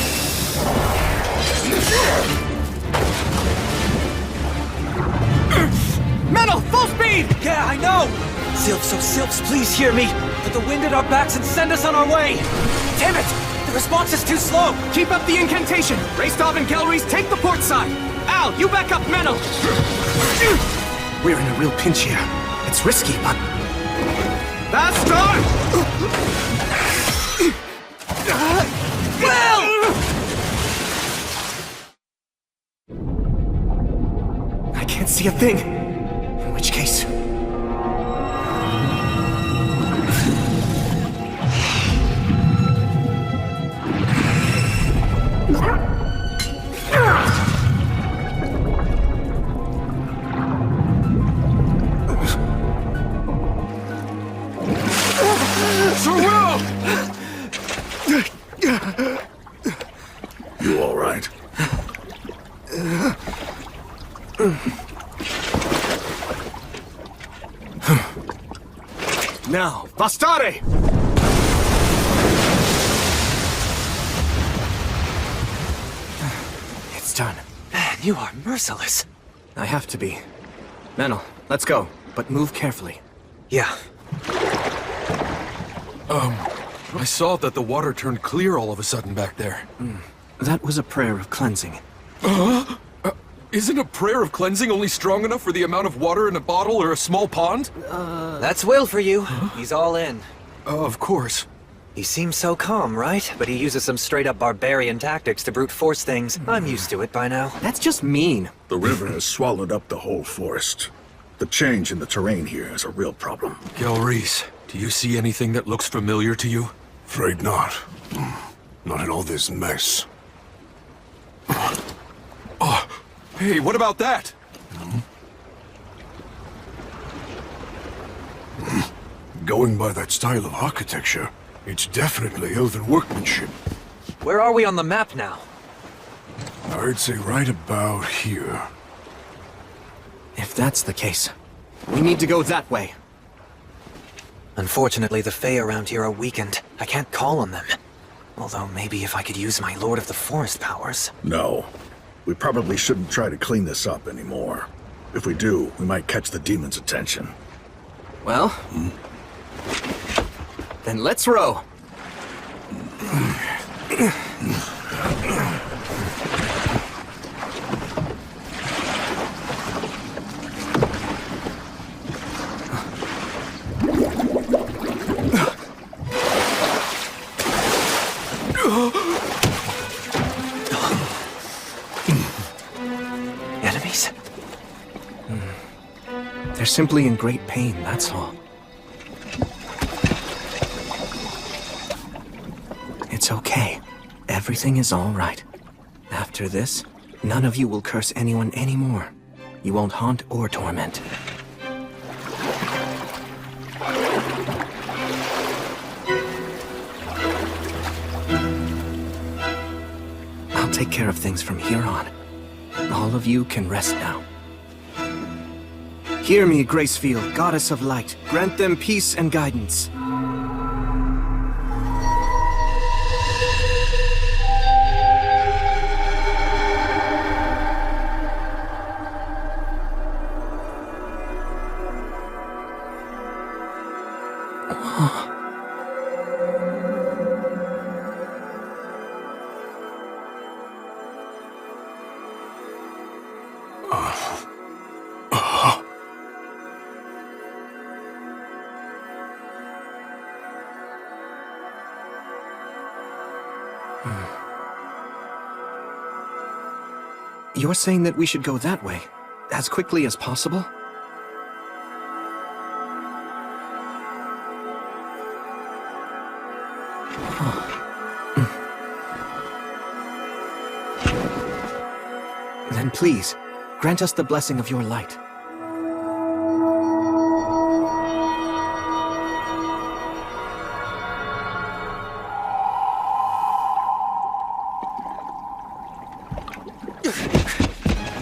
Metal, full speed! Yeah, I know! Sylphs, oh Sylphs, please hear me! Put the wind at our backs and send us on our way! Damn it! The response is too slow! Keep up the incantation! Raystov and Gelreese, take the port side! Al, you back up Metal! We're in a real pinch here. It's risky, but... Faster! Will! I can't see a thing. In which case... You all right? Now, bastare! It's done. Man, you are merciless. I have to be. Menel, let's go, but move carefully. Yeah. I saw that the water turned clear all of a sudden back there. That was a prayer of cleansing. Isn't a prayer of cleansing only strong enough for the amount of water in a bottle or a small pond? That's Will for you. He's all in. Of course. He seems so calm, right? But he uses some straight-up barbarian tactics to brute force things. I'm used to it by now. That's just mean. The river has swallowed up the whole forest. The change in the terrain here is a real problem. Gelreese, do you see anything that looks familiar to you? Afraid not. Not in all this mess. Oh, hey, what about that? Going by that style of architecture, it's definitely elven workmanship. Where are we on the map now? I'd say right about here. If that's the case, we need to go that way. Unfortunately, the Fae around here are weakened. I can't call on them. Although maybe if I could use my Lord of the Forest powers. No. We probably shouldn't try to clean this up anymore. If we do, we might catch the demon's attention. Well, then let's row. Enemies? They're simply in great pain, that's all. It's okay. Everything is all right. After this, none of you will curse anyone anymore. You won't haunt or torment. I'll take care of things from here on. All of you can rest now. Hear me, Gracefield, goddess of light. Grant them peace and guidance. You're saying that we should go that way, as quickly as possible? Then please, grant us the blessing of your light.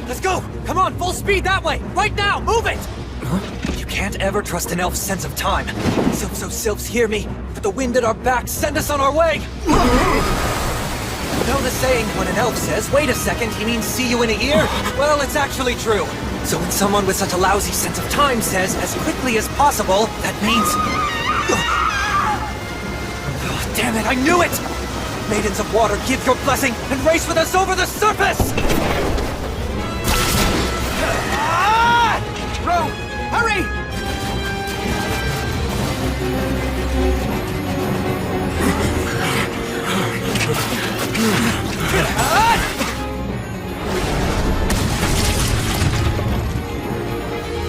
Let's go! Come on, full speed that way! Right now! Move it! You can't ever trust an elf's sense of time. Sylphs, hear me. Put the wind at our backs, send us on our way! You know the saying, when an elf says, wait a second, he means see you in a year? Well, it's actually true. So when someone with such a lousy sense of time says, as quickly as possible, that means... Oh, damn it, I knew it! Maidens of Water, give your blessing and race with us over the surface! Row! Hurry!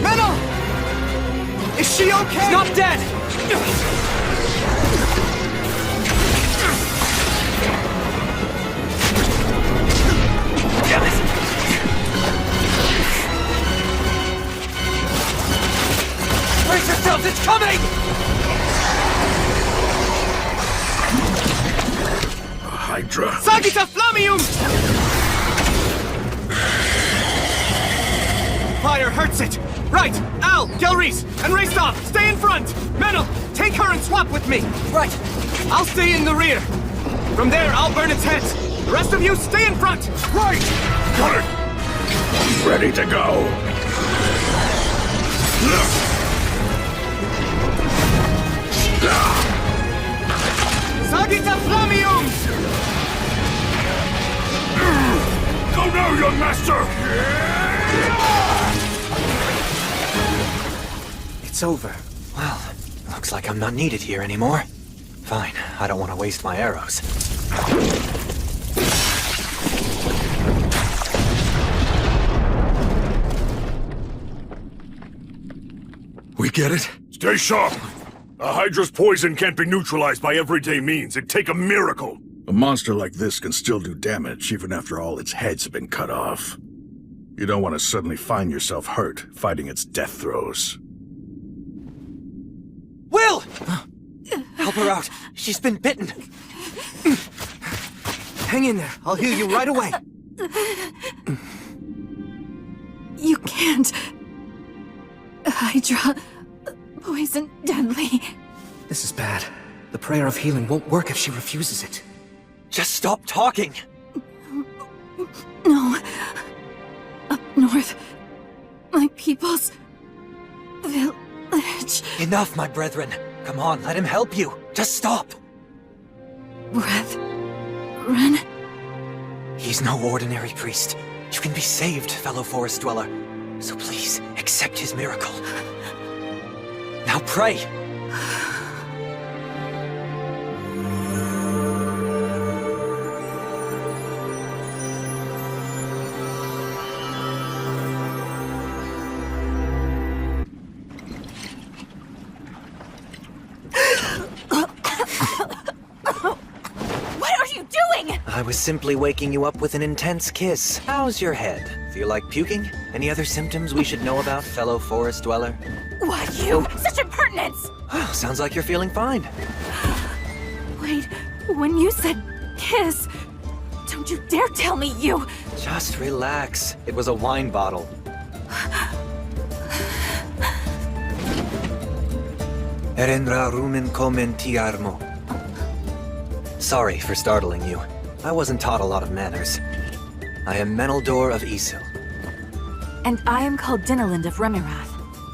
Menel! Is she okay? She's not dead! Damn it! Brace yourselves, it's coming! A Hydra. Sagita Flamium! Fire hurts it! Right! Al, Gelreese, and Raystov, stay in front! Menel, take her and swap with me! Right! I'll stay in the rear! From there, I'll burn its head! The rest of you, stay in front! Right! Got it! Ready to go! Sagita Flamium! Go now, young master! It's over. Well, looks like I'm not needed here anymore. Fine, I don't want to waste my arrows. We get it? Stay sharp! A Hydra's poison can't be neutralized by everyday means. It'd take a miracle. A monster like this can still do damage even after all its heads have been cut off. You don't want to suddenly find yourself hurt fighting its death throes. Will! Help her out. She's been bitten. Hang in there. I'll heal you right away. You can't. Hydra. Poison deadly. This is bad. The prayer of healing won't work if she refuses it. Just stop talking. No. Up north. My people's village. Enough, my brethren. Come on, let him help you. Just stop. Breath. Run. He's no ordinary priest. You can be saved, fellow forest dweller. So please, accept his miracle. Now pray. What are you doing? I was simply waking you up with an intense kiss. How's your head? Feel like puking? Any other symptoms we should know about, fellow forest dweller? Why you? Such impertinence! Sounds like you're feeling fine. Wait, when you said kiss, don't you dare tell me you... Just relax. It was a wine bottle. Erenra rumen komen tiarmo. Sorry for startling you. I wasn't taught a lot of manners. I am Meneldor of Isil. And I am called Dinalind of Remirath.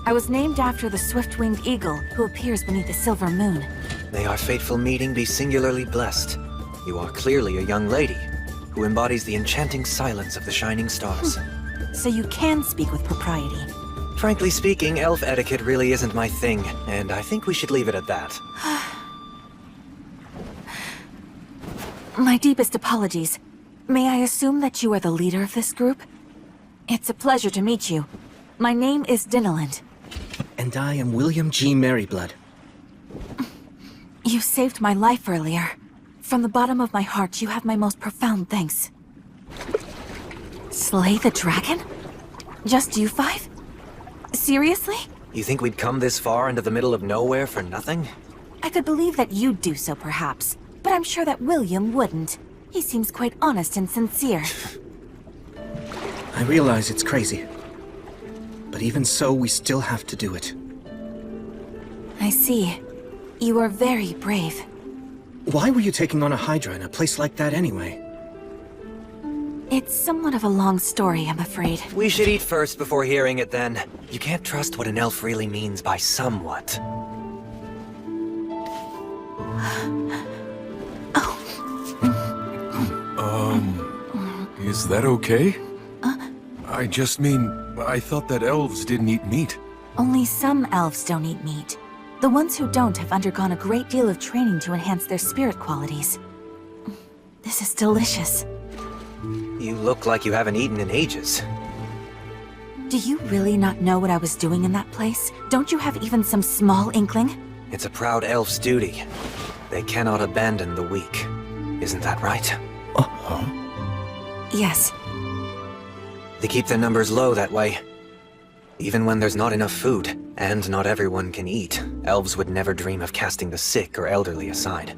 I was named after the swift-winged eagle who appears beneath the silver moon. May our fateful meeting be singularly blessed. You are clearly a young lady who embodies the enchanting silence of the shining stars. So you can speak with propriety. Frankly speaking, elf etiquette really isn't my thing, and I think we should leave it at that. My deepest apologies. May I assume that you are the leader of this group? It's a pleasure to meet you. My name is Dinalind. And I am William G. Merryblood. You saved my life earlier. From the bottom of my heart, you have my most profound thanks. Slay the dragon? Just you five? Seriously? You think we'd come this far into the middle of nowhere for nothing? I could believe that you'd do so, perhaps. But I'm sure that William wouldn't. He seems quite honest and sincere. I realize it's crazy. But even so, we still have to do it. I see. You are very brave. Why were you taking on a Hydra in a place like that anyway? It's somewhat of a long story, I'm afraid. We should eat first before hearing it then. You can't trust what an elf really means by somewhat. Is that okay? I just mean, I thought that elves didn't eat meat. Only some elves don't eat meat. The ones who don't have undergone a great deal of training to enhance their spirit qualities. This is delicious. You look like you haven't eaten in ages. Do you really not know what I was doing in that place? Don't you have even some small inkling? It's a proud elf's duty. They cannot abandon the weak. Isn't that right? Yes. They keep their numbers low that way. Even when there's not enough food, and not everyone can eat, elves would never dream of casting the sick or elderly aside.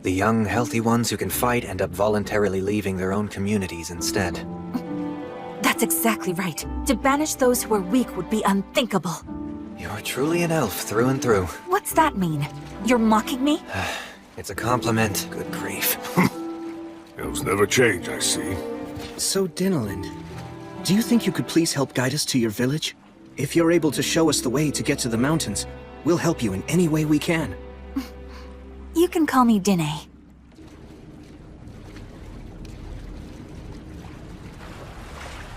The young, healthy ones who can fight end up voluntarily leaving their own communities instead. That's exactly right. To banish those who are weak would be unthinkable. You're truly an elf through and through. What's that mean? You're mocking me? It's a compliment. Good grief. Elves never change, I see. So, Dinnerland, do you think you could please help guide us to your village? If you're able to show us the way to get to the mountains, we'll help you in any way we can. You can call me Dine.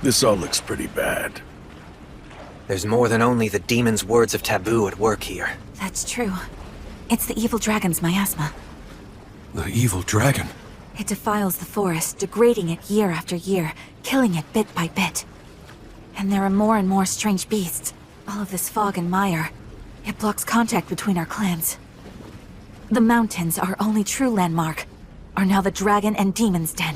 This all looks pretty bad. There's more than only the demon's words of taboo at work here. That's true. It's the evil dragon's miasma. The evil dragon? It defiles the forest, degrading it year after year, killing it bit by bit. And there are more and more strange beasts. All of this fog and mire. It blocks contact between our clans. The mountains, our only true landmark, are now the dragon and demon's den.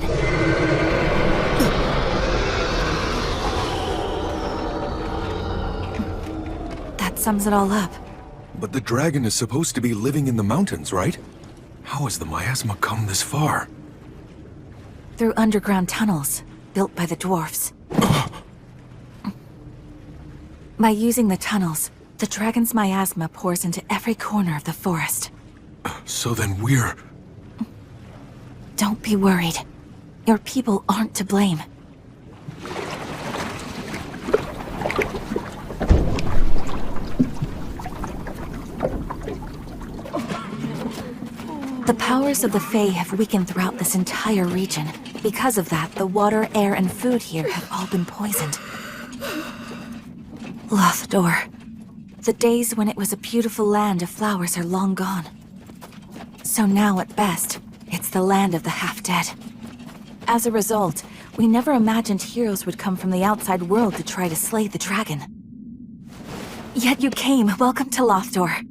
That sums it all up. But the dragon is supposed to be living in the mountains, right? How has the miasma come this far? Through underground tunnels, built by the dwarfs. By using the tunnels, the dragon's miasma pours into every corner of the forest. So then we're... Don't be worried. Your people aren't to blame. The powers of the Fae have weakened throughout this entire region. Because of that, the water, air, and food here have all been poisoned. Lothdor. The days when it was a beautiful land of flowers are long gone. So now, at best, it's the land of the half-dead. As a result, we never imagined heroes would come from the outside world to try to slay the dragon. Yet you came. Welcome to Lothdor.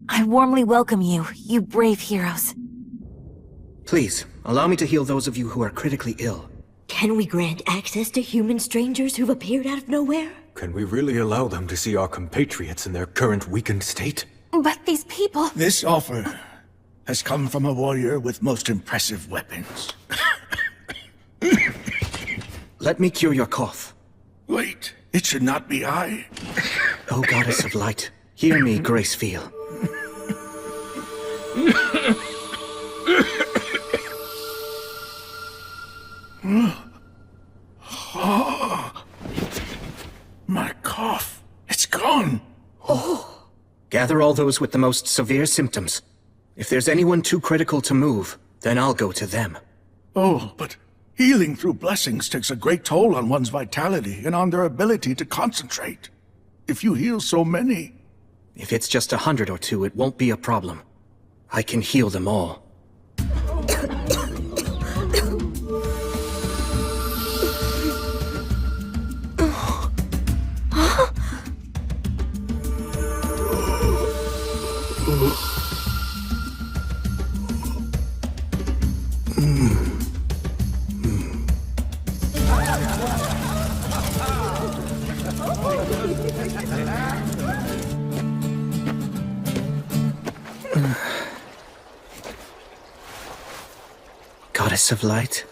I warmly welcome you, you brave heroes. Please, allow me to heal those of you who are critically ill. Can we grant access to human strangers who've appeared out of nowhere? Can we really allow them to see our compatriots in their current weakened state? But these people... This offer has come from a warrior with most impressive weapons. Let me cure your cough. Wait, it should not be I. O Goddess of Light, hear me, Gracefeel. My cough, it's gone. Oh. Gather all those with the most severe symptoms. If there's anyone too critical to move, then I'll go to them. Oh, but healing through blessings takes a great toll on one's vitality and on their ability to concentrate. If you heal so many... If it's just 100 or 2, it won't be a problem. I can heal them all. Goddess of Light.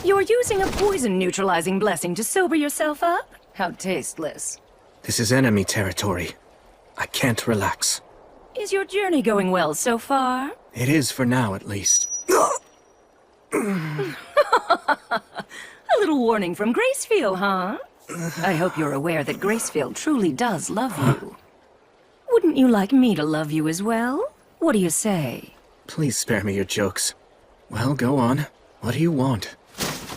You're using a poison-neutralizing blessing to sober yourself up? How tasteless. This is enemy territory. I can't relax. Is your journey going well so far? It is for now, at least. A little warning from Gracefeel, huh? I hope you're aware that Gracefeel truly does love you. Wouldn't you like me to love you as well? What do you say? Please spare me your jokes. Well, go on. What do you want?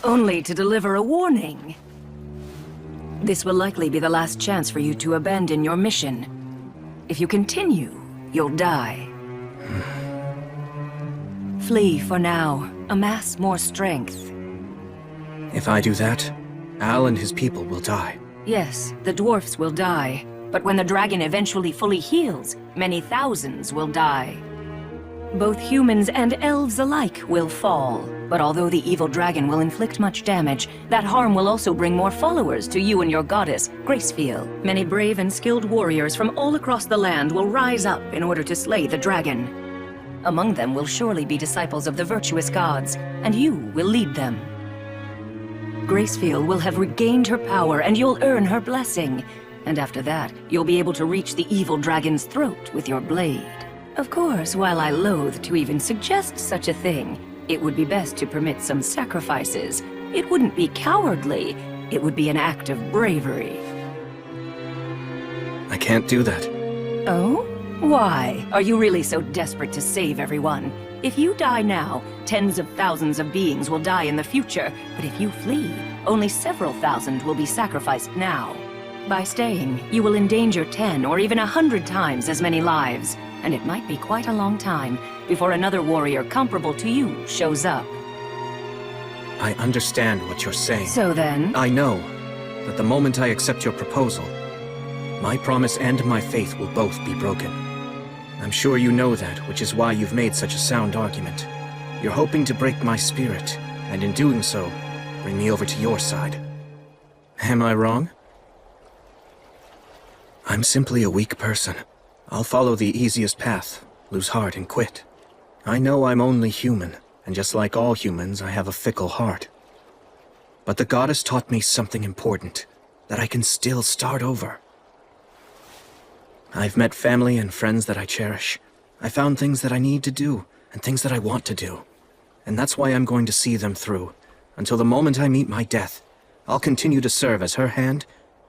Only to deliver a warning. This will likely be the last chance for you to abandon your mission. If you continue, you'll die. Flee for now. Amass more strength. If I do that, Al and his people will die. Yes, the dwarfs will die. But when the dragon eventually fully heals, many thousands will die. Both humans and elves alike will fall. But although the evil dragon will inflict much damage, that harm will also bring more followers to you and your goddess, Gracefield. Many brave and skilled warriors from all across the land will rise up in order to slay the dragon. Among them will surely be disciples of the virtuous gods, and you will lead them. Gracefield will have regained her power, and you'll earn her blessing. And after that, you'll be able to reach the evil dragon's throat with your blade. Of course, while I loathe to even suggest such a thing, it would be best to permit some sacrifices. It wouldn't be cowardly, it would be an act of bravery. I can't do that. Oh? Why? Are you really so desperate to save everyone? If you die now, tens of thousands of beings will die in the future, but if you flee, only several thousand will be sacrificed now. By staying, you will endanger 10 or even 100 times as many lives, and it might be quite a long time before another warrior comparable to you shows up. I understand what you're saying. So then? I know that the moment I accept your proposal, my promise and my faith will both be broken. I'm sure you know that, which is why you've made such a sound argument. You're hoping to break my spirit, and in doing so, bring me over to your side. Am I wrong? I'm simply a weak person. I'll follow the easiest path, lose heart and quit. I know I'm only human, and just like all humans, I have a fickle heart. But the goddess taught me something important, that I can still start over. I've met family and friends that I cherish. I found things that I need to do, and things that I want to do. And that's why I'm going to see them through. Until the moment I meet my death, I'll continue to serve as her hand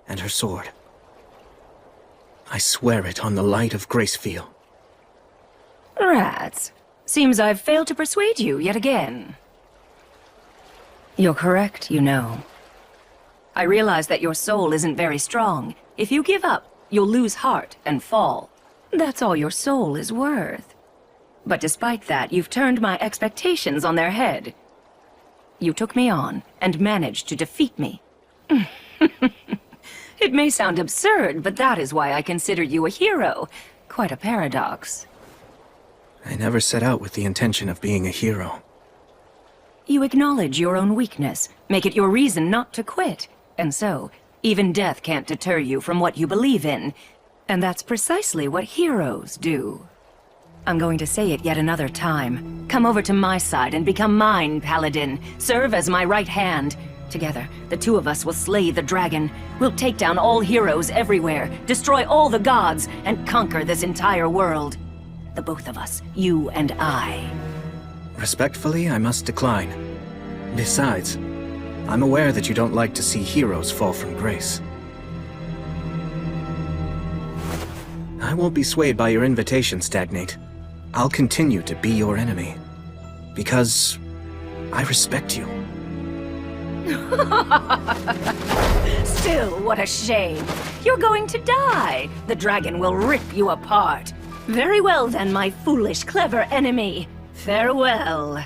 and her sword. I swear it on the light of Gracefield. Rats. Seems I've failed to persuade you yet again. You're correct, you know. I realize that your soul isn't very strong. If you give up, you'll lose heart and fall. That's all your soul is worth. But despite that, you've turned my expectations on their head. You took me on and managed to defeat me. It may sound absurd, but that is why I consider you a hero. Quite a paradox. I never set out with the intention of being a hero. You acknowledge your own weakness, make it your reason not to quit. And so, even death can't deter you from what you believe in. And that's precisely what heroes do. I'm going to say it yet another time. Come over to my side and become mine, Paladin. Serve as my right hand. Together, the two of us will slay the dragon. We'll take down all heroes everywhere, destroy all the gods, and conquer this entire world. The both of us, you and I. Respectfully, I must decline. Besides, I'm aware that you don't like to see heroes fall from grace. I won't be swayed by your invitation, Stagnate. I'll continue to be your enemy. Because I respect you. Still, what a shame. You're going to die. The dragon will rip you apart. Very well then, my foolish, clever enemy. Farewell.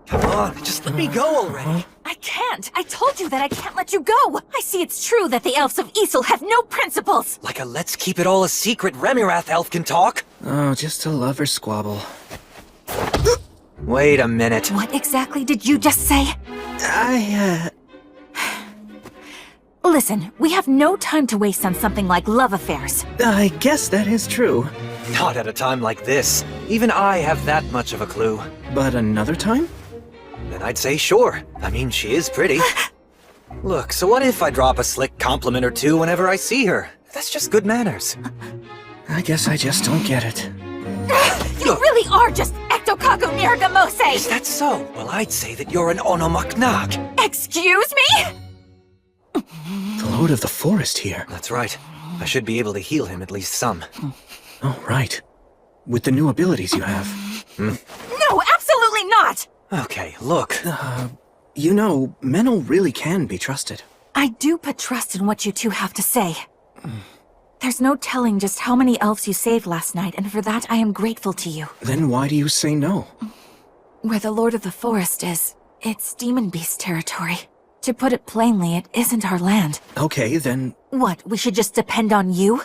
Come on, just let me go already. I can't! I told you that I can't let you go! I see it's true that the elves of Isel have no principles! Like a let's keep it all a secret Remirath elf can talk? Oh, just a lover squabble. Wait a minute. What exactly did you just say? Listen, we have no time to waste on something like love affairs. I guess that is true. Not at a time like this. Even I have that much of a clue. But another time? Then I'd say sure. I mean, she is pretty. Look, so what if I drop a slick compliment or two whenever I see her? That's just good manners. I guess I just don't get it. You really are just Ectokaku Niragamose! Is that so? Well, I'd say that you're an Onomaknak. Excuse me? The Lord of the Forest here. That's right. I should be able to heal him at least some. Oh, right. With the new abilities you have. No, absolutely not! Okay, look. You know, Menel really can be trusted. I do put trust in what you two have to say. There's no telling just how many elves you saved last night, and for that I am grateful to you. Then why do you say no? Where the Lord of the Forest is, it's Demon Beast territory. To put it plainly, it isn't our land. Okay, then... What, we should just depend on you?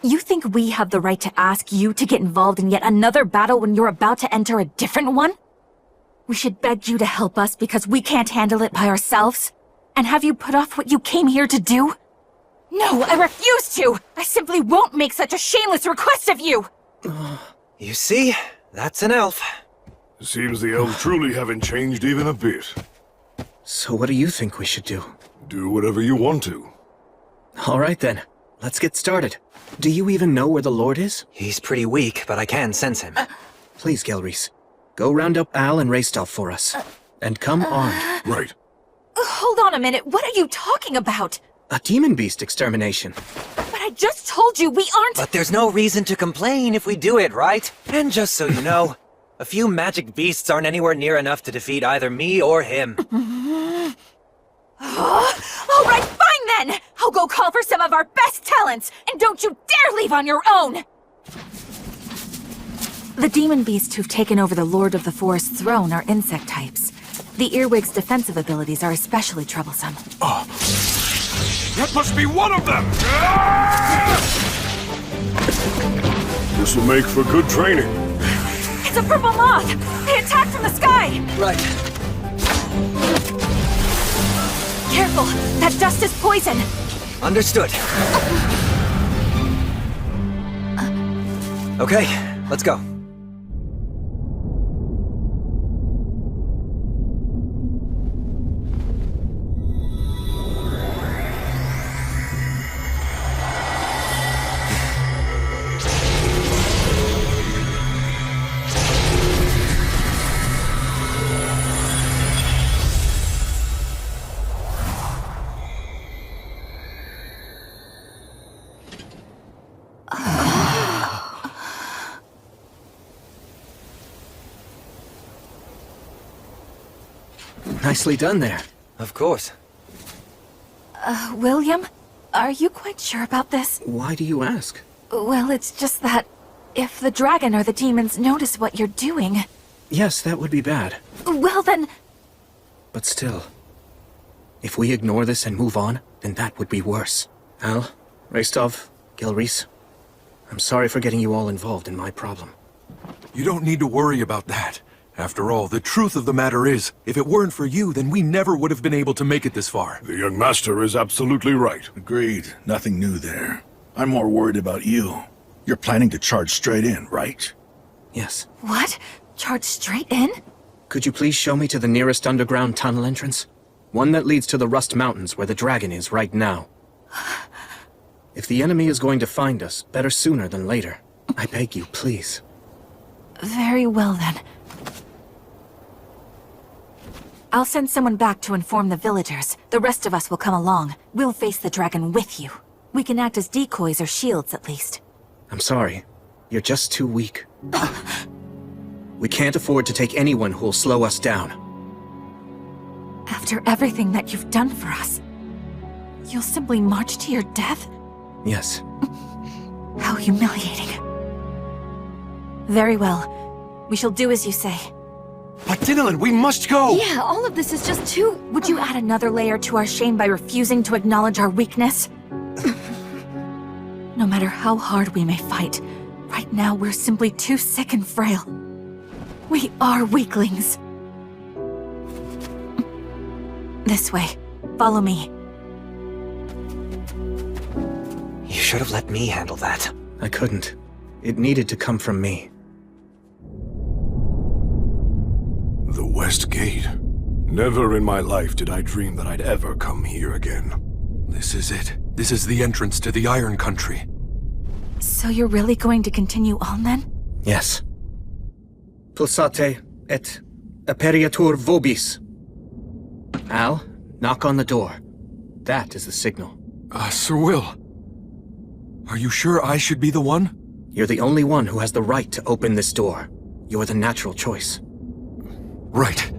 You think we have the right to ask you to get involved in yet another battle when you're about to enter a different one? We should beg you to help us because we can't handle it by ourselves? And have you put off what you came here to do? No, I refuse to! I simply won't make such a shameless request of you! You see? That's an elf. Seems the elves truly haven't changed even a bit. So what do you think we should do? Do whatever you want to. All right then, let's get started. Do you even know where the Lord is? He's pretty weak, but I can sense him. Please, Gelreese, go round up Al and Raystov for us. And come armed. Right. Hold on a minute, what are you talking about? A demon beast extermination. But I just told you we aren't— But there's no reason to complain if we do it, right? And just so you know, a few magic beasts aren't anywhere near enough to defeat either me or him. All right, fine then! I'll go call for some of our best talents, and don't you dare leave on your own! The demon beasts who've taken over the Lord of the Forest's throne are insect types. The earwig's defensive abilities are especially troublesome. Oh. That must be one of them! This will make for good training. It's a purple moth! They attack from the sky! Right. Careful! That dust is poison! Understood. Okay, let's go. Nicely done there. Of course. William? Are you quite sure about this? Why do you ask? Well, it's just that if the dragon or the demons notice what you're doing... Yes, that would be bad. Well then... But still, if we ignore this and move on, then that would be worse. Al, Raystov, Gelreese, I'm sorry for getting you all involved in my problem. You don't need to worry about that. After all, the truth of the matter is, if it weren't for you, then we never would have been able to make it this far. The young master is absolutely right. Agreed. Nothing new there. I'm more worried about you. You're planning to charge straight in, right? Yes. What? Charge straight in? Could you please show me to the nearest underground tunnel entrance? One that leads to the Rust Mountains where the dragon is right now. If the enemy is going to find us, better sooner than later. I beg you, please. Very well then. I'll send someone back to inform the villagers. The rest of us will come along. We'll face the dragon with you. We can act as decoys or shields, at least. I'm sorry. You're just too weak. We can't afford to take anyone who'll slow us down. After everything that you've done for us, you'll simply march to your death? Yes. How humiliating. Very well. We shall do as you say. But Dinalin, we must go! Yeah, all of this is just too... Would you add another layer to our shame by refusing to acknowledge our weakness? No matter how hard we may fight, right now we're simply too sick and frail. We are weaklings. This way. Follow me. You should have let me handle that. I couldn't. It needed to come from me. The West Gate. Never in my life did I dream that I'd ever come here again. This is it. This is the entrance to the Iron Country. So you're really going to continue on then? Yes. Pulsate et aperiatur vobis. Al, knock on the door. That is the signal. Sir Will. Are you sure I should be the one? You're the only one who has the right to open this door. You're the natural choice. Right.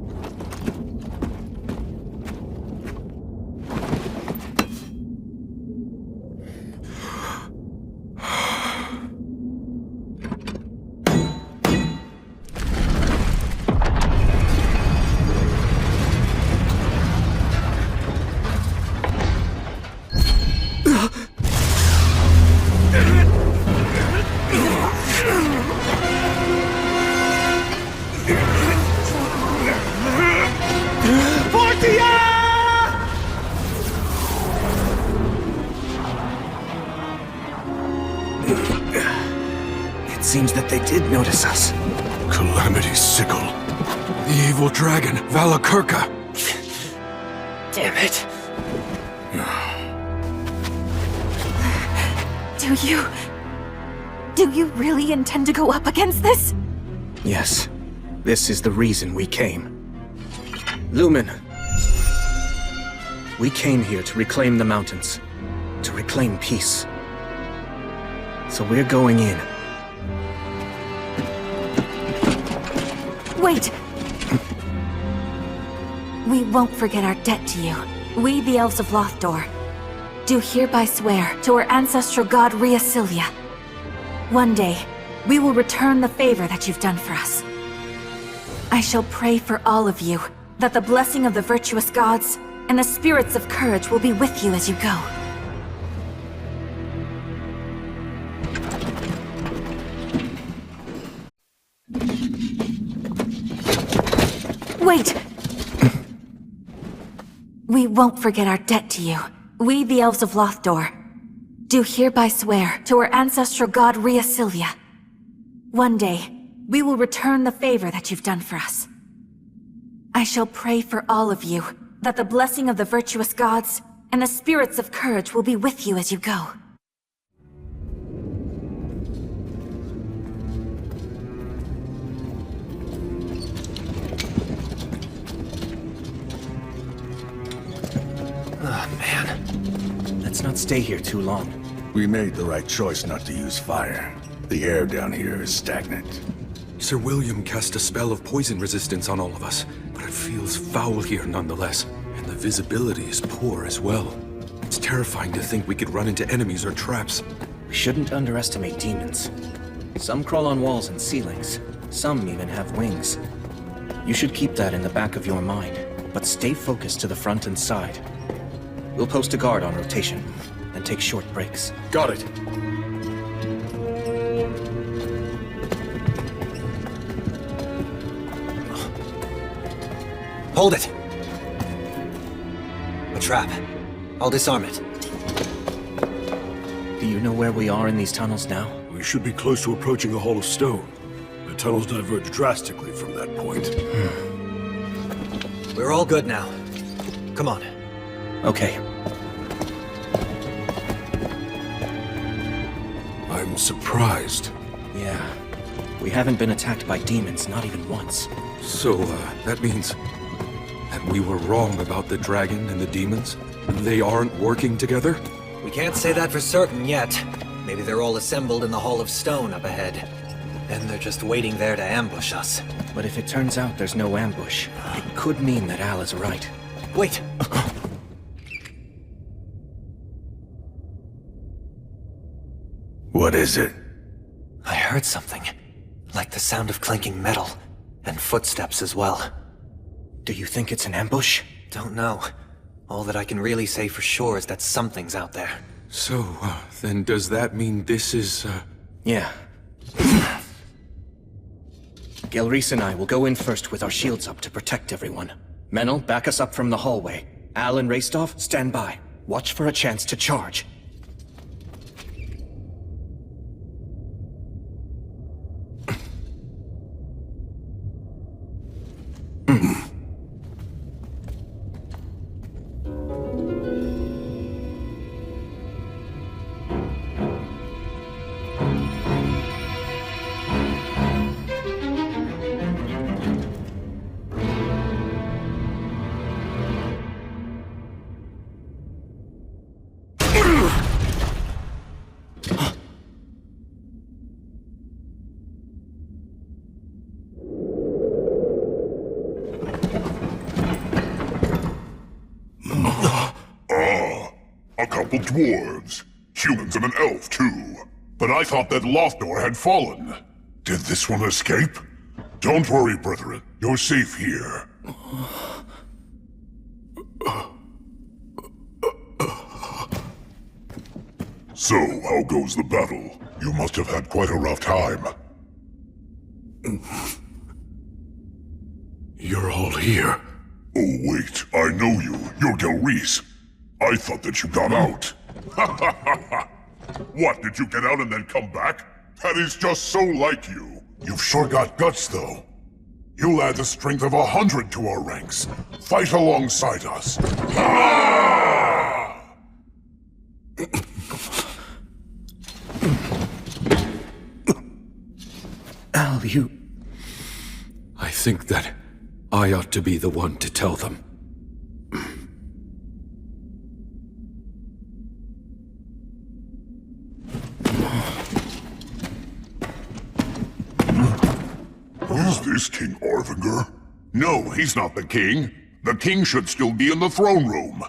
It seems that they did notice us. Calamity Sickle. The evil dragon, Valakirka. Damn it. Do you really intend to go up against this? Yes. This is the reason we came. Lumen. We came here to reclaim the mountains. To reclaim peace. So we're going in. Wait! We won't forget our debt to you. We, the Elves of Lothdor, do hereby swear to our ancestral god Rheasilia. One day, we will return the favor that you've done for us. I shall pray for all of you, that the blessing of the virtuous gods and the spirits of courage will be with you as you go. Wait! We won't forget our debt to you. We, the Elves of Lothdor, do hereby swear to our ancestral god Rheasilia. One day, we will return the favor that you've done for us. I shall pray for all of you, that the blessing of the virtuous gods and the spirits of courage will be with you as you go. Oh, man. Let's not stay here too long. We made the right choice not to use fire. The air down here is stagnant. Sir William cast a spell of poison resistance on all of us, but it feels foul here nonetheless. And the visibility is poor as well. It's terrifying to think we could run into enemies or traps. We shouldn't underestimate demons. Some crawl on walls and ceilings. Some even have wings. You should keep that in the back of your mind, but stay focused to the front and side. We'll post a guard on rotation, and take short breaks. Got it. Hold it! A trap. I'll disarm it. Do you know where we are in these tunnels now? We should be close to approaching the Hall of Stone. The tunnels diverge drastically from that point. We're all good now. Come on. Okay. I'm surprised. Yeah. We haven't been attacked by demons, not even once. So, that means that we were wrong about the dragon and the demons? They aren't working together? We can't say that for certain yet. Maybe they're all assembled in the Hall of Stone up ahead. Then they're just waiting there to ambush us. But if it turns out there's no ambush, it could mean that Al is right. Wait! What is it? I heard something. Like the sound of clanking metal. And footsteps as well. Do you think it's an ambush? Don't know. All that I can really say for sure is that something's out there. So, then does that mean this is, Yeah. Gelreese and I will go in first with our shields up to protect everyone. Menel, back us up from the hallway. Al and Raistov, stand by. Watch for a chance to charge. A couple dwarves. Humans and an elf, too. But I thought that Lothdor had fallen. Did this one escape? Don't worry, brethren. You're safe here. So, how goes the battle? You must have had quite a rough time. You're all here. Oh, wait. I know you. You're Gelreese. I thought that you got out. What, did you get out and then come back? That is just so like you. You've sure got guts, though. You'll add the strength of 100 to our ranks. Fight alongside us. Al, you... I think that I ought to be the one to tell them. Is this King Orvanger? No, he's not the king. The king should still be in the throne room.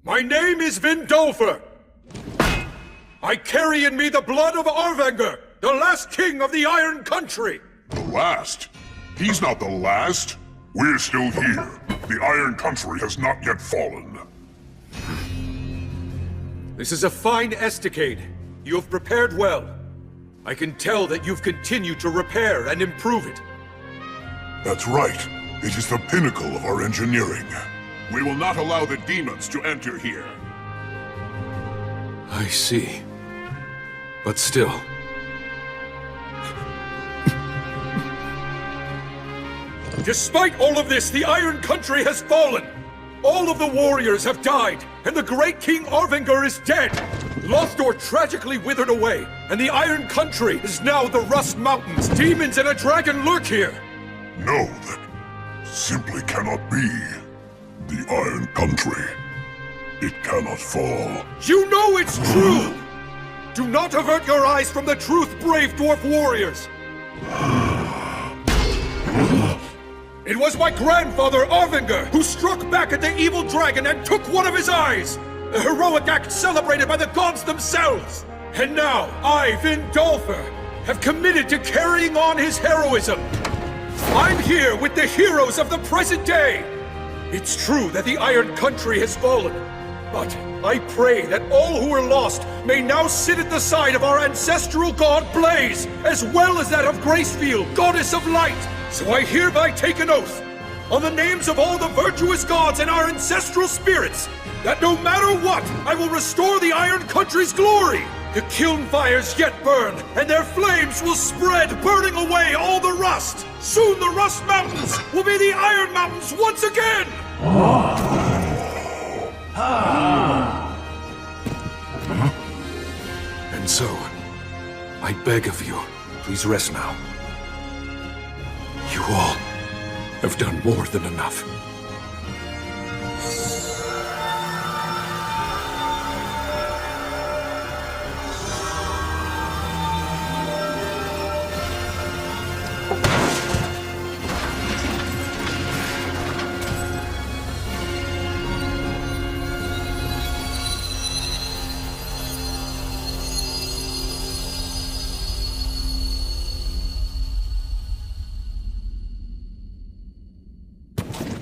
My name is Vindolfer. I carry in me the blood of Orvanger, the last king of the Iron Country. The last? He's not the last. We're still here. The Iron Country has not yet fallen. This is a fine estacade. You have prepared well. I can tell that you've continued to repair and improve it. That's right. It is the pinnacle of our engineering. We will not allow the demons to enter here. I see. But still... Despite all of this, the Iron Country has fallen! All of the warriors have died, and the great King Orvanger is dead! Lothdor tragically withered away, and the Iron Country is now the Rust Mountains. Demons and a dragon lurk here! No, that simply cannot be. The Iron Country. It cannot fall. You know it's true! Do not avert your eyes from the truth, brave dwarf warriors! It was my grandfather, Orvanger, who struck back at the evil dragon and took one of his eyes! A heroic act celebrated by the gods themselves! And now, I, Vindolfer, have committed to carrying on his heroism! I'm here with the heroes of the present day! It's true that the Iron Country has fallen, but I pray that all who were lost may now sit at the side of our ancestral god Blaze, as well as that of Gracefield, goddess of light! So I hereby take an oath, on the names of all the virtuous gods and our ancestral spirits, that no matter what, I will restore the Iron Country's glory! The kiln fires yet burn, and their flames will spread, burning away all the rust! Soon the Rust Mountains will be the Iron Mountains once again! And so, I beg of you, please rest now. You all have done more than enough.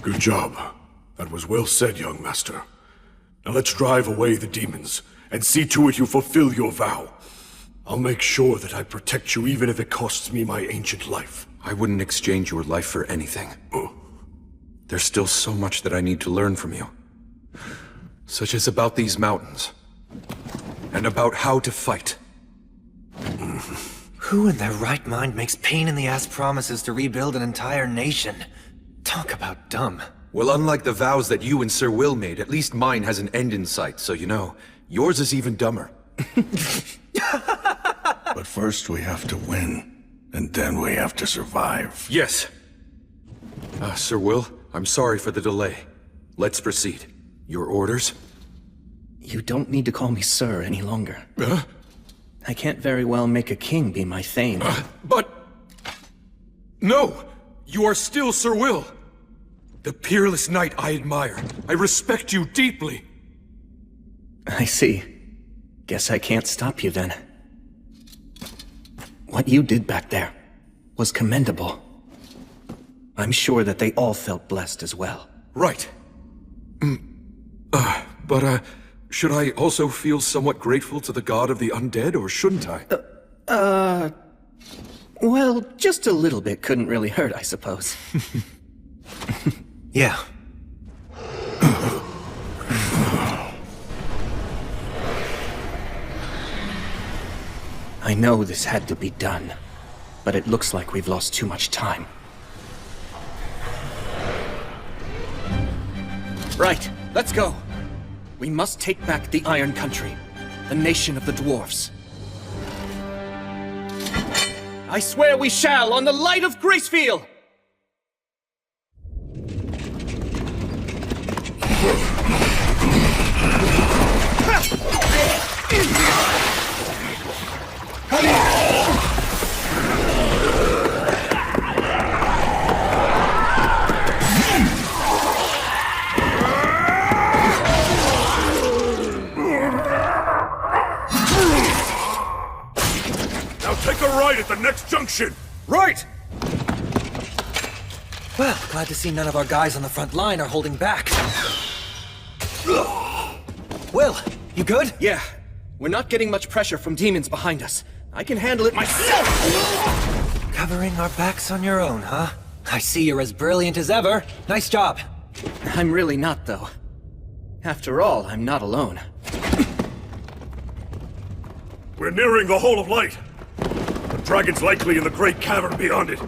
Good job. That was well said, young master. Now let's drive away the demons, and see to it you fulfill your vow. I'll make sure that I protect you even if it costs me my ancient life. I wouldn't exchange your life for anything. There's still so much that I need to learn from you. Such as about these mountains. And about how to fight. Who in their right mind makes pain-in-the-ass promises to rebuild an entire nation? Talk about dumb. Well, unlike the vows that you and Sir Will made, at least mine has an end in sight, so you know, yours is even dumber. But first we have to win, and then we have to survive. Yes. Sir Will, I'm sorry for the delay. Let's proceed. Your orders? You don't need to call me sir any longer. I can't very well make a king be my thane. But... No! You are still Sir Will! The peerless knight I admire. I respect you deeply. I see. Guess I can't stop you then. What you did back there was commendable. I'm sure that they all felt blessed as well. Right. But should I also feel somewhat grateful to the god of the undead, or shouldn't I? Well, just a little bit couldn't really hurt, I suppose. Yeah. I know this had to be done, but it looks like we've lost too much time. Right, let's go. We must take back the Iron Country, the nation of the dwarfs. I swear we shall, on the light of Gracefield! Now take a right at the next junction! Right! Well, glad to see none of our guys on the front line are holding back. Will, you good? Yeah. We're not getting much pressure from demons behind us. I can handle it myself! Covering our backs on your own, huh? I see you're as brilliant as ever. Nice job. I'm really not, though. After all, I'm not alone. We're nearing the Hall of Light. The dragon's likely in the great cavern beyond it.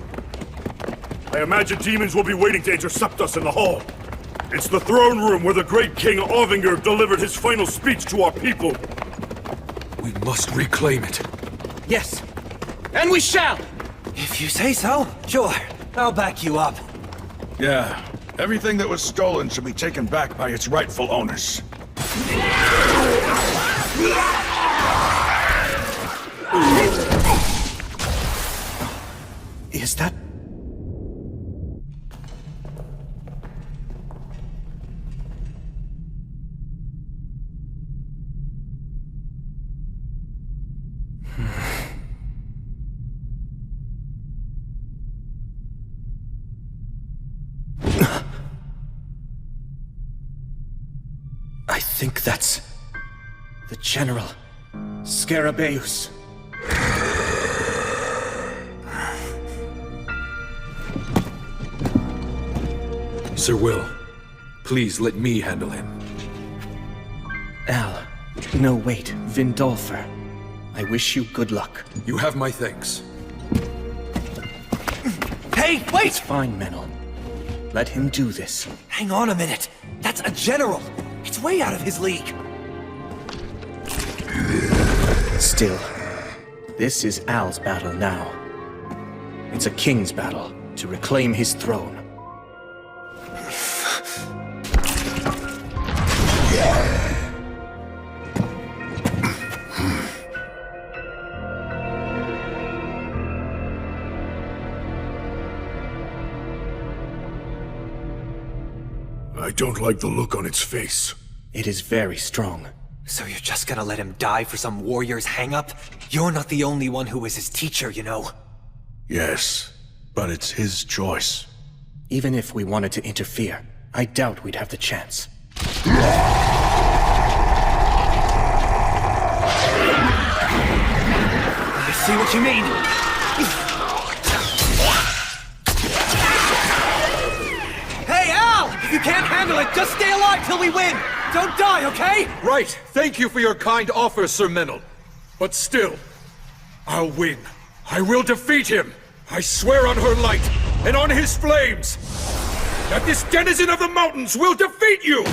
I imagine demons will be waiting to intercept us in the hall. It's the throne room where the great King Ovinger delivered his final speech to our people. We must reclaim it. Yes, and we shall! If you say so, sure. I'll back you up. Yeah, everything that was stolen should be taken back by its rightful owners. Is that... I think that's... the General Scarabaeus. Sir Will, please let me handle him. Al. No, wait. Vindolfer. I wish you good luck. You have my thanks. Hey, wait! It's fine, Menel. Let him do this. Hang on a minute. That's a general. It's way out of his league. Still, this is Al's battle now. It's a king's battle to reclaim his throne. I don't like the look on its face. It is very strong. So you're just gonna let him die for some warrior's hang-up? You're not the only one who is his teacher, you know. Yes, but it's his choice. Even if we wanted to interfere, I doubt we'd have the chance. I see what you mean. Hey, Al! If you can't handle it, just stay alive till we win! Don't die, okay? Right! Thank you for your kind offer, Sir Menel. But still, I'll win. I will defeat him! I swear on her light, and on his flames, that this denizen of the mountains will defeat you!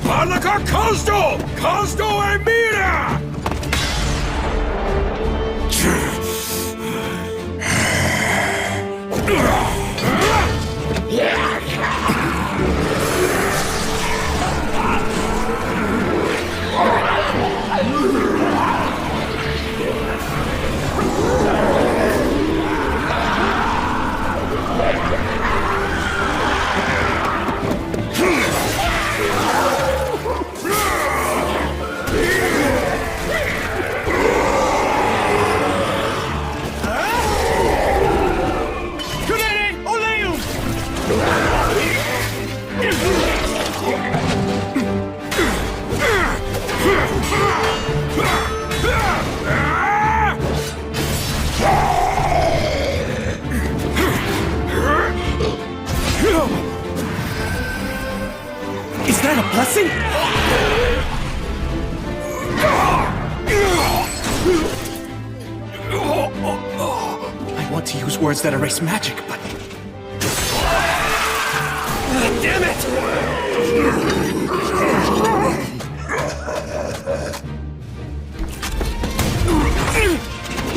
Alaka Kazdo! Kazdo Emira! want to use words that erase magic, but... Damn it!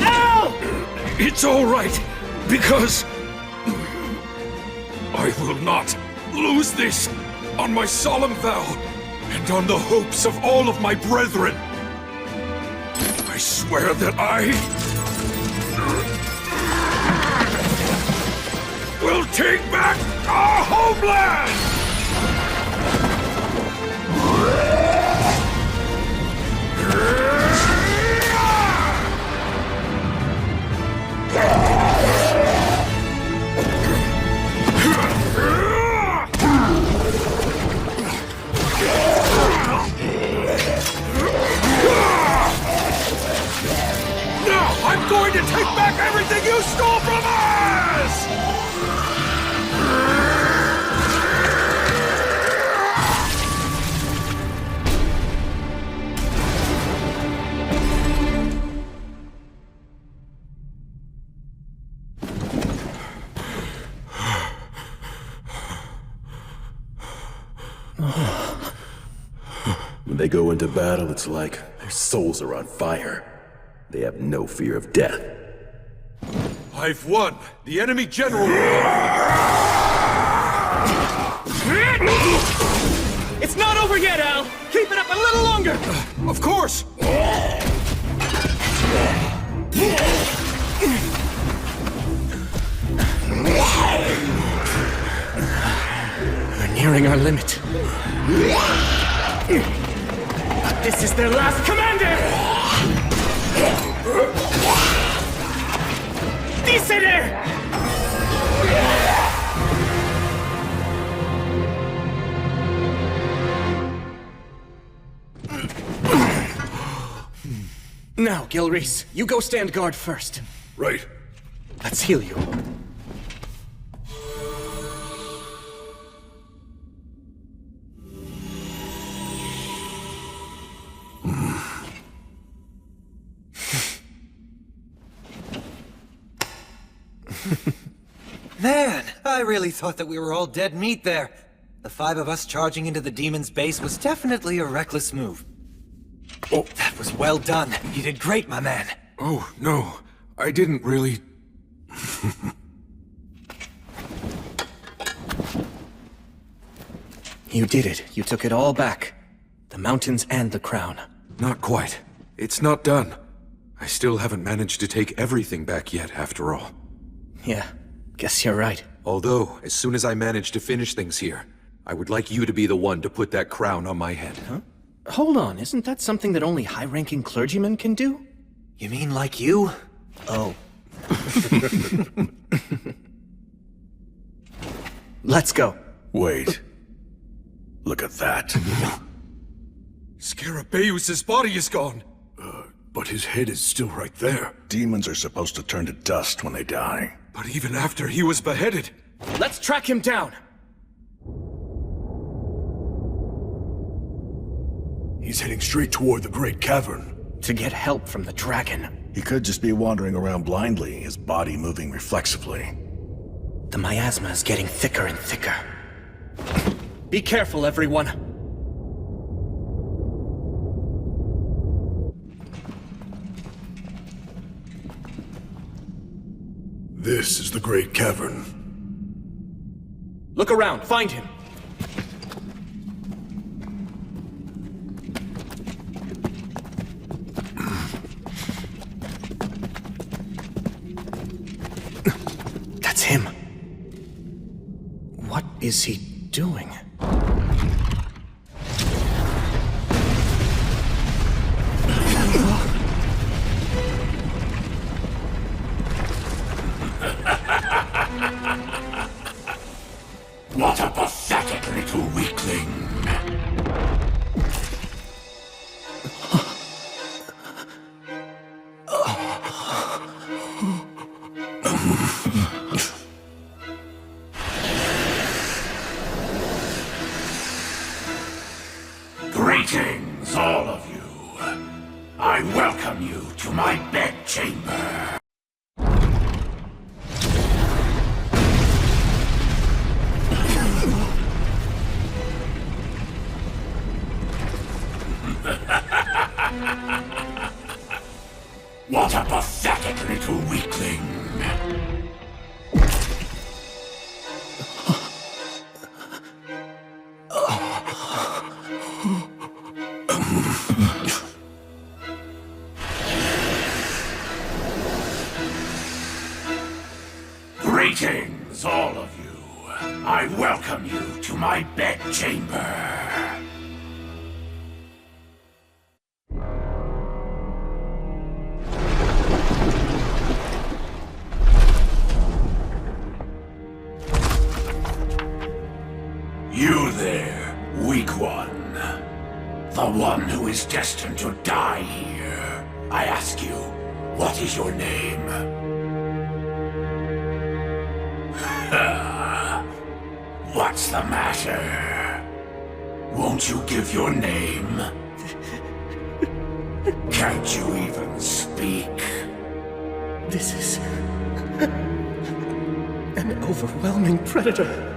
Ow! It's all right, because I will not lose this on my solemn vow and on the hopes of all of my brethren. I swear that I will take back our homeland! Now I'm going to take back everything you stole from us! When they go into battle, it's like their souls are on fire. They have no fear of death. I've won! The enemy general... It's not over yet, Al! Keep it up a little longer! Of course! We're nearing our limit. But this is their last commander! Dice there! Now, Gilreese, you go stand guard first. Right. Let's heal you. Man, I really thought that we were all dead meat there. The 5 of us charging into the demon's base was definitely a reckless move. Oh, that was well done. You did great, my man. Oh, no. I didn't really... You did it. You took it all back. The mountains and the crown. Not quite. It's not done. I still haven't managed to take everything back yet, after all. Yeah, guess you're right. Although, as soon as I manage to finish things here, I would like you to be the one to put that crown on my head. Huh? Hold on, isn't that something that only high-ranking clergymen can do? You mean like you? Oh. Let's go. Wait. Look at that. Scarabaeus' body is gone! But his head is still right there. Demons are supposed to turn to dust when they die. But even after he was beheaded... Let's track him down! He's heading straight toward the Great Cavern. To get help from the dragon. He could just be wandering around blindly, his body moving reflexively. The miasma is getting thicker and thicker. Be careful, everyone. This is the Great Cavern. Look around, find him. That's him. What is he doing? What a pathetic little weakling. Greetings, all of you. I welcome you to my bedchamber. What a pathetic little weakling! Greetings, all of you. I welcome you to my bedchamber. You there, weak one. The one who is destined to die here. I ask you, what is your name? What's the matter? Won't you give your name? Can't you even speak? This is... an overwhelming predator.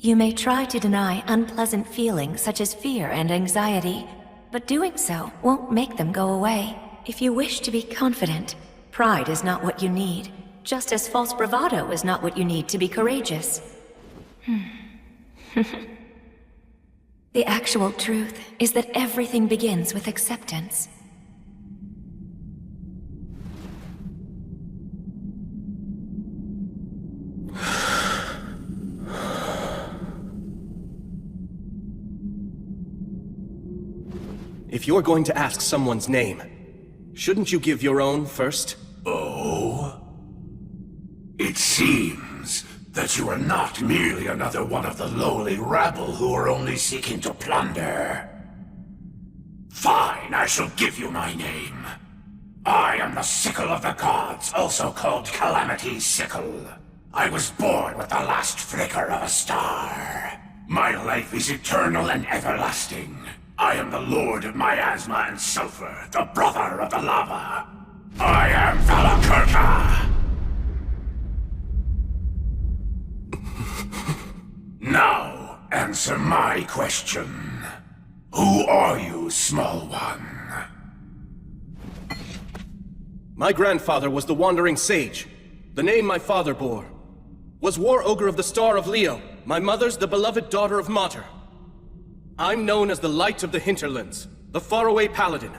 You may try to deny unpleasant feelings such as fear and anxiety, but doing so won't make them go away. If you wish to be confident, pride is not what you need, just as false bravado is not what you need to be courageous. The actual truth is that everything begins with acceptance. If you're going to ask someone's name, shouldn't you give your own first? Oh? It seems that you are not merely another one of the lowly rabble who are only seeking to plunder. Fine, I shall give you my name. I am the Sickle of the Gods, also called Calamity's Sickle. I was born with the last flicker of a star. My life is eternal and everlasting. I am the Lord of Miasma and Sulfur, the brother of the lava. I am Valakirka! Now, answer my question. Who are you, small one? My grandfather was the Wandering Sage. The name my father bore was War Ogre of the Star of Leo. My mother's the beloved daughter of Mater. I'm known as the Light of the Hinterlands, the faraway paladin.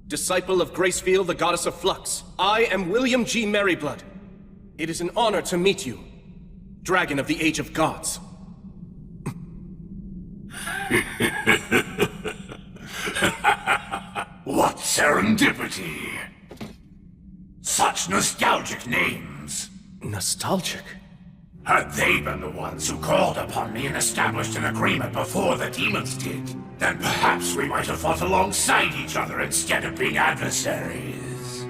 Disciple of Gracefield, the goddess of flux. I am William G. Merryblood. It is an honor to meet you, Dragon of the Age of Gods. What serendipity! Such nostalgic names. Nostalgic? Had they been the ones who called upon me and established an agreement before the demons did, then perhaps we might have fought alongside each other instead of being adversaries.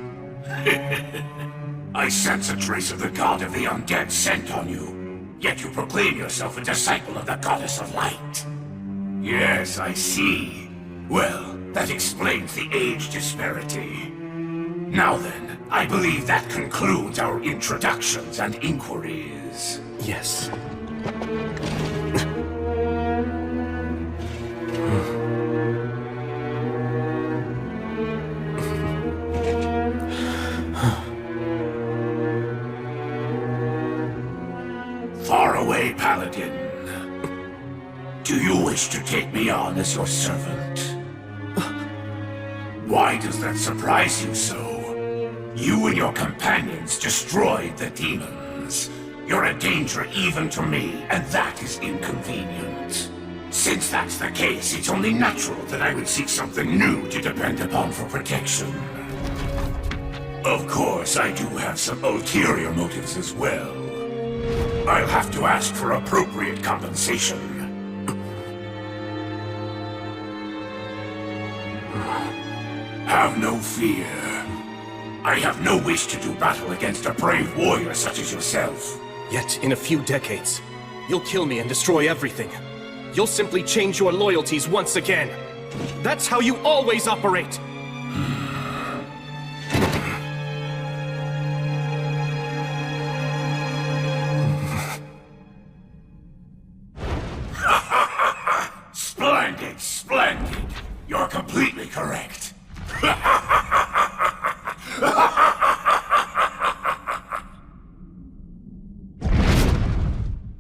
I sense a trace of the god of the undead scent on you, yet you proclaim yourself a disciple of the goddess of light. Yes, I see. Well, that explains the age disparity. Now then, I believe that concludes our introductions and inquiries. Yes. Faraway Paladin. Do you wish to take me on as your servant? Why does that surprise you so? You and your companions destroyed the demons. You're a danger even to me, and that is inconvenient. Since that's the case, it's only natural that I would seek something new to depend upon for protection. Of course, I do have some ulterior motives as well. I'll have to ask for appropriate compensation. Have no fear. I have no wish to do battle against a brave warrior such as yourself. Yet, in a few decades, you'll kill me and destroy everything. You'll simply change your loyalties once again. That's how you always operate!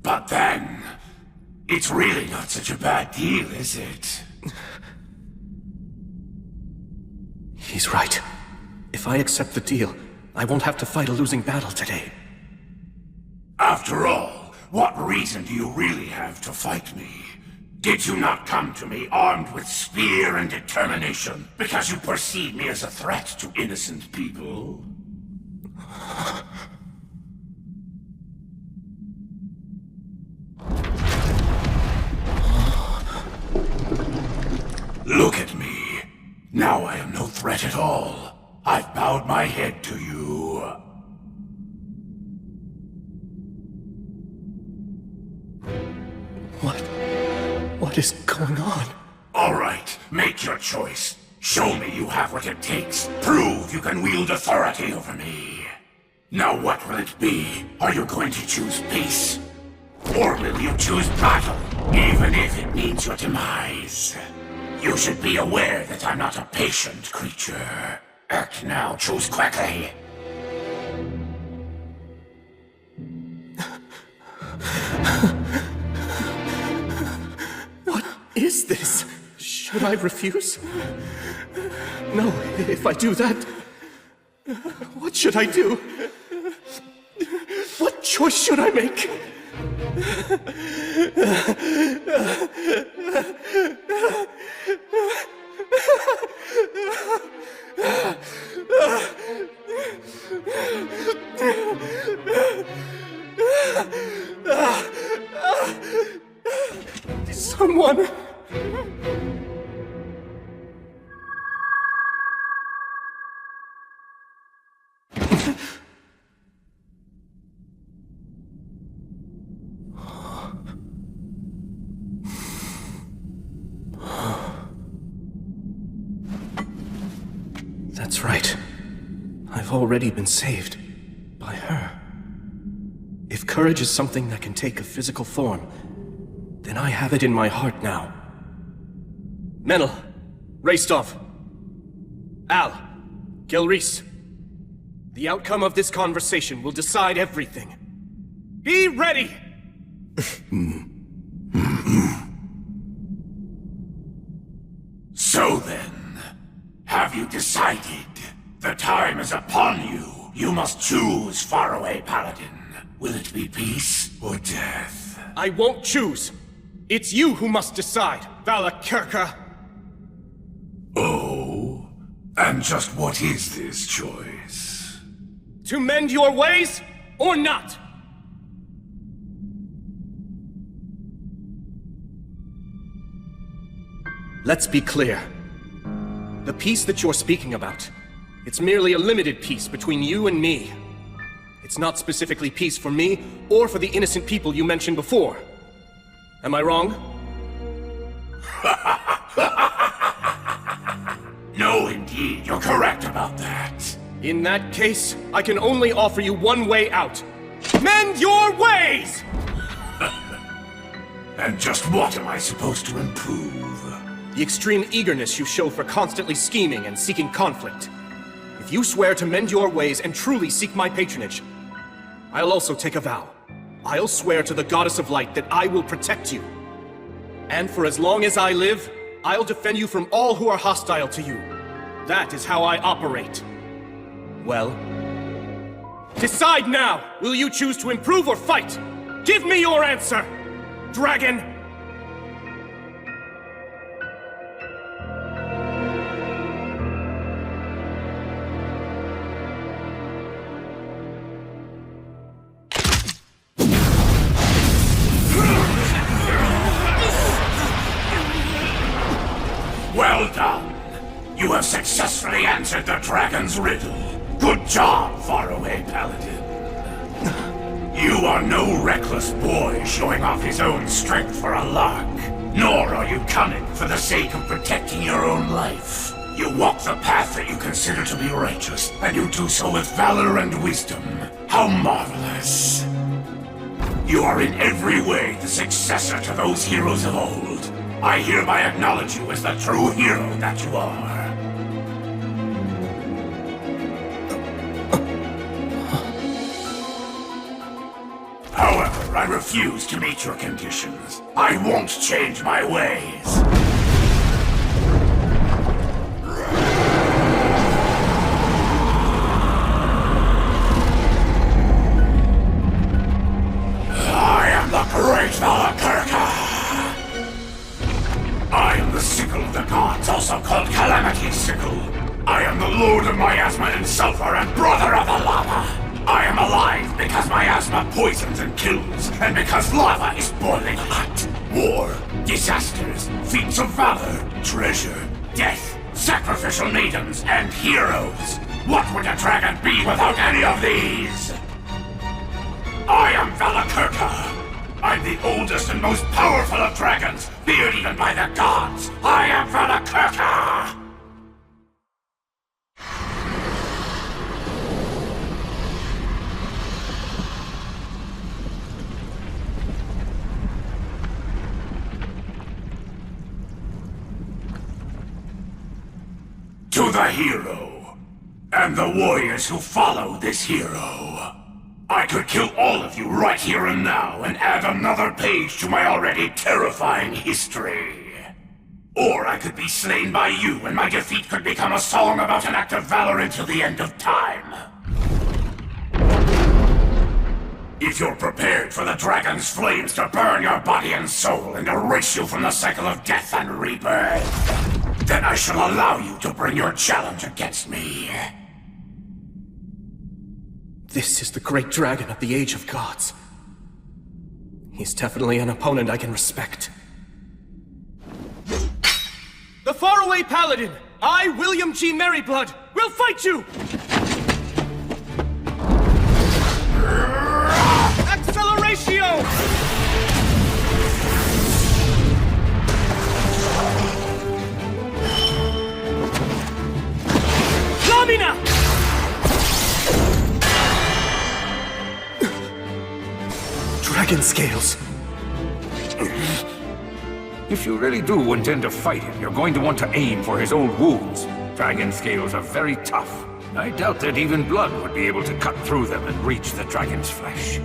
But then, it's really not such a bad deal, is it? He's right. If I accept the deal, I won't have to fight a losing battle today. After all, what reason do you really have to fight me? Did you not come to me armed with spear and determination because you perceive me as a threat to innocent people? Look at me. Now I am no threat at all. I've bowed my head to you. What is going on? All right, make your choice. Show me you have what it takes. Prove you can wield authority over me. Now what will it be? Are you going to choose peace? Or will you choose battle, even if it means your demise? You should be aware that I'm not a patient creature. Act now, choose quickly. What is this? Should I refuse? No, if I do that, what should I do? What choice should I make? Someone... That's right. I've already been saved. By her. If courage is something that can take a physical form, then I have it in my heart now. Menel, Raistov, Al, Gelreese. The outcome of this conversation will decide everything. Be ready! So then, have you decided? The time is upon you. You must choose, faraway paladin. Will it be peace or death? I won't choose. It's you who must decide, Valakirka. Oh? And just what is this choice? To mend your ways, or not? Let's be clear. The peace that you're speaking about, it's merely a limited peace between you and me. It's not specifically peace for me, or for the innocent people you mentioned before. Am I wrong? No, indeed, you're correct about that. In that case, I can only offer you one way out. Mend your ways! And just what am I supposed to improve? The extreme eagerness you show for constantly scheming and seeking conflict. If you swear to mend your ways and truly seek my patronage, I'll also take a vow. I'll swear to the Goddess of Light that I will protect you. And for as long as I live, I'll defend you from all who are hostile to you. That is how I operate. Well, decide now! Will you choose to improve or fight? Give me your answer! Dragon! Well done. You have successfully answered the dragon's riddle. Good job, faraway paladin. You are no reckless boy showing off his own strength for a lark. Nor are you cunning for the sake of protecting your own life. You walk the path that you consider to be righteous, and you do so with valor and wisdom. How marvelous. You are in every way the successor to those heroes of old. I hereby acknowledge you as the true hero that you are. I refuse to meet your conditions. I won't change my ways. I am the great Valakurka! I am the sickle of the gods, also called Calamity's sickle. I am the lord of miasma and sulfur and brother of the lava. I am alive because miasma poisons and kills, and because lava is boiling hot. War, disasters, feats of valor, treasure, death, sacrificial maidens, and heroes. What would a dragon be without any of these? I am Valakurka. I'm the oldest and most powerful of dragons, feared even by the gods. I am Valakurka! To the hero, and the warriors who follow this hero. I could kill all of you right here and now and add another page to my already terrifying history. Or I could be slain by you and my defeat could become a song about an act of valor until the end of time. If you're prepared for the dragon's flames to burn your body and soul and erase you from the cycle of death and rebirth, then I shall allow you to bring your challenge against me. This is the great dragon of the Age of Gods. He's definitely an opponent I can respect. The faraway paladin, I, William G. Merryblood, will fight you! Acceleratio! Lamina! Dragon scales. If you really do intend to fight him, you're going to want to aim for his old wounds. Dragon scales are very tough. I doubt that even blood would be able to cut through them and reach the dragon's flesh.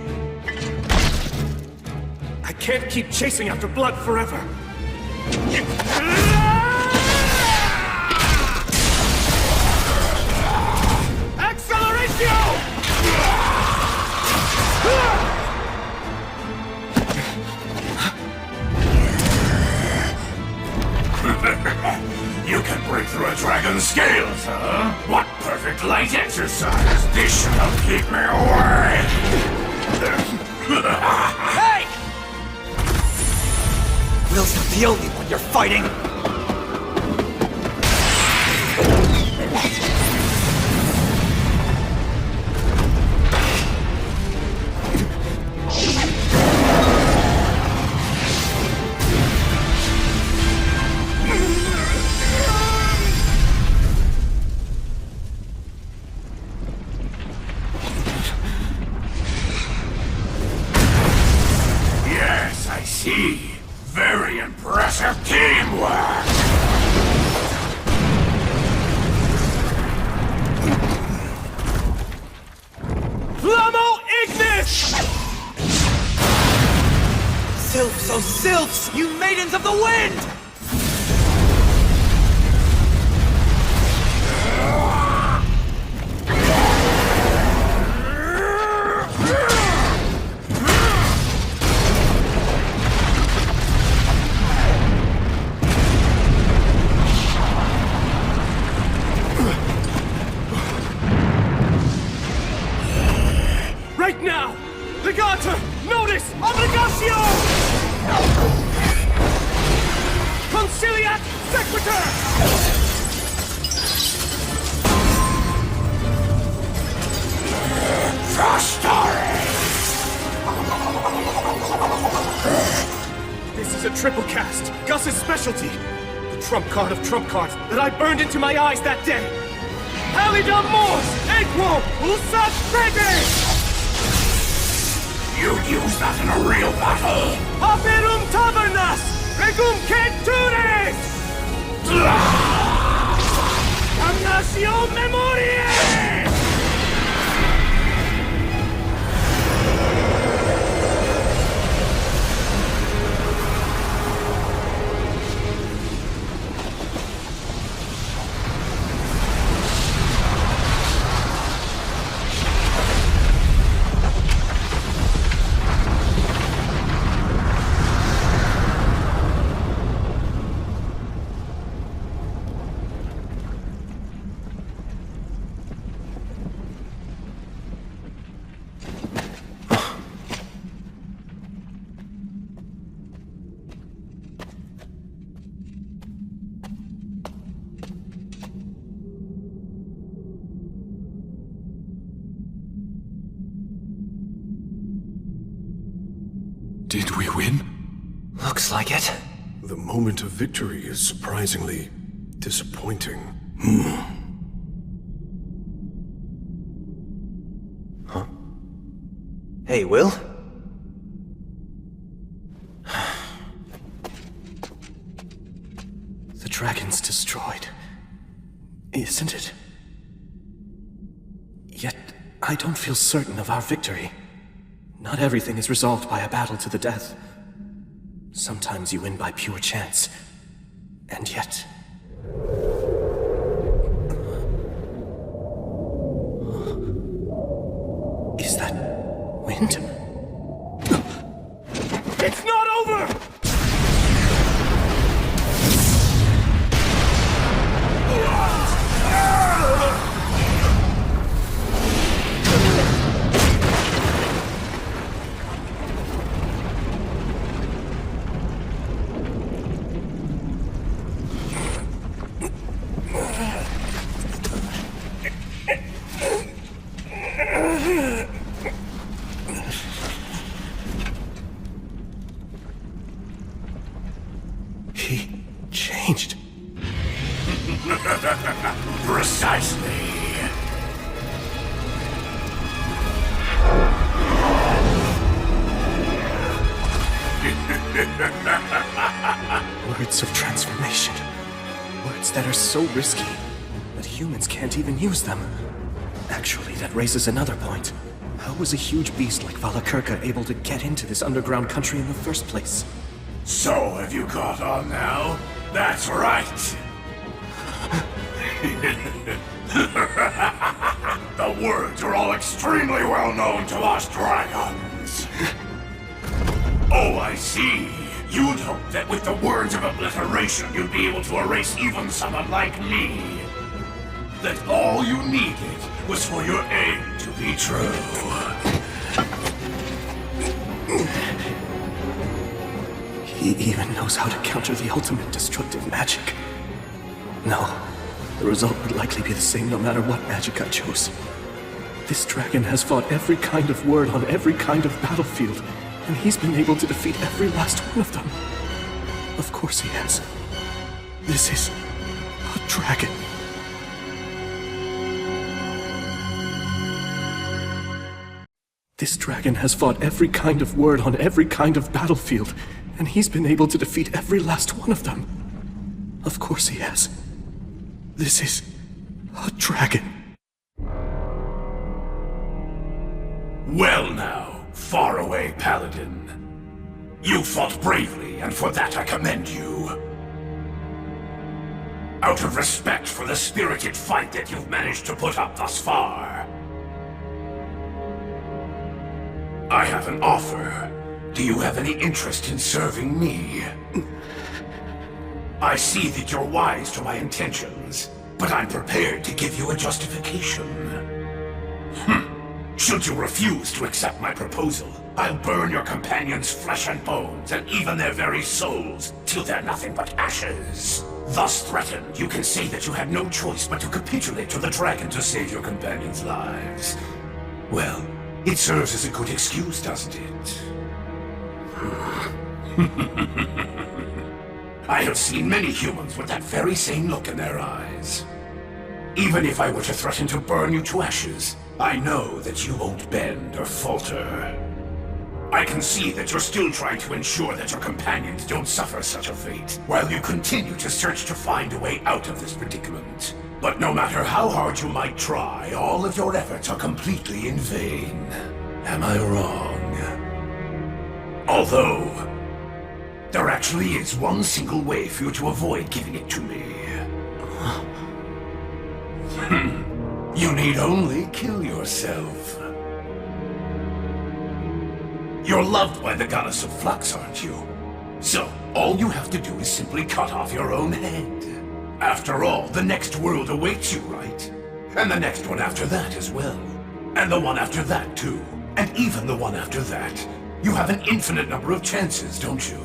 I can't keep chasing after blood forever. Acceleratio! You can break through a dragon's scales, huh? What perfect light exercise! This should help keep me away! Hey! Will's not the only one you're fighting! Very impressive teamwork! Flamo Ignis! Sylphs, oh sylphs, you maidens of the wind! Right now! Legator! Notice! Obligatio! Conciliat Sequitur! This is a triple cast. Gus's specialty. The trump card of trump cards that I burned into my eyes that day. Halida Mors! Equo! Usat Fede! You'd use that in a real battle! Aperum tavernas! Regum centures! Damnatio memoriae! Did we win? Looks like it. The moment of victory is surprisingly disappointing. Huh? Hey, Will? The dragon's destroyed, isn't it? Yet, I don't feel certain of our victory. Not everything is resolved by a battle to the death. Sometimes you win by pure chance. And yet... Is that wind? It's not over! He changed. Precisely. Words of transformation. Words that are so risky that humans can't even use them. Actually, that raises another point. How was a huge beast like Valakirka able to get into this underground country in the first place? So, have you caught on now? That's right! The words are all extremely well known to us dragons. Oh, I see. You'd hope that with the words of obliteration you'd be able to erase even someone like me. That all you needed was for your aim to be true. He even knows how to counter the ultimate destructive magic. No, the result would likely be the same no matter what magic I chose. This dragon has fought every kind of word on every kind of battlefield, and he's been able to defeat every last one of them. Of course he has. This is a dragon. This dragon has fought every kind of word on every kind of battlefield, and he's been able to defeat every last one of them. Of course he has. This is a dragon. Well now, faraway paladin. You fought bravely, and for that I commend you. Out of respect for the spirited fight that you've managed to put up thus far, I have an offer. Do you have any interest in serving me? I see that you're wise to my intentions, but I'm prepared to give you a justification. Should you refuse to accept my proposal, I'll burn your companions' flesh and bones, and even their very souls, till they're nothing but ashes. Thus threatened, you can say that you had no choice but to capitulate to the dragon to save your companions' lives. Well, it serves as a good excuse, doesn't it? I have seen many humans with that very same look in their eyes. Even if I were to threaten to burn you to ashes, I know that you won't bend or falter. I can see that you're still trying to ensure that your companions don't suffer such a fate, while you continue to search to find a way out of this predicament. But no matter how hard you might try, all of your efforts are completely in vain. Am I wrong? Although, there actually is one single way for you to avoid giving it to me. You need only kill yourself. You're loved by the goddess of flux, aren't you? So, all you have to do is simply cut off your own head. After all, the next world awaits you, right? And the next one after that as well. And the one after that, too. And even the one after that. You have an infinite number of chances, don't you?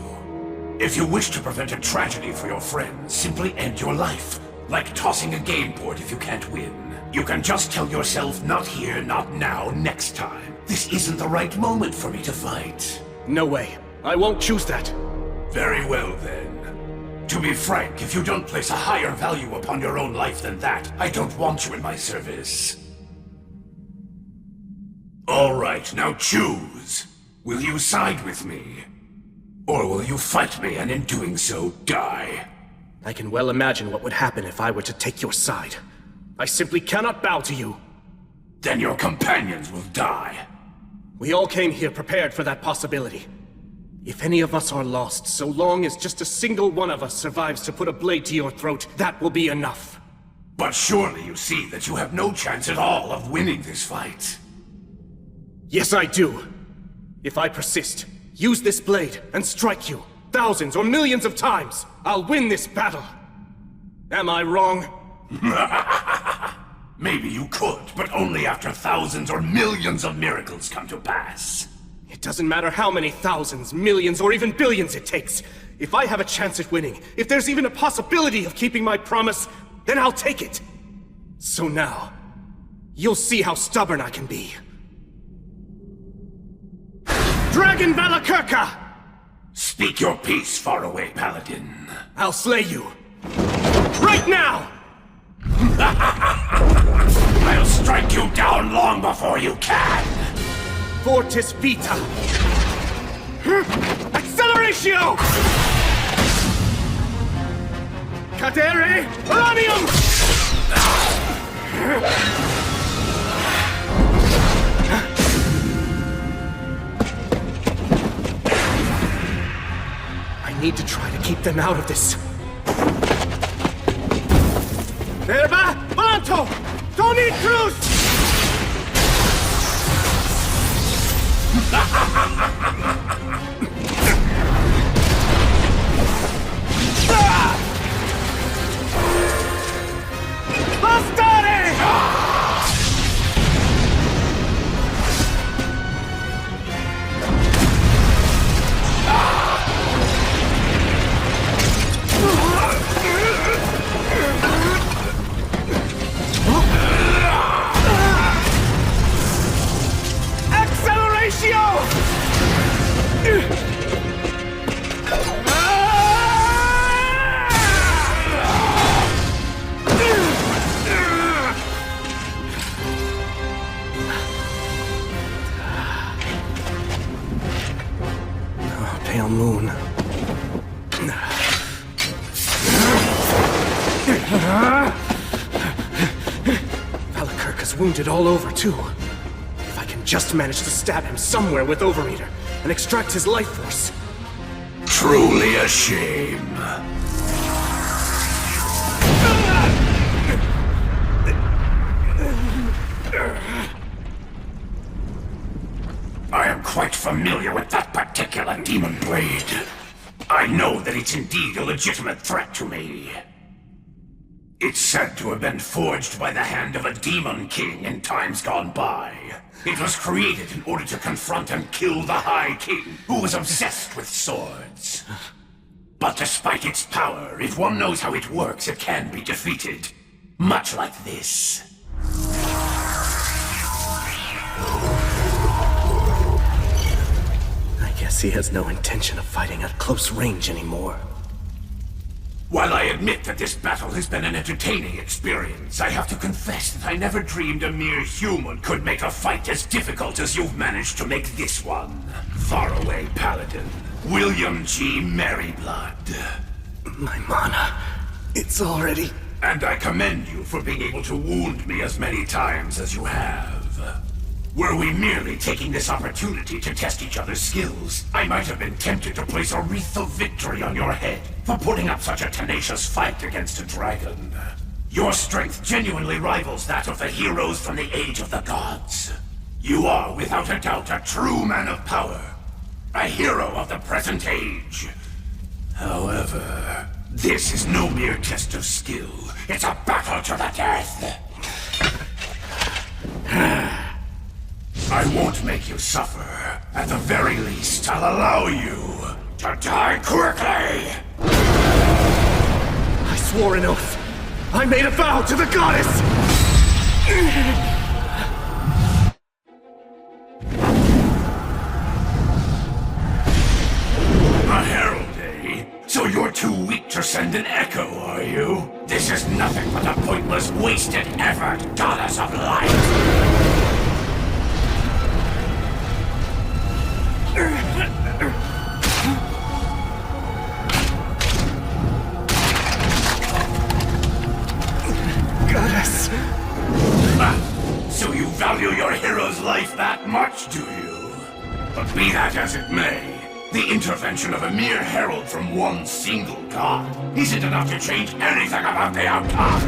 If you wish to prevent a tragedy for your friends, simply end your life. Like tossing a game board if you can't win. You can just tell yourself, not here, not now, next time. This isn't the right moment for me to fight. No way. I won't choose that. Very well, then. To be frank, if you don't place a higher value upon your own life than that, I don't want you in my service. All right, now choose. Will you side with me? Or will you fight me and in doing so, die? I can well imagine what would happen if I were to take your side. I simply cannot bow to you. Then your companions will die. We all came here prepared for that possibility. If any of us are lost, so long as just a single one of us survives to put a blade to your throat, that will be enough. But surely you see that you have no chance at all of winning this fight. Yes, I do. If I persist, use this blade, and strike you, thousands or millions of times, I'll win this battle. Am I wrong? Maybe you could, but only after thousands or millions of miracles come to pass. It doesn't matter how many thousands, millions, or even billions it takes. If I have a chance at winning, if there's even a possibility of keeping my promise, then I'll take it. So now, you'll see how stubborn I can be. Dragon Valakirka! Speak your peace, faraway paladin. I'll slay you. Right now! I'll strike you down long before you can! Fortis Vita! Acceleratio! Cadere Uranium! I need to try to keep them out of this. Erba! Volanto! Tony Cruz! Pale moon. Valakirka's wounded all over, too. If I can just manage to stab him somewhere with Overeater and extract his life force. Truly a shame. I am quite familiar with that particular demon blade. I know that it's indeed a legitimate threat to me. It's said to have been forged by the hand of a demon king in times gone by. It was created in order to confront and kill the High King, who was obsessed with swords. But despite its power, if one knows how it works, it can be defeated. Much like this. I guess he has no intention of fighting at close range anymore. While I admit that this battle has been an entertaining experience, I have to confess that I never dreamed a mere human could make a fight as difficult as you've managed to make this one. Faraway Paladin, William G. Merryblood. My mana, it's already... And I commend you for being able to wound me as many times as you have. Were we merely taking this opportunity to test each other's skills, I might have been tempted to place a wreath of victory on your head for putting up such a tenacious fight against a dragon. Your strength genuinely rivals that of the heroes from the Age of the Gods. You are, without a doubt, a true man of power. A hero of the present age. However, this is no mere test of skill. It's a battle to the death. I won't make you suffer. At the very least, I'll allow you to die quickly! I swore an oath. I made a vow to the goddess! goddess of light! Goddess! So you value your hero's life that much, do you? But be that as it may, the intervention of a mere herald from one single god isn't enough to change anything about the outcome.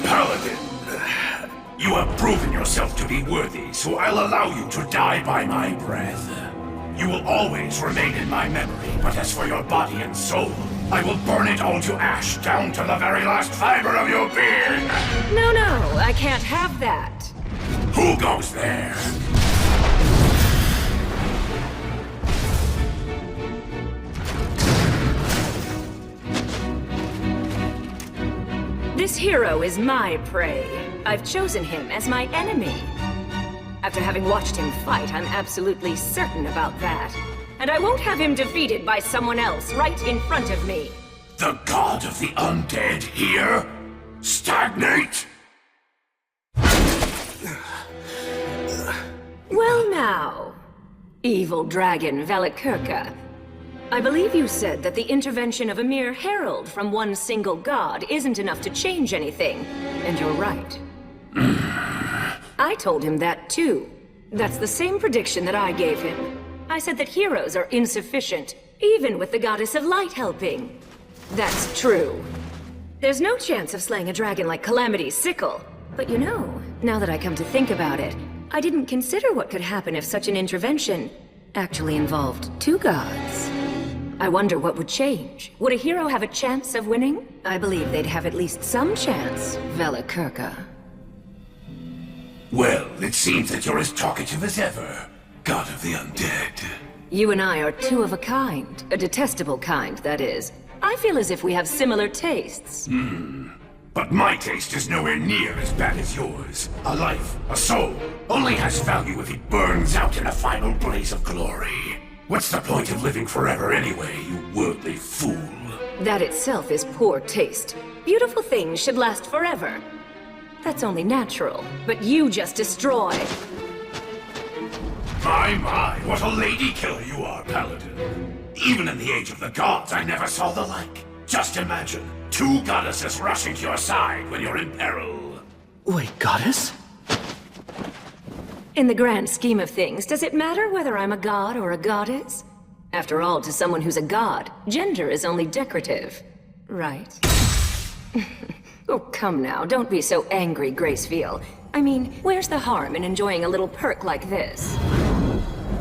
Paladin, you have proven yourself to be worthy, so I'll allow you to die by my breath. You will always remain in my memory, but as for your body and soul, I will burn it all to ash, down to the very last fiber of your being! No, I can't have that. Who goes there? This hero is my prey. I've chosen him as my enemy. After having watched him fight, I'm absolutely certain about that. And I won't have him defeated by someone else right in front of me. The god of the undead here? Stagnate? Well now, evil dragon Valakirka. I believe you said that the intervention of a mere herald from one single god isn't enough to change anything, and you're right. I told him that too. That's the same prediction that I gave him. I said that heroes are insufficient, even with the goddess of light helping. That's true. There's no chance of slaying a dragon like Calamity's sickle. But you know, now that I come to think about it, I didn't consider what could happen if such an intervention actually involved two gods. I wonder what would change. Would a hero have a chance of winning? I believe they'd have at least some chance, Valakirka. Well, it seems that you're as talkative as ever, god of the undead. You and I are two of a kind. A detestable kind, that is. I feel as if we have similar tastes. But my taste is nowhere near as bad as yours. A life, a soul, only has value if it burns out in a final blaze of glory. What's the point of living forever anyway, you worldly fool? That itself is poor taste. Beautiful things should last forever. That's only natural, but you just destroy. My, what a lady killer you are, Paladin. Even in the age of the gods, I never saw the like. Just imagine, two goddesses rushing to your side when you're in peril. Wait, goddess? In the grand scheme of things, does it matter whether I'm a god or a goddess? After all, to someone who's a god, gender is only decorative. Right? Oh, come now, don't be so angry, Gracefield. I mean, where's the harm in enjoying a little perk like this?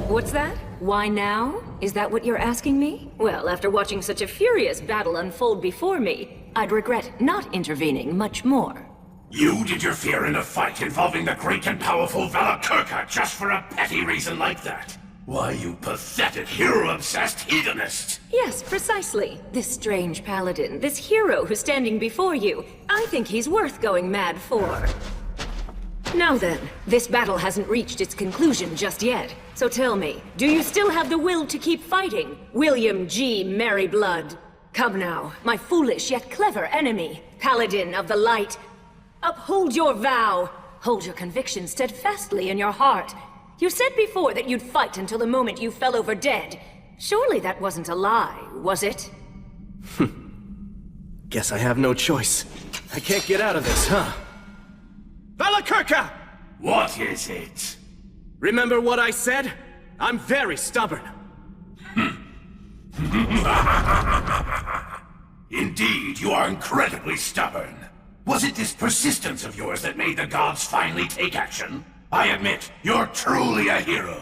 What's that? Why now? Is that what you're asking me? Well, after watching such a furious battle unfold before me, I'd regret not intervening much more. You did your fear in a fight involving the great and powerful Valakirka just for a petty reason like that? Why, you pathetic hero-obsessed hedonist! Yes, precisely. This strange paladin, this hero who's standing before you, I think he's worth going mad for. Now then, this battle hasn't reached its conclusion just yet. So tell me, do you still have the will to keep fighting, William G. Merryblood? Come now, my foolish yet clever enemy, Paladin of the Light. Uphold your vow. Hold your conviction steadfastly in your heart. You said before that you'd fight until the moment you fell over dead. Surely that wasn't a lie, was it? Guess I have no choice. I can't get out of this, huh? Valakirka! What is it? Remember what I said? I'm very stubborn. Indeed, you are incredibly stubborn. Was it this persistence of yours that made the gods finally take action? I admit, you're truly a hero.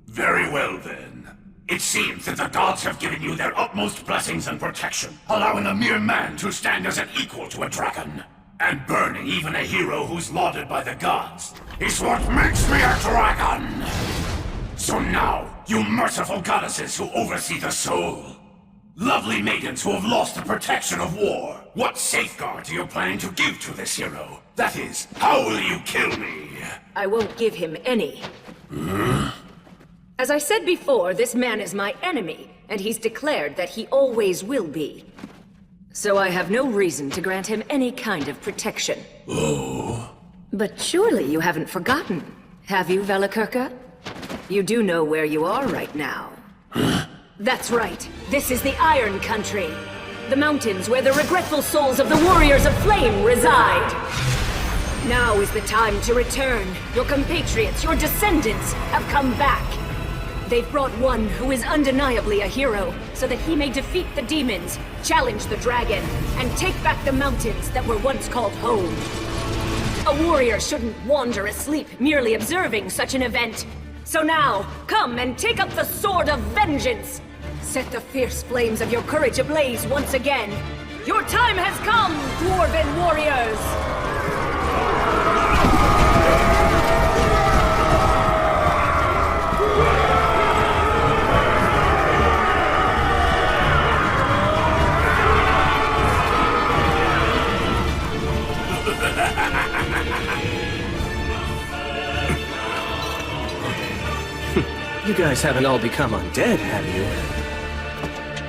Very well then. It seems that the gods have given you their utmost blessings and protection, allowing a mere man to stand as an equal to a dragon. And burning even a hero who's lauded by the gods is what makes me a dragon! So now, you merciful goddesses who oversee the soul, lovely maidens who have lost the protection of war, what safeguards are you planning to give to this hero? That is, how will you kill me? I won't give him any. As I said before, this man is my enemy, and he's declared that he always will be. So I have no reason to grant him any kind of protection. Oh. But surely you haven't forgotten, have you, Valakirka? You do know where you are right now. That's right. This is the Iron Country. The mountains where the regretful souls of the Warriors of Flame reside. Now is the time to return. Your compatriots, your descendants, have come back. They've brought one who is undeniably a hero, so that he may defeat the demons, challenge the dragon, and take back the mountains that were once called home. A warrior shouldn't wander asleep merely observing such an event. So now, come and take up the sword of vengeance! Set the fierce flames of your courage ablaze once again. Your time has come, Dwarven warriors! You guys haven't all become undead, have you?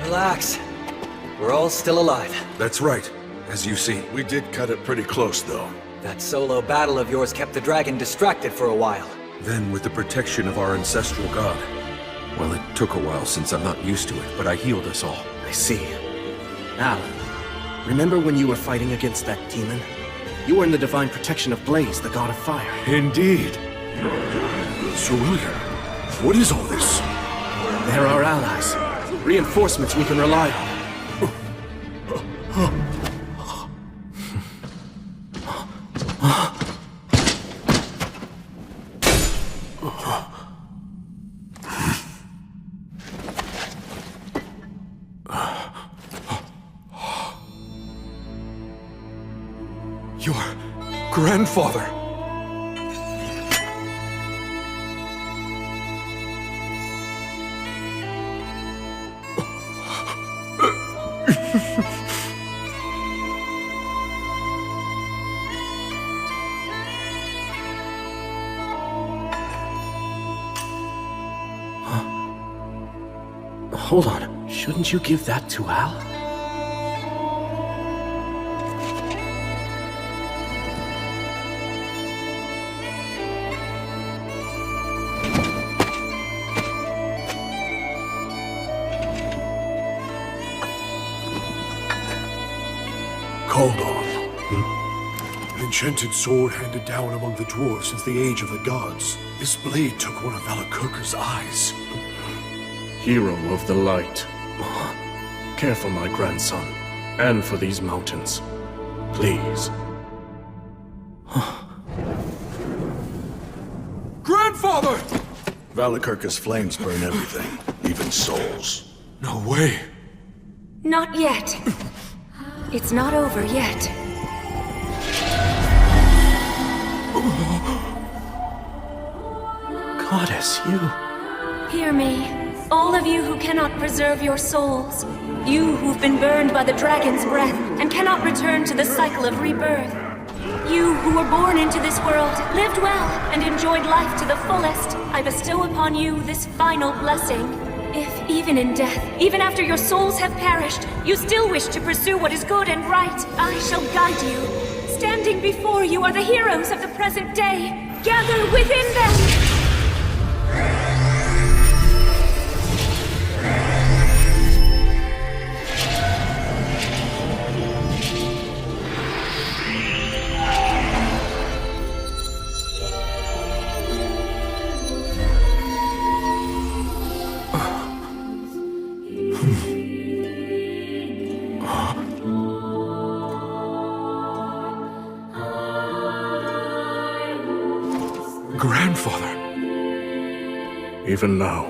Relax. We're all still alive. That's right. As you see. We did cut it pretty close, though. That solo battle of yours kept the dragon distracted for a while. Then, with the protection of our ancestral god. Well, it took a while since I'm not used to it, but I healed us all. I see. Al, remember when you were fighting against that demon? You were in the divine protection of Blaze, the god of fire. Indeed. Sir William, what is all this? They're our allies. Reinforcements we can rely on. Your grandfather! Hold on. Shouldn't you give that to Al? Called on. An enchanted sword handed down among the dwarves since the age of the gods. This blade took one of Valakirka's eyes. Hero of the light. Care for my grandson, and for these mountains. Please. Grandfather! Valakirka's flames burn everything, even souls. No way. Not yet. It's not over yet. Goddess, you... Hear me, all of you who cannot preserve your souls. You who've been burned by the dragon's breath and cannot return to the cycle of rebirth. You who were born into this world, lived well, and enjoyed life to the fullest. I bestow upon you this final blessing. If, even in death, even after your souls have perished, you still wish to pursue what is good and right, I shall guide you. Standing before you are the heroes of the present day. Gather within them! Grandfather. Even now,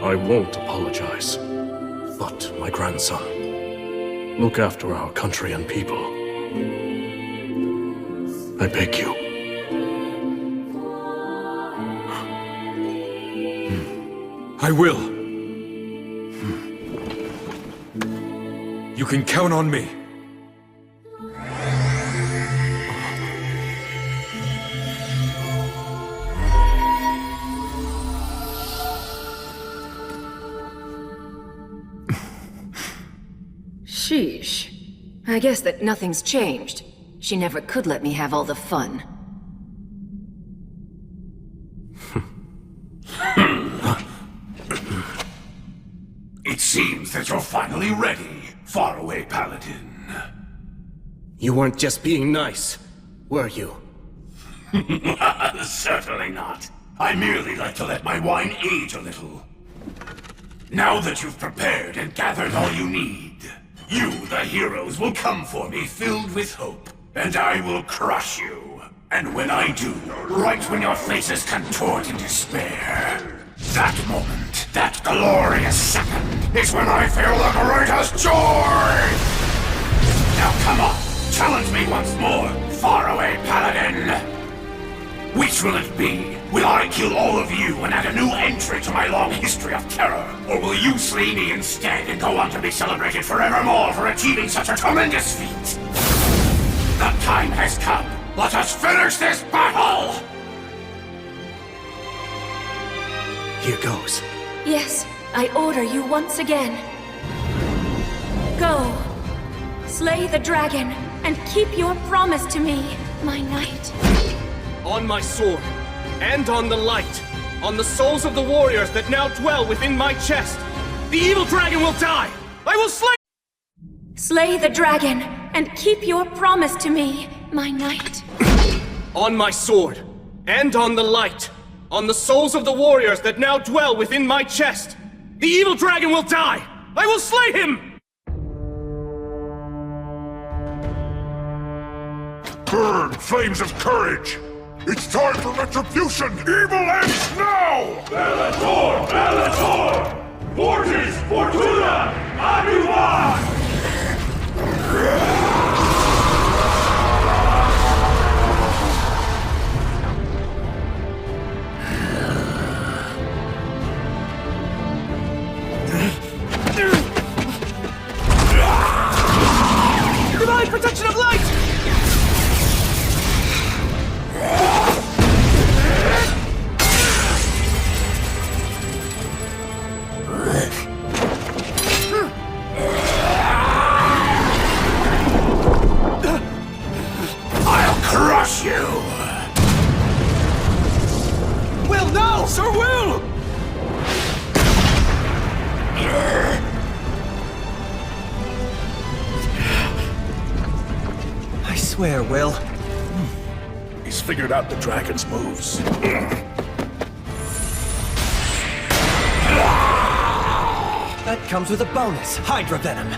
I won't apologize. But, my grandson, look after our country and people. I beg you. I will. You can count on me. Sheesh. I guess that nothing's changed. She never could let me have all the fun. It seems that you're finally ready, faraway paladin. You weren't just being nice, were you? Certainly not. I merely like to let my wine age a little. Now that you've prepared and gathered all you need, you, the heroes, will come for me filled with hope, and I will crush you. And when I do, right when your faces contort in despair, that moment, that glorious second, is when I feel the greatest joy! Now come on, challenge me once more, faraway paladin! Which will it be? Will I kill all of you and add a new entry to my long history of terror? Or will you slay me instead and go on to be celebrated forevermore for achieving such a tremendous feat? The time has come. Let us finish this battle! Here goes. Yes, I order you once again. Go. Slay the dragon, and keep your promise to me, my knight. On my sword, and on the light, on the souls of the warriors that now dwell within my chest, the evil dragon will die! I will slay— Slay the dragon, and keep your promise to me, my knight. On my sword, and on the light, on the souls of the warriors that now dwell within my chest, the evil dragon will die! I will slay him! Burn, flames of courage! It's time for retribution! Evil ends now! Bellator! Bellator! Fortis! Fortuna! Anuvan! Divine protection of light! I'll crush you! Will, no! Sir Will! I swear, Will. He's figured out the dragon's moves. That comes with a bonus, Hydra Venom.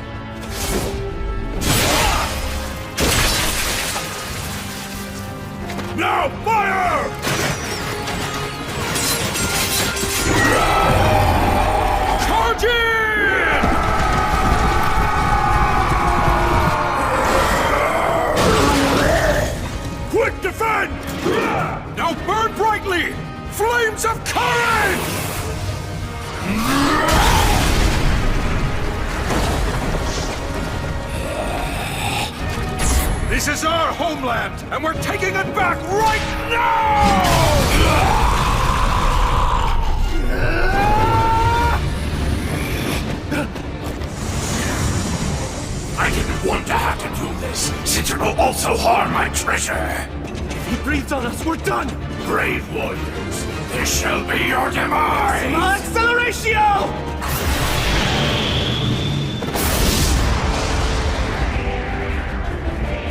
Now fire! Charge in! Quick defend! Now burn brightly! Flames of courage! This is our homeland, and we're taking it back right now! I didn't want to have to do this, since it will also harm my treasure. If he breathes on us, we're done! Brave warriors, this shall be your demise! Acceleratio!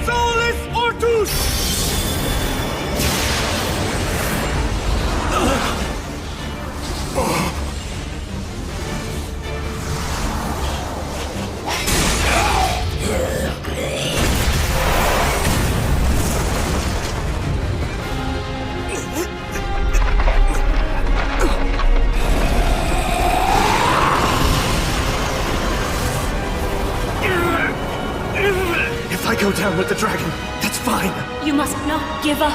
Solus Ortus! If I go down with the dragon, that's fine. You must not give up.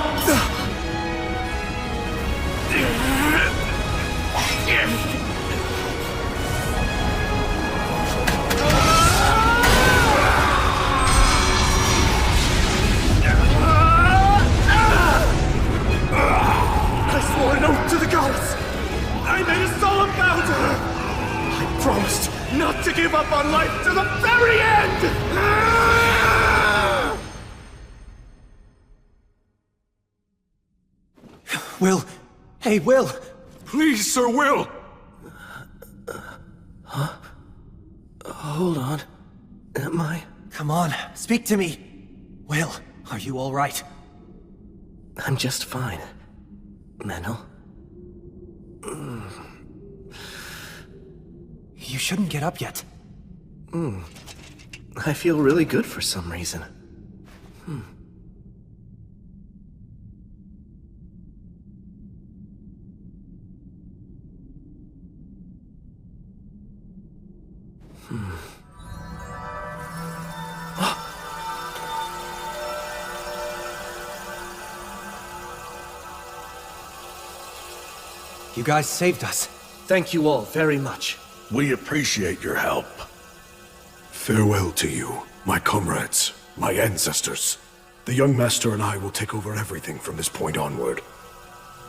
I swore an oath to the gods. I made a solemn vow to her. I promised not to give up on life to the very end! Will! Hey, Will! Please, Sir Will! Huh? Hold on. Am I? Come on, speak to me! Will, are you alright? I'm just fine. Menel. You shouldn't get up yet. I feel really good for some reason. You guys saved us. Thank you all very much. We appreciate your help. Farewell to you, my comrades, my ancestors. The young master and I will take over everything from this point onward.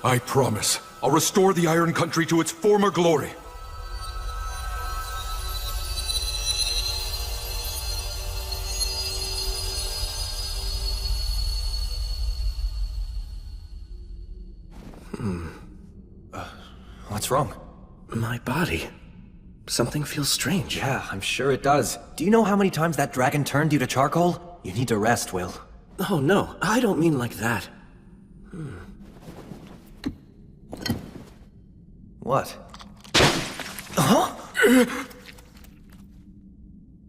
I promise. I'll restore the Iron Country to its former glory. What's wrong? My body. Something feels strange. Yeah, I'm sure it does. Do you know how many times that dragon turned you to charcoal? You need to rest, Will. Oh no, I don't mean like that. What? Huh?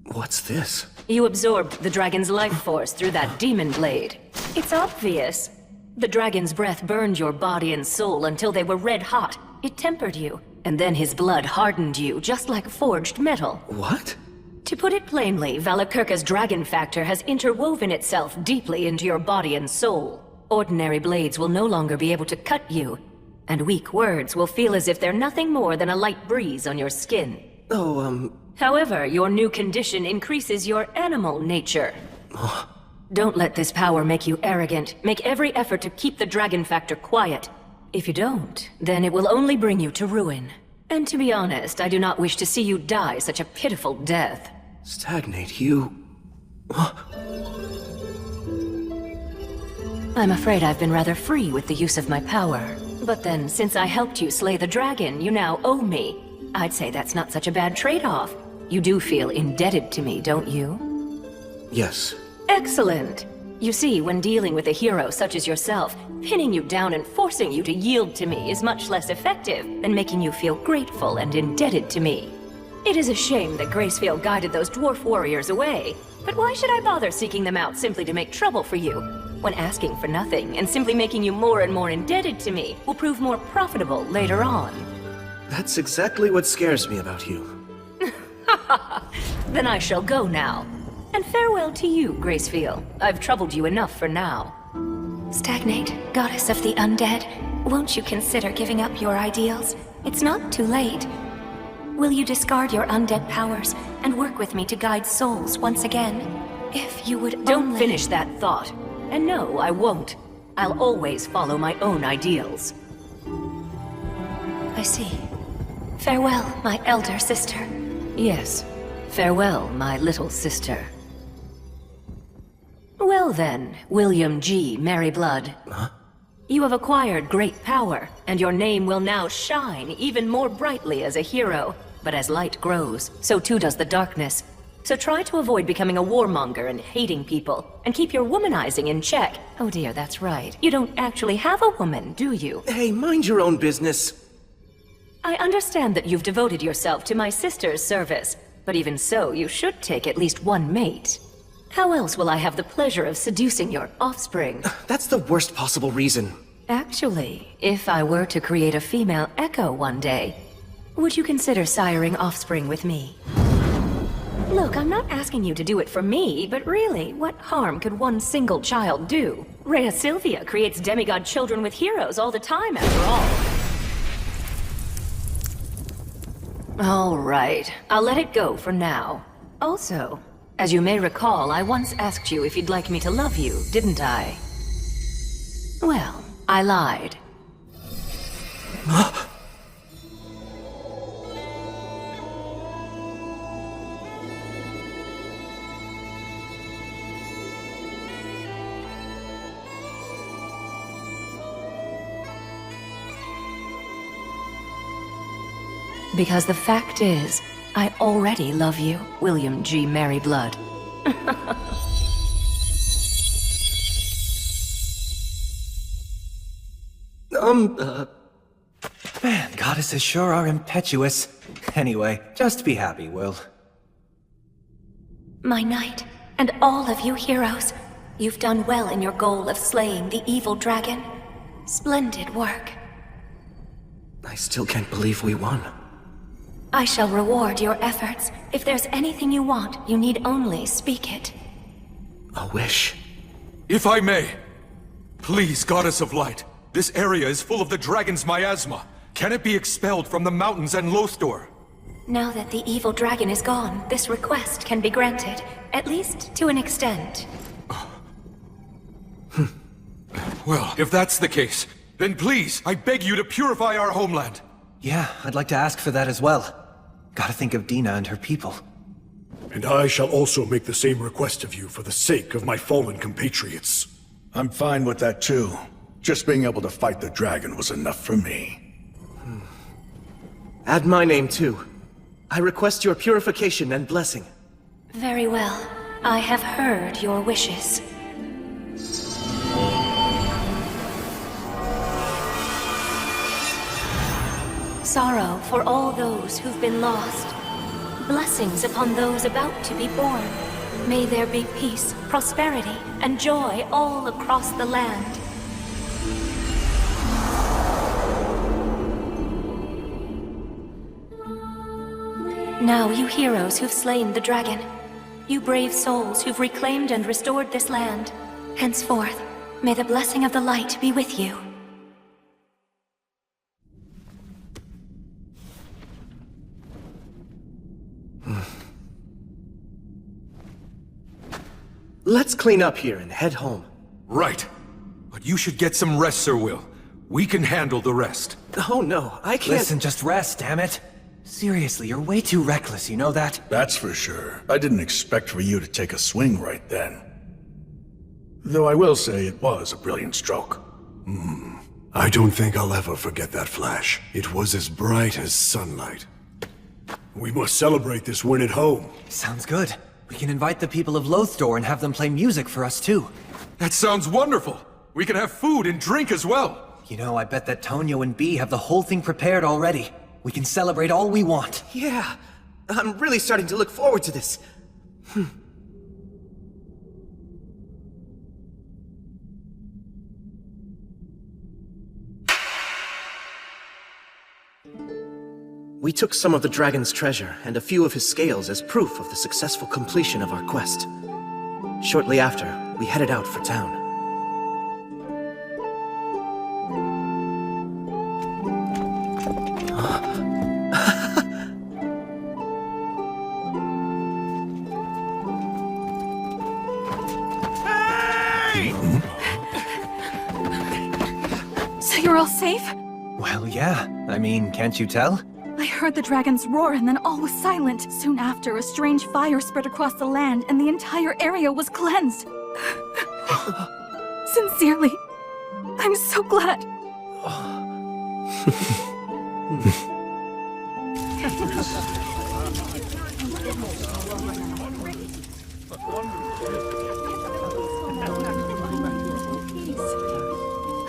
What's this? You absorbed the dragon's life force through that demon blade. It's obvious. The dragon's breath burned your body and soul until they were red hot. It tempered you, and then his blood hardened you, just like forged metal. What? To put it plainly, Valakirka's dragon factor has interwoven itself deeply into your body and soul. Ordinary blades will no longer be able to cut you, and weak words will feel as if they're nothing more than a light breeze on your skin. However, your new condition increases your animal nature. Don't let this power make you arrogant. Make every effort to keep the dragon factor quiet. If you don't, then it will only bring you to ruin. And to be honest, I do not wish to see you die such a pitiful death. Stagnate, you... I'm afraid I've been rather free with the use of my power. But then, since I helped you slay the dragon, you now owe me. I'd say that's not such a bad trade-off. You do feel indebted to me, don't you? Yes. Excellent! You see, when dealing with a hero such as yourself, pinning you down and forcing you to yield to me is much less effective than making you feel grateful and indebted to me. It is a shame that Gracefield guided those dwarf warriors away, but why should I bother seeking them out simply to make trouble for you, when asking for nothing and simply making you more and more indebted to me will prove more profitable later on? That's exactly what scares me about you. Then I shall go now. And farewell to you, Gracefield. I've troubled you enough for now. Stagnate, goddess of the undead, won't you consider giving up your ideals? It's not too late. Will you discard your undead powers and work with me to guide souls once again? If you would Don't finish that thought. And no, I won't. I'll always follow my own ideals. I see. Farewell, my elder sister. Yes. Farewell, my little sister. Well then, William G. Merryblood. Huh? You have acquired great power, and your name will now shine even more brightly as a hero. But as light grows, so too does the darkness. So try to avoid becoming a warmonger and hating people, and keep your womanizing in check. Oh dear, that's right. You don't actually have a woman, do you? Hey, mind your own business. I understand that you've devoted yourself to my sister's service, but even so, you should take at least one mate. How else will I have the pleasure of seducing your offspring? That's the worst possible reason. Actually, if I were to create a female echo one day, would you consider siring offspring with me? Look, I'm not asking you to do it for me, but really, what harm could one single child do? Rhea Sylvia creates demigod children with heroes all the time, after all. All right, I'll let it go for now. Also, as you may recall, I once asked you if you'd like me to love you, didn't I? Well, I lied. Because the fact is, I already love you, William G. Merryblood. Man, goddesses sure are impetuous. Anyway, just be happy, Will. My knight, and all of you heroes, you've done well in your goal of slaying the evil dragon. Splendid work. I still can't believe we won. I shall reward your efforts. If there's anything you want, you need only speak it. A wish. If I may, please, Goddess of Light, this area is full of the dragon's miasma. Can it be expelled from the mountains and Lothor? Now that the evil dragon is gone, this request can be granted, at least to an extent. Well, if that's the case, then please, I beg you to purify our homeland. Yeah, I'd like to ask for that as well. Gotta think of Dina and her people. And I shall also make the same request of you for the sake of my fallen compatriots. I'm fine with that too. Just being able to fight the dragon was enough for me. Add my name too. I request your purification and blessing. Very well. I have heard your wishes. Sorrow for all those who've been lost. Blessings upon those about to be born. May there be peace, prosperity, and joy all across the land. Now, you heroes who've slain the dragon, you brave souls who've reclaimed and restored this land, henceforth, may the blessing of the light be with you. Let's clean up here and head home. Right. But you should get some rest, Sir Will. We can handle the rest. Oh no, I can't— Listen, just rest, damn it. Seriously, you're way too reckless, you know that? That's for sure. I didn't expect for you to take a swing right then. Though I will say it was a brilliant stroke. I don't think I'll ever forget that flash. It was as bright as sunlight. We must celebrate this win at home. Sounds good. We can invite the people of Lothor and have them play music for us too. That sounds wonderful. We can have food and drink as well. You know, I bet that Tonio and Bee have the whole thing prepared already. We can celebrate all we want. Yeah, I'm really starting to look forward to this. We took some of the dragon's treasure and a few of his scales as proof of the successful completion of our quest. Shortly after, we headed out for town. So you're all safe? Well, yeah. I mean, can't you tell? I heard the dragons roar and then all was silent. Soon after, a strange fire spread across the land and the entire area was cleansed. Sincerely, I'm so glad.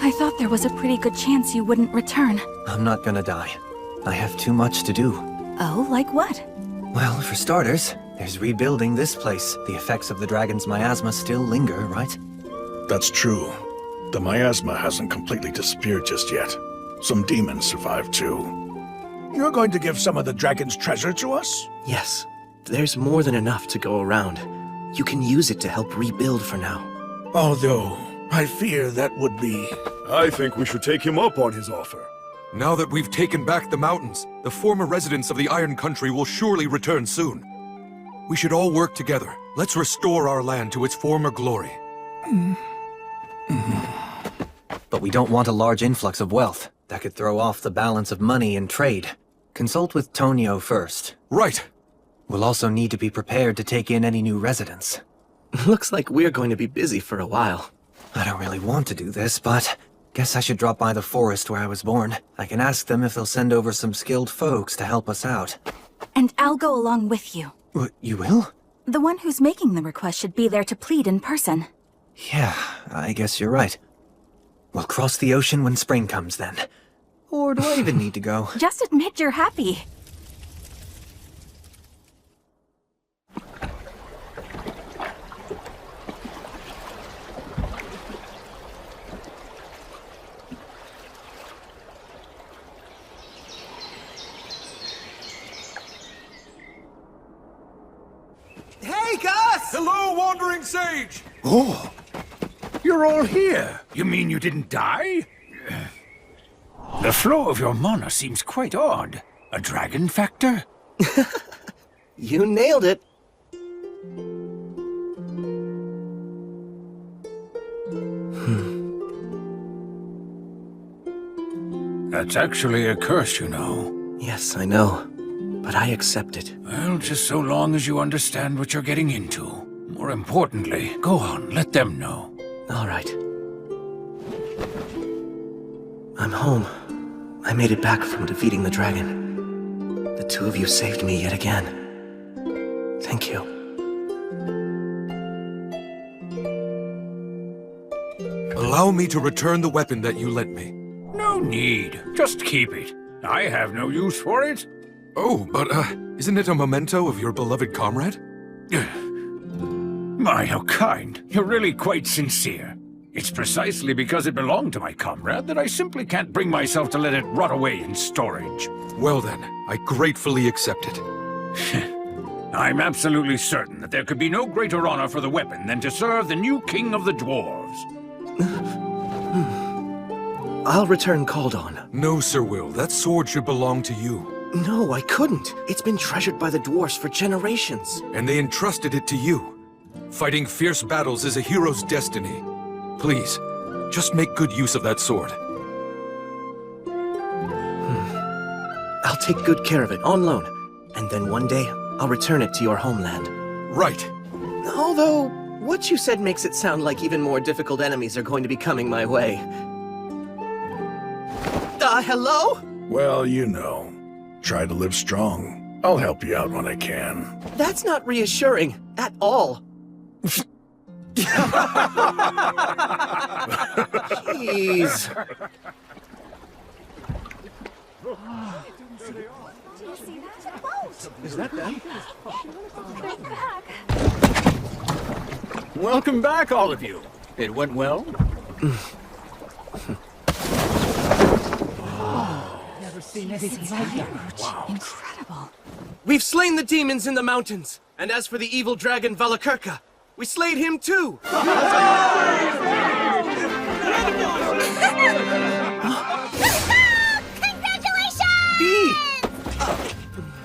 I thought there was a pretty good chance you wouldn't return. I'm not gonna die. I have too much to do. Oh, like what? Well, for starters, there's rebuilding this place. The effects of the dragon's miasma still linger, right? That's true. The miasma hasn't completely disappeared just yet. Some demons survived too. You're going to give some of the dragon's treasure to us? Yes, there's more than enough to go around. You can use it to help rebuild for now. Although, I fear that would be... I think we should take him up on his offer. Now that we've taken back the mountains, the former residents of the Iron Country will surely return soon. We should all work together. Let's restore our land to its former glory. But we don't want a large influx of wealth. That could throw off the balance of money and trade. Consult with Tonio first. Right. We'll also need to be prepared to take in any new residents. Looks like we're going to be busy for a while. I don't really want to do this, but Guess I should drop by the forest where I was born. I can ask them if they'll send over some skilled folks to help us out. And I'll go along with you. You will? The one who's making the request should be there to plead in person. Yeah, I guess you're right. We'll cross the ocean when spring comes then. Or do I even need to go? Just admit you're happy. Hey, Gus! Hello, Wandering Sage! Oh, you're all here. You mean you didn't die? The flow of your mana seems quite odd. A dragon factor? You nailed it. That's actually a curse, you know. Yes, I know. But I accept it. Well, just so long as you understand what you're getting into. More importantly, go on, let them know. All right. I'm home. I made it back from defeating the dragon. The two of you saved me yet again. Thank you. Allow me to return the weapon that you lent me. No need. Just keep it. I have no use for it. Oh, but, isn't it a memento of your beloved comrade? My, how kind. You're really quite sincere. It's precisely because it belonged to my comrade that I simply can't bring myself to let it rot away in storage. Well then, I gratefully accept it. I'm absolutely certain that there could be no greater honor for the weapon than to serve the new king of the dwarves. I'll return called on. No, Sir Will. That sword should belong to you. No, I couldn't. It's been treasured by the dwarves for generations. And they entrusted it to you. Fighting fierce battles is a hero's destiny. Please, just make good use of that sword. I'll take good care of it, on loan. And then one day, I'll return it to your homeland. Right. Although, what you said makes it sound like even more difficult enemies are going to be coming my way. Hello? Well, you know. Try to live strong. I'll help you out when I can. That's not reassuring, at all. Jeez. Is that them? Welcome back, all of you. It went well? Never seen anything like that. Wow. Incredible. We've slain the demons in the mountains. And as for the evil dragon Valakirka, we slayed him too. Congratulations! Bee!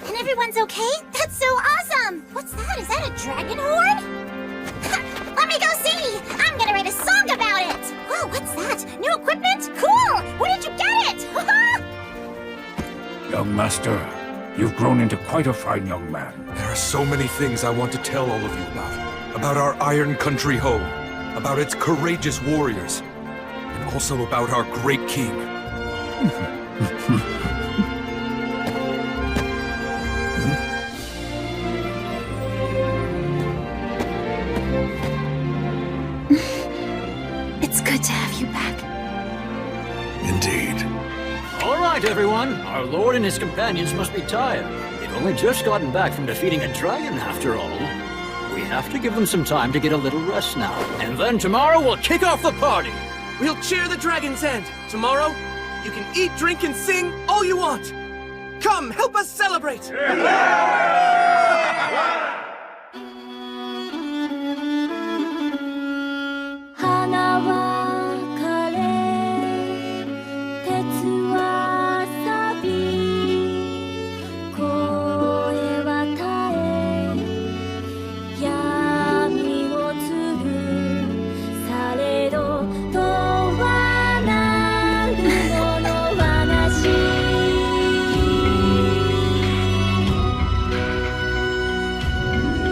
And everyone's okay? That's so awesome! What's that? Is that a dragon horn? Let me go see! I'm gonna write a song about it! Whoa, what's that? New equipment? Cool! Where did you get it? Young master, you've grown into quite a fine young man. There are so many things I want to tell all of you about. About our Iron Country home. About its courageous warriors. And also about our great king. It's good to have you back. Indeed. All right, everyone. Our lord and his companions must be tired. They've only just gotten back from defeating a dragon, after all. We have to give them some time to get a little rest now. And then tomorrow we'll kick off the party. We'll cheer the dragon's end. Tomorrow, you can eat, drink, and sing all you want. Come, help us celebrate! Yeah!